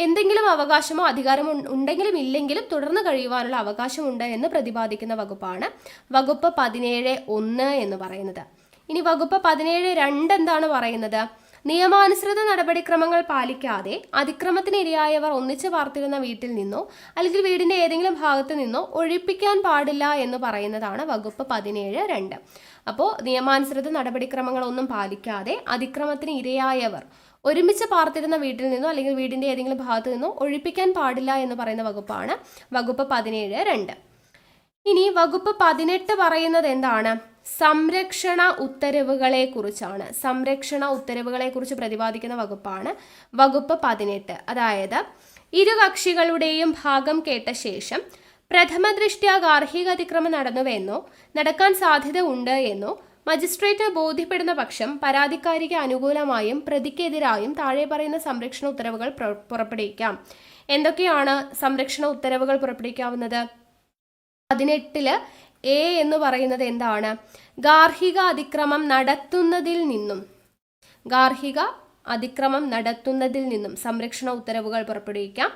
എന്തെങ്കിലും അവകാശമോ അധികാരമോ ഉണ്ടെങ്കിലും ഇല്ലെങ്കിലും തുടർന്ന് കഴിയുവാനുള്ള അവകാശമുണ്ട് എന്ന് പ്രതിപാദിക്കുന്ന വകുപ്പാണ് വകുപ്പ് 17(1) എന്ന് പറയുന്നത്. ഇനി വകുപ്പ് 17(2) എന്താണ് പറയുന്നത്? നിയമാനുസൃത നടപടിക്രമങ്ങൾ പാലിക്കാതെ അതിക്രമത്തിന് ഇരയായവർ ഒന്നിച്ചു പാർത്തിരുന്ന വീട്ടിൽ നിന്നോ അല്ലെങ്കിൽ വീടിന്റെ ഏതെങ്കിലും ഭാഗത്ത് നിന്നോ ഒഴിപ്പിക്കാൻ പാടില്ല എന്ന് പറയുന്നതാണ് വകുപ്പ് 17(2). അപ്പോൾ നിയമാനുസൃത നടപടിക്രമങ്ങളൊന്നും പാലിക്കാതെ അതിക്രമത്തിന് ഇരയായവർ ഒരുമിച്ച് പാർത്തിരുന്ന വീട്ടിൽ നിന്നോ അല്ലെങ്കിൽ വീടിന്റെ ഏതെങ്കിലും ഭാഗത്ത് നിന്നോ ഒഴിപ്പിക്കാൻ പാടില്ല എന്ന് പറയുന്ന വകുപ്പാണ് വകുപ്പ് 17(2). ഇനി വകുപ്പ് 18 പറയുന്നത് എന്താണ്? സംരക്ഷണ ഉത്തരവുകളെ കുറിച്ചാണ്. സംരക്ഷണ ഉത്തരവുകളെ കുറിച്ച് പ്രതിപാദിക്കുന്ന വകുപ്പാണ് വകുപ്പ് 18. അതായത് ഇരു കക്ഷികളുടെയും ഭാഗം കേട്ട ശേഷം പ്രഥമ ദൃഷ്ട്യാ ഗാർഹിക അതിക്രമം നടന്നുവെന്നോ നടക്കാൻ സാധ്യത ഉണ്ട് എന്നോ മജിസ്ട്രേറ്റ് ബോധ്യപ്പെടുന്ന പക്ഷം പരാതിക്കാരിക്ക് അനുകൂലമായും പ്രതിക്കെതിരായും താഴെ പറയുന്ന സംരക്ഷണ ഉത്തരവുകൾ പുറപ്പെടുവിക്കാം. എന്തൊക്കെയാണ് സംരക്ഷണ ഉത്തരവുകൾ പുറപ്പെടുവിക്കാവുന്നത്? 18 എ എന്ന് പറയുന്നത് എന്താണ്? ഗാർഹിക അതിക്രമം നടത്തുന്നതിൽ നിന്നും സംരക്ഷണ ഉത്തരവുകൾ പുറപ്പെടുവിക്കാം.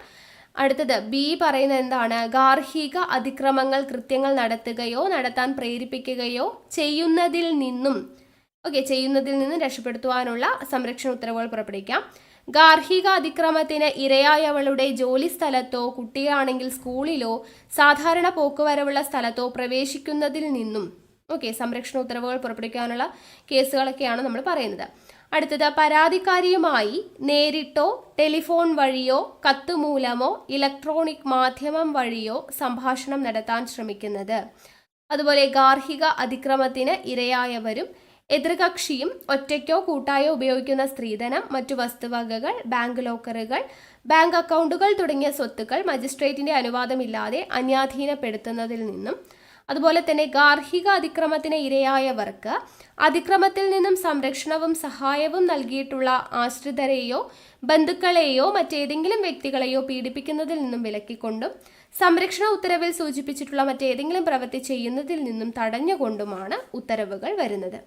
അടുത്തത് ബി പറയുന്നത് എന്താണ്? ഗാർഹിക അതിക്രമങ്ങൾ കൃത്യങ്ങൾ നടത്തുകയോ നടത്താൻ പ്രേരിപ്പിക്കുകയോ ചെയ്യുന്നതിൽ നിന്നും രക്ഷപ്പെടുത്തുവാനുള്ള സംരക്ഷണ ഉത്തരവുകൾ പുറപ്പെടുവിക്കാം. ഗാർഹിക അതിക്രമത്തിന് ഇരയായവളുടെ ജോലി സ്ഥലത്തോ കുട്ടിയാണെങ്കിൽ സ്കൂളിലോ സാധാരണ പോക്കുവരവുള്ള സ്ഥലത്തോ പ്രവേശിക്കുന്നതിൽ നിന്നും സംരക്ഷണ ഉത്തരവുകൾ പുറപ്പെടുവിക്കാനുള്ള കേസുകളൊക്കെയാണ് നമ്മൾ പറയുന്നത്. അടുത്തത് പരാതിക്കാരിയുമായി നേരിട്ടോ ടെലിഫോൺ വഴിയോ കത്ത് മൂലമോ ഇലക്ട്രോണിക് മാധ്യമം വഴിയോ സംഭാഷണം നടത്താൻ ശ്രമിക്കുന്നത്. അതുപോലെ ഗാർഹിക അതിക്രമത്തിന് ഇരയായവരും എതിർകക്ഷിയും ഒറ്റയ്ക്കോ കൂട്ടായോ ഉപയോഗിക്കുന്ന സ്ത്രീധനം, മറ്റു വസ്തുവകകൾ, ബാങ്ക് ലോക്കറുകൾ, ബാങ്ക് അക്കൗണ്ടുകൾ തുടങ്ങിയ സ്വത്തുക്കൾ മജിസ്ട്രേറ്റിന്റെ അനുവാദമില്ലാതെ അന്യാധീനപ്പെടുത്തുന്നതിൽ നിന്നും, അതുപോലെ തന്നെ ഗാർഹിക അതിക്രമത്തിന് ഇരയായവർക്ക് അതിക്രമത്തിൽ നിന്നും സംരക്ഷണവും സഹായവും നൽകിയിട്ടുള്ള ആശ്രിതരെയോ ബന്ധുക്കളെയോ മറ്റേതെങ്കിലും വ്യക്തികളെയോ പീഡിപ്പിക്കുന്നതിൽ നിന്നും വിലക്കിക്കൊണ്ടും സംരക്ഷണ ഉത്തരവിൽ സൂചിപ്പിച്ചിട്ടുള്ള മറ്റേതെങ്കിലും പ്രവൃത്തി ചെയ്യുന്നതിൽ നിന്നും തടഞ്ഞുകൊണ്ടുമാണ് ഉത്തരവുകൾ വരുന്നത്.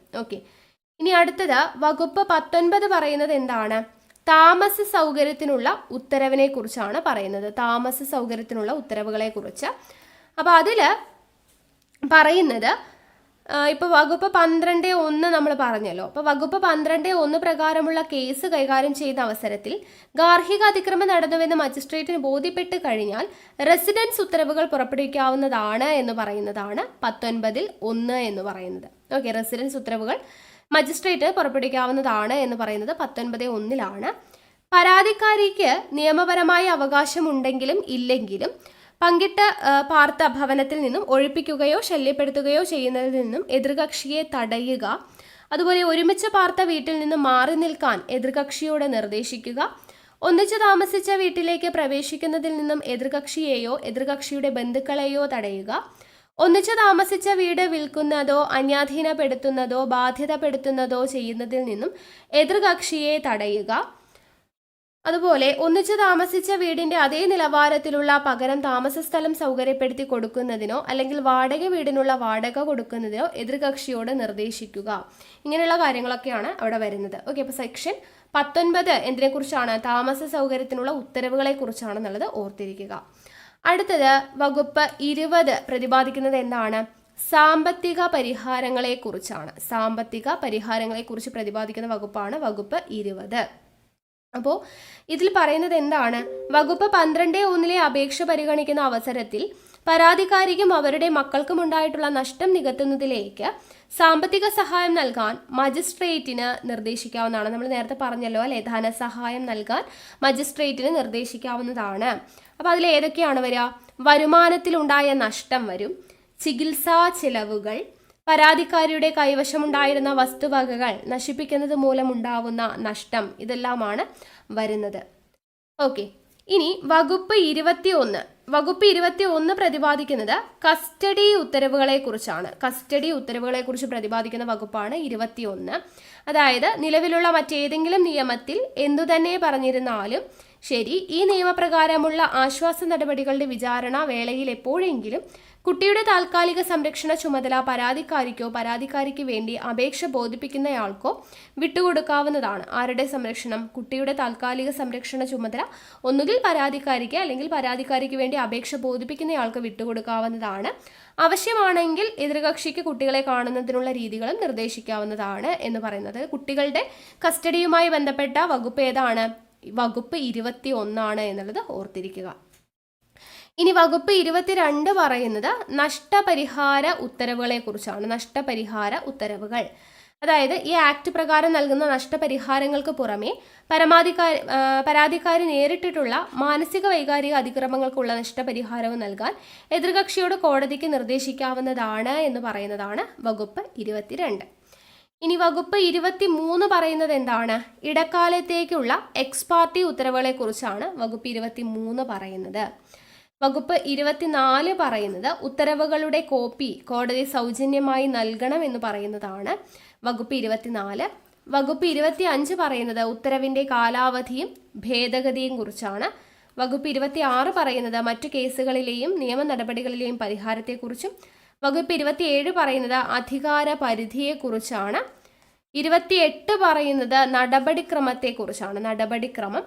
ഇനി അടുത്തത് വകുപ്പ് 19 പറയുന്നത് എന്താണ്? താമസ സൗകര്യത്തിനുള്ള ഉത്തരവിനെ കുറിച്ചാണ് പറയുന്നത്. താമസ സൗകര്യത്തിനുള്ള ഉത്തരവുകളെ കുറിച്ച്. അപ്പോൾ അതില് പറയുന്നത് ഇപ്പോൾ വകുപ്പ് 12(1) നമ്മൾ പറഞ്ഞല്ലോ. അപ്പോൾ വകുപ്പ് 12(1) പ്രകാരമുള്ള കേസ് കൈകാര്യം ചെയ്യുന്ന അവസരത്തിൽ ഗാർഹിക അതിക്രമം നടന്നുവെന്ന് മജിസ്ട്രേറ്റിന് ബോധ്യപ്പെട്ട് കഴിഞ്ഞാൽ റെസിഡൻസ് ഉത്തരവുകൾ പുറപ്പെടുവിക്കാവുന്നതാണ് എന്ന് പറയുന്നതാണ് 19(1) എന്ന് പറയുന്നത്. റെസിഡൻസ് ഉത്തരവുകൾ മജിസ്ട്രേറ്റ് പുറപ്പെടുവിക്കാവുന്നതാണ് എന്ന് പറയുന്നത് 19(1)ലാണ്. പരാതിക്കാരിക്ക് നിയമപരമായ അവകാശമുണ്ടെങ്കിലും ഇല്ലെങ്കിലും പങ്കിട്ട പാർത്ത ഭവനത്തിൽ നിന്നും ഒഴിപ്പിക്കുകയോ ശല്യപ്പെടുത്തുകയോ ചെയ്യുന്നതിൽ നിന്നും എതിർകക്ഷിയെ തടയുക, അതുപോലെ ഒരുമിച്ച് പാർത്ത വീട്ടിൽ നിന്നും മാറി നിൽക്കാൻ എതിർകക്ഷിയോട് നിർദ്ദേശിക്കുക, ഒന്നിച്ചു താമസിച്ച വീട്ടിലേക്ക് പ്രവേശിക്കുന്നതിൽ നിന്നും എതിർകക്ഷിയെയോ എതിർകക്ഷിയുടെ ബന്ധുക്കളെയോ തടയുക, ഒന്നിച്ചു താമസിച്ച വീട് വിൽക്കുന്നതോ അന്യാധീനപ്പെടുത്തുന്നതോ ബാധ്യതപ്പെടുത്തുന്നതോ ചെയ്യുന്നതിൽ നിന്നും എതിർകക്ഷിയെ തടയുക, അതുപോലെ ഒന്നിച്ചു താമസിച്ച വീടിന്റെ അതേ നിലവാരത്തിലുള്ള പകരം താമസ സ്ഥലം സൗകര്യപ്പെടുത്തി കൊടുക്കുന്നതിനോ അല്ലെങ്കിൽ വാടക വീടിനുള്ള വാടക കൊടുക്കുന്നതിനോ എതിർകക്ഷിയോട് നിർദ്ദേശിക്കുക. ഇങ്ങനെയുള്ള കാര്യങ്ങളൊക്കെയാണ് അവിടെ വരുന്നത്. അപ്പോൾ സെക്ഷൻ 19 എന്തിനെ കുറിച്ചാണ്? താമസ സൗകര്യത്തിനുള്ള ഉത്തരവുകളെ കുറിച്ചാണെന്നുള്ളത് ഓർത്തിരിക്കുക. അടുത്തത് വകുപ്പ് 20 പ്രതിപാദിക്കുന്നത് എന്താണ്? സാമ്പത്തിക പരിഹാരങ്ങളെ കുറിച്ചാണ്. സാമ്പത്തിക പരിഹാരങ്ങളെ കുറിച്ച് പ്രതിപാദിക്കുന്ന വകുപ്പാണ് വകുപ്പ് 20. അപ്പോൾ ഇതിൽ പറയുന്നത് എന്താണ്? വകുപ്പ് 12(1) അപേക്ഷ പരിഗണിക്കുന്ന അവസരത്തിൽ പരാതിക്കാരിക്കും അവരുടെ മക്കൾക്കും ഉണ്ടായിട്ടുള്ള നഷ്ടം നികത്തുന്നതിലേക്ക് സാമ്പത്തിക സഹായം നൽകാൻ മജിസ്ട്രേറ്റിന് നിർദ്ദേശിക്കാവുന്നതാണ്. നമ്മൾ നേരത്തെ പറഞ്ഞല്ലോ അല്ലെ, ധനസഹായം നൽകാൻ മജിസ്ട്രേറ്റിന് നിർദ്ദേശിക്കാവുന്നതാണ്. അപ്പോൾ അതിൽ ഏതൊക്കെയാണ് വരിക? വരുമാനത്തിലുണ്ടായ നഷ്ടം വരും, ചികിത്സാ ചിലവുകൾ, പരാതിക്കാരിയുടെ കൈവശമുണ്ടായിരുന്ന വസ്തുവകകൾ നശിപ്പിക്കുന്നത് മൂലമുണ്ടാവുന്ന നഷ്ടം, ഇതെല്ലാമാണ് വരുന്നത്. ഇനി വകുപ്പ് 21 പ്രതിപാദിക്കുന്നത് കസ്റ്റഡി ഉത്തരവുകളെ കുറിച്ചാണ്. കസ്റ്റഡി ഉത്തരവുകളെ കുറിച്ച് പ്രതിപാദിക്കുന്ന വകുപ്പാണ് 21. അതായത് നിലവിലുള്ള മറ്റേതെങ്കിലും നിയമത്തിൽ എന്തുതന്നെ പറഞ്ഞിരുന്നാലും ശരി, ഈ നിയമപ്രകാരമുള്ള ആശ്വാസ നടപടികളുടെ വിചാരണ വേളയിൽ എപ്പോഴെങ്കിലും കുട്ടിയുടെ താൽക്കാലിക സംരക്ഷണ ചുമതല പരാതിക്കാരിക്കോ പരാതിക്കാരിക്ക് വേണ്ടി അപേക്ഷ ബോധിപ്പിക്കുന്നയാൾക്കോ വിട്ടുകൊടുക്കാവുന്നതാണ്. ആരുടെ സംരക്ഷണം? കുട്ടിയുടെ താൽക്കാലിക സംരക്ഷണ ചുമതല ഒന്നുകിൽ പരാതിക്കാരിക്ക് അല്ലെങ്കിൽ പരാതിക്കാരിക്ക് വേണ്ടി അപേക്ഷ ബോധിപ്പിക്കുന്നയാൾക്ക് വിട്ടുകൊടുക്കാവുന്നതാണ്. ആവശ്യമാണെങ്കിൽ എതിർകക്ഷിക്ക് കുട്ടികളെ കാണുന്നതിനുള്ള രീതികളും നിർദ്ദേശിക്കാവുന്നതാണ് എന്ന് പറയുന്നത്. കുട്ടികളുടെ കസ്റ്റഡിയുമായി ബന്ധപ്പെട്ട വകുപ്പ് ഏതാണ്? വകുപ്പ് 21 എന്നുള്ളത് ഓർത്തിരിക്കുക. ഇനി വകുപ്പ് 22 പറയുന്നത് നഷ്ടപരിഹാര ഉത്തരവുകളെ കുറിച്ചാണ്. നഷ്ടപരിഹാര ഉത്തരവുകൾ, അതായത് ഈ ആക്ട് പ്രകാരം നൽകുന്ന നഷ്ടപരിഹാരങ്ങൾക്ക് പുറമെ പരാതിക്കാരി നേരിട്ടിട്ടുള്ള മാനസിക വൈകാരിക അതിക്രമങ്ങൾക്കുള്ള നഷ്ടപരിഹാരവും നൽകാൻ എതിർകക്ഷിയോട് കോടതിക്ക് നിർദ്ദേശിക്കാവുന്നതാണ് എന്ന് പറയുന്നതാണ് വകുപ്പ് 22. ഇനി വകുപ്പ് 23 പറയുന്നത് എന്താണ്? ഇടക്കാലത്തേക്കുള്ള എക്സ് പാർട്ടി ഉത്തരവുകളെ കുറിച്ചാണ് വകുപ്പ് 23 പറയുന്നത്. വകുപ്പ് 24 പറയുന്നത് ഉത്തരവുകളുടെ കോപ്പി കോടതി സൗജന്യമായി നൽകണം എന്ന് പറയുന്നതാണ് വകുപ്പ് 24. വകുപ്പ് 25 പറയുന്നത് ഉത്തരവിൻ്റെ കാലാവധിയും ഭേദഗതിയും കുറിച്ചാണ്. വകുപ്പ് 26 പറയുന്നത് മറ്റു കേസുകളിലെയും നിയമ നടപടികളിലെയും പരിഹാരത്തെക്കുറിച്ചും. വകുപ്പ് 27 പറയുന്നത് അധികാര പരിധിയെക്കുറിച്ചാണ്. 28 പറയുന്നത് നടപടിക്രമത്തെക്കുറിച്ചാണ്. നടപടിക്രമം.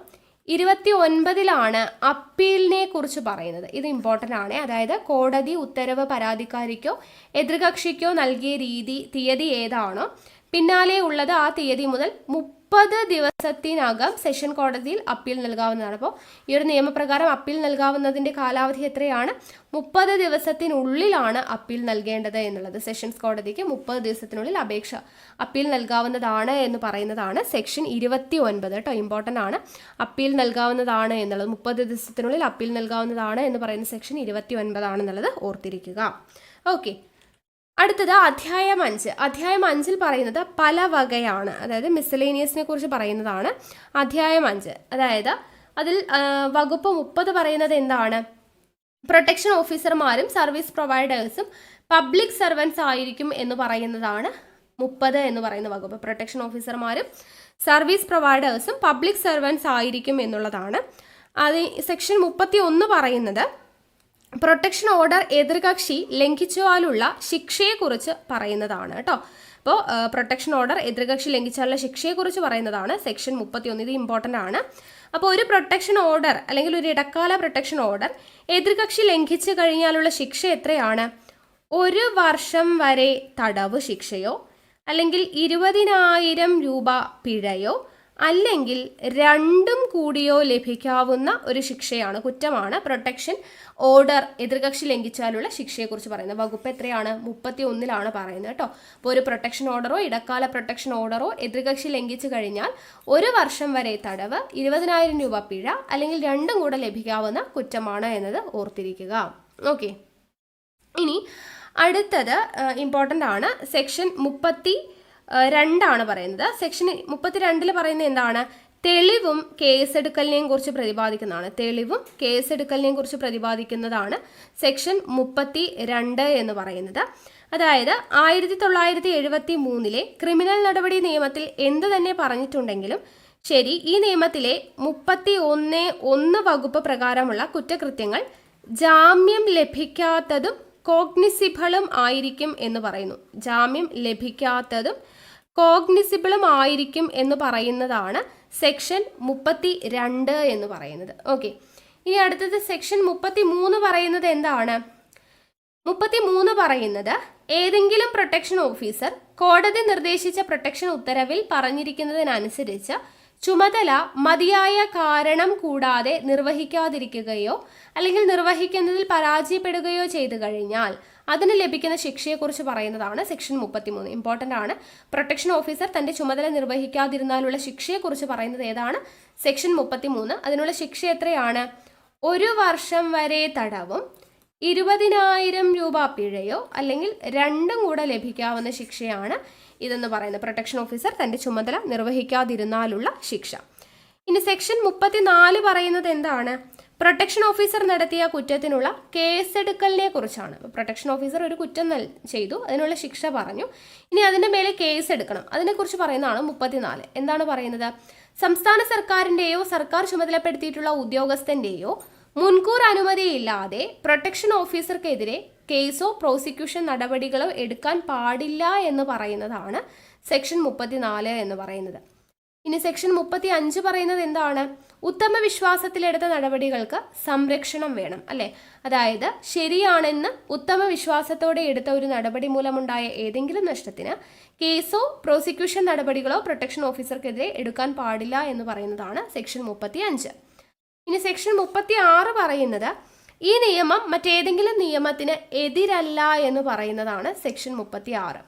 29 അപ്പീലിനെ കുറിച്ച് പറയുന്നത്. ഇത് ഇമ്പോർട്ടൻ്റ് ആണ്. അതായത് കോടതി ഉത്തരവ് പരാതിക്കാരിക്കോ എതിർകക്ഷിക്കോ നൽകിയ തീയതി ഏതാണോ പിന്നാലെ ഉള്ളത് ആ തീയതി മുതൽ 30 ദിവസത്തിനകം സെഷൻ കോടതിയിൽ അപ്പീൽ നൽകാവുന്നതാണ്. അപ്പോൾ ഈ ഒരു നിയമപ്രകാരം അപ്പീൽ നൽകാവുന്നതിൻ്റെ കാലാവധി എത്രയാണ്? 30 ദിവസത്തിനുള്ളിലാണ് അപ്പീൽ നൽകേണ്ടത് എന്നുള്ളത്. സെഷൻസ് കോടതിക്ക് 30 ദിവസത്തിനുള്ളിൽ അപ്പീൽ നൽകാവുന്നതാണ് എന്ന് പറയുന്നതാണ് സെക്ഷൻ 29 കേട്ടോ. ഇമ്പോർട്ടൻ്റ് ആണ്. അപ്പീൽ നൽകാവുന്നതാണ് എന്നുള്ളത് 30 ദിവസത്തിനുള്ളിൽ അപ്പീൽ നൽകാവുന്നതാണ് എന്ന് പറയുന്ന സെക്ഷൻ 29 ആണെന്നുള്ളത് ഓർത്തിരിക്കുക. ഓക്കെ, അടുത്തത് അധ്യായം 5. അധ്യായം 5 പറയുന്നത് പല വകയാണ്, അതായത് മിസലേനിയസിനെ കുറിച്ച് പറയുന്നതാണ് അധ്യായം 5. അതായത് അതിൽ വകുപ്പ് 30 പറയുന്നത് എന്താണ്? പ്രൊട്ടക്ഷൻ ഓഫീസർമാരും സർവീസ് പ്രൊവൈഡേഴ്സും പബ്ലിക് സർവൻസ് ആയിരിക്കും എന്ന് പറയുന്നതാണ് 30 എന്ന് പറയുന്ന വകുപ്പ്. പ്രൊട്ടക്ഷൻ ഓഫീസർമാരും സർവീസ് പ്രൊവൈഡേഴ്സും പബ്ലിക് സർവൻസ് ആയിരിക്കും എന്നുള്ളതാണ്. അത് സെക്ഷൻ 31 പറയുന്നത് പ്രൊട്ടക്ഷൻ ഓർഡർ എതിർകക്ഷി ലംഘിച്ചാലുള്ള ശിക്ഷയെക്കുറിച്ച് പറയുന്നതാണ് കേട്ടോ. അപ്പോൾ പ്രൊട്ടക്ഷൻ ഓർഡർ എതിർകക്ഷി ലംഘിച്ചാലുള്ള ശിക്ഷയെക്കുറിച്ച് പറയുന്നതാണ് സെക്ഷൻ 31. ഇത് ഇമ്പോർട്ടൻ്റ് ആണ്. അപ്പോൾ ഒരു പ്രൊട്ടക്ഷൻ ഓർഡർ അല്ലെങ്കിൽ ഒരു ഇടക്കാല പ്രൊട്ടക്ഷൻ ഓർഡർ എതിർകക്ഷി ലംഘിച്ചു കഴിഞ്ഞാലുള്ള ശിക്ഷ എത്രയാണ്? 1 വർഷം വരെ തടവ് ശിക്ഷയോ അല്ലെങ്കിൽ 20,000 രൂപ പിഴയോ അല്ലെങ്കിൽ രണ്ടും കൂടിയോ ലഭിക്കാവുന്ന ഒരു ശിക്ഷയാണ്, കുറ്റമാണ് പ്രൊട്ടക്ഷൻ ഓർഡർ എതിർകക്ഷി ലംഘിച്ചാലുള്ള ശിക്ഷയെക്കുറിച്ച് പറയുന്നത്. വകുപ്പ് എത്രയാണ്? 31 പറയുന്നത് കേട്ടോ. അപ്പോൾ ഒരു പ്രൊട്ടക്ഷൻ ഓർഡറോ ഇടക്കാല പ്രൊട്ടക്ഷൻ ഓർഡറോ എതിർകക്ഷി ലംഘിച്ചു കഴിഞ്ഞാൽ 1 വർഷം വരെ തടവ്, 20,000 രൂപ പിഴ അല്ലെങ്കിൽ രണ്ടും കൂടെ ലഭിക്കാവുന്ന കുറ്റമാണ് എന്നത് ഓർത്തിരിക്കുക. ഓക്കെ, ഇനി അടുത്തത് ഇമ്പോർട്ടൻ്റ് ആണ്. സെക്ഷൻ 32 പറയുന്നത്. സെക്ഷൻ 32 പറയുന്നത് എന്താണ്? തെളിവും കേസെടുക്കലിനെയും കുറിച്ച് പ്രതിപാദിക്കുന്നതാണ്. തെളിവും കേസെടുക്കലിനെയും കുറിച്ച് പ്രതിപാദിക്കുന്നതാണ് സെക്ഷൻ 32 എന്ന് പറയുന്നത്. അതായത് 1973 ക്രിമിനൽ നടപടി നിയമത്തിൽ എന്ത് തന്നെ പറഞ്ഞിട്ടുണ്ടെങ്കിലും ശരി, ഈ നിയമത്തിലെ 31(1) വകുപ്പ് പ്രകാരമുള്ള കുറ്റകൃത്യങ്ങൾ ജാമ്യം ലഭിക്കാത്തതും കോഗ്നിസിബിളും ആയിരിക്കും എന്ന് പറയുന്നു. ജാമ്യം ലഭിക്കാത്തതും കോഗ്നിസിബിളും ആയിരിക്കും എന്ന് പറയുന്നതാണ് സെക്ഷൻ 32 എന്ന് പറയുന്നത്. ഓക്കെ, ഇനി അടുത്തത് സെക്ഷൻ 33 പറയുന്നത് എന്താണ്? 33 പറയുന്നത് ഏതെങ്കിലും പ്രൊട്ടക്ഷൻ ഓഫീസർ കോടതി നിർദ്ദേശിച്ച പ്രൊട്ടക്ഷൻ ഉത്തരവിൽ പറഞ്ഞിരിക്കുന്നതിനനുസരിച്ച് ചുമതല മതിയായ കാരണം കൂടാതെ നിർവഹിക്കാതിരിക്കുകയോ അല്ലെങ്കിൽ നിർവഹിക്കുന്നതിൽ പരാജയപ്പെടുകയോ ചെയ്തു കഴിഞ്ഞാൽ അതിന് ലഭിക്കുന്ന ശിക്ഷയെക്കുറിച്ച് പറയുന്നതാണ് സെക്ഷൻ 33. ഇമ്പോർട്ടൻ്റ് ആണ്. പ്രൊട്ടക്ഷൻ ഓഫീസർ തൻ്റെ ചുമതല നിർവഹിക്കാതിരുന്നാലുള്ള ശിക്ഷയെക്കുറിച്ച് പറയുന്നത് ഏതാണ്? സെക്ഷൻ 33. അതിനുള്ള ശിക്ഷ എത്രയാണ്? 1 വർഷം വരെ തടവും 20,000 രൂപ പിഴയോ അല്ലെങ്കിൽ രണ്ടും കൂടെ ലഭിക്കാവുന്ന ശിക്ഷയാണ് ഇതെന്ന് പറയുന്നത്. പ്രൊട്ടക്ഷൻ ഓഫീസർ തൻ്റെ ചുമതല നിർവഹിക്കാതിരുന്നാലുള്ള ശിക്ഷ. ഇനി സെക്ഷൻ 34 പറയുന്നത് എന്താണ്? പ്രൊട്ടക്ഷൻ ഓഫീസർ നടത്തിയ കുറ്റത്തിനുള്ള കേസെടുക്കലിനെ കുറിച്ചാണ്. പ്രൊട്ടക്ഷൻ ഓഫീസർ ഒരു കുറ്റം ചെയ്തു, അതിനുള്ള ശിക്ഷ പറഞ്ഞു, ഇനി അതിൻ്റെ മേലെ കേസ് എടുക്കണം, അതിനെക്കുറിച്ച് പറയുന്നതാണ് 34. എന്താണ് പറയുന്നത്? സംസ്ഥാന സർക്കാരിൻ്റെയോ സർക്കാർ ചുമതലപ്പെടുത്തിയിട്ടുള്ള ഉദ്യോഗസ്ഥൻ്റെയോ മുൻകൂർ അനുമതിയില്ലാതെ പ്രൊട്ടക്ഷൻ ഓഫീസർക്കെതിരെ കേസോ പ്രോസിക്യൂഷൻ നടപടികളോ എടുക്കാൻ പാടില്ല എന്ന് പറയുന്നതാണ് സെക്ഷൻ 34 എന്ന് പറയുന്നത്. ഇനി സെക്ഷൻ 35 പറയുന്നത് എന്താണ്? ഉത്തമ വിശ്വാസത്തിലെടുത്ത നടപടികൾക്ക് സംരക്ഷണം വേണം, അല്ലേ? അതായത് ശരിയാണെന്ന് ഉത്തമ വിശ്വാസത്തോടെ എടുത്ത ഒരു നടപടി മൂലമുണ്ടായ ഏതെങ്കിലും നഷ്ടത്തിന് കേസോ പ്രോസിക്യൂഷൻ നടപടികളോ പ്രൊട്ടക്ഷൻ ഓഫീസർക്കെതിരെ എടുക്കാൻ പാടില്ല എന്ന് പറയുന്നതാണ് സെക്ഷൻ 35. ഇനി സെക്ഷൻ 36 പറയുന്നത് ഈ നിയമം മറ്റേതെങ്കിലും നിയമത്തിന് എതിരല്ല എന്ന് പറയുന്നതാണ് സെക്ഷൻ 36.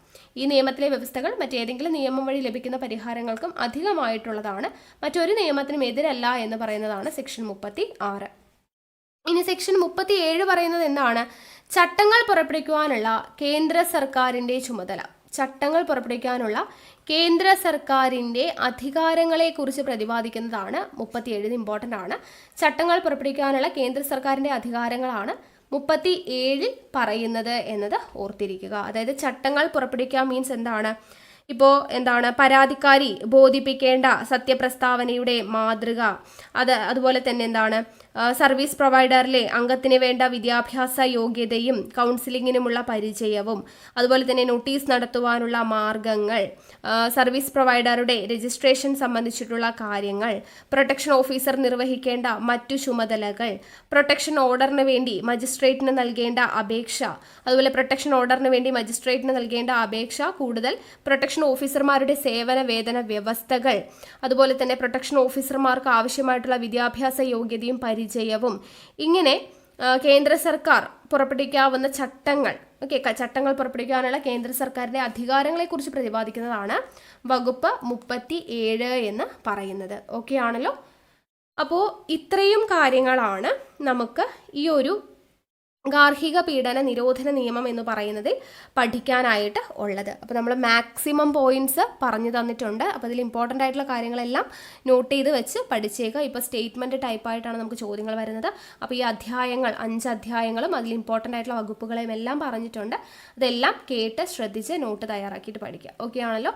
ഈ നിയമത്തിലെ വ്യവസ്ഥകൾ മറ്റേതെങ്കിലും നിയമം വഴി ലഭിക്കുന്ന പരിഹാരങ്ങൾക്കും അധികമായിട്ടുള്ളതാണ്, മറ്റൊരു നിയമത്തിനും എതിരല്ല എന്ന് പറയുന്നതാണ് സെക്ഷൻ 36. ഇനി സെക്ഷൻ 37 പറയുന്നത് എന്താണ്? ചട്ടങ്ങൾ പുറപ്പെടുവിക്കുവാനുള്ള കേന്ദ്ര സർക്കാരിൻ്റെ ചുമതല. ചട്ടങ്ങൾ പുറപ്പെടുവിക്കാനുള്ള കേന്ദ്ര സർക്കാരിൻ്റെ അധികാരങ്ങളെക്കുറിച്ച് പ്രതിപാദിക്കുന്നതാണ് 37. ഇമ്പോർട്ടൻ്റ് ആണ്. ചട്ടങ്ങൾ പുറപ്പെടുവിക്കാനുള്ള കേന്ദ്ര സർക്കാരിൻ്റെ അധികാരങ്ങളാണ് 37 പറയുന്നത് എന്നത് ഓർത്തിരിക്കുക. അതായത് ചട്ടങ്ങൾ പുറപ്പെടുവിക്കാൻ മീൻസ് എന്താണ്? ഇപ്പോൾ എന്താണ് പരാതിക്കാരി ബോധിപ്പിക്കേണ്ട സത്യപ്രസ്താവനയുടെ മാതൃക, അതുപോലെ തന്നെ എന്താണ് സർവീസ് പ്രൊവൈഡറിലെ അംഗത്തിന് വേണ്ട വിദ്യാഭ്യാസ യോഗ്യതയും കൗൺസിലിങ്ങിനുമുള്ള പരിചയവും, അതുപോലെ തന്നെ നോട്ടീസ് നടത്തുവാനുള്ള മാർഗങ്ങൾ, സർവീസ് പ്രൊവൈഡറുടെ രജിസ്ട്രേഷൻ സംബന്ധിച്ചിട്ടുള്ള കാര്യങ്ങൾ, പ്രൊട്ടക്ഷൻ ഓഫീസർ നിർവഹിക്കേണ്ട മറ്റു ചുമതലകൾ, പ്രൊട്ടക്ഷൻ ഓർഡറിന് വേണ്ടി മജിസ്ട്രേറ്റിന് നൽകേണ്ട അപേക്ഷ, അതുപോലെ പ്രൊട്ടക്ഷൻ ഓർഡറിന് വേണ്ടി മജിസ്ട്രേറ്റിന് നൽകേണ്ട അപേക്ഷ, കൂടുതൽ പ്രൊട്ടക്ഷൻ ഓഫീസർമാരുടെ സേവന വേതന വ്യവസ്ഥകൾ, അതുപോലെ തന്നെ പ്രൊട്ടക്ഷൻ ഓഫീസർമാർക്ക് ആവശ്യമായിട്ടുള്ള വിദ്യാഭ്യാസ യോഗ്യതയും പരിചയവും, ഇങ്ങനെ കേന്ദ്ര സർക്കാർ പുറപ്പെടുവിക്കാവുന്ന ചട്ടങ്ങൾ, ചട്ടങ്ങൾ പുറപ്പെടുവിക്കാനുള്ള കേന്ദ്ര സർക്കാരിൻ്റെ അധികാരങ്ങളെക്കുറിച്ച് പ്രതിപാദിക്കുന്നതാണ് വകുപ്പ് 37 എന്ന് പറയുന്നത്. ഓക്കെ ആണല്ലോ? അപ്പോൾ ഇത്രയും കാര്യങ്ങളാണ് നമുക്ക് ഈ ഒരു ഗാർഹിക പീഡന നിരോധന നിയമം എന്ന് പറയുന്നത് പഠിക്കാനായിട്ട് ഉള്ളത്. അപ്പോൾ നമ്മൾ മാക്സിമം പോയിന്റ്സ് പറഞ്ഞു തന്നിട്ടുണ്ട്. അപ്പോൾ അതിൽ ഇമ്പോർട്ടൻ്റ് ആയിട്ടുള്ള കാര്യങ്ങളെല്ലാം നോട്ട് ചെയ്ത് വെച്ച് പഠിച്ചേക്കുക. ഇപ്പോൾ സ്റ്റേറ്റ്മെൻറ്റ് ടൈപ്പായിട്ടാണ് നമുക്ക് ചോദ്യങ്ങൾ വരുന്നത്. അപ്പോൾ ഈ അധ്യായങ്ങൾ 5 അധ്യായങ്ങളും അതിൽ ഇമ്പോർട്ടൻ്റ് ആയിട്ടുള്ള വകുപ്പുകളെയും എല്ലാം പറഞ്ഞിട്ടുണ്ട്. അതെല്ലാം കേട്ട് ശ്രദ്ധിച്ച് നോട്ട് തയ്യാറാക്കിയിട്ട് പഠിക്കുക. ഓക്കെ ആണല്ലോ?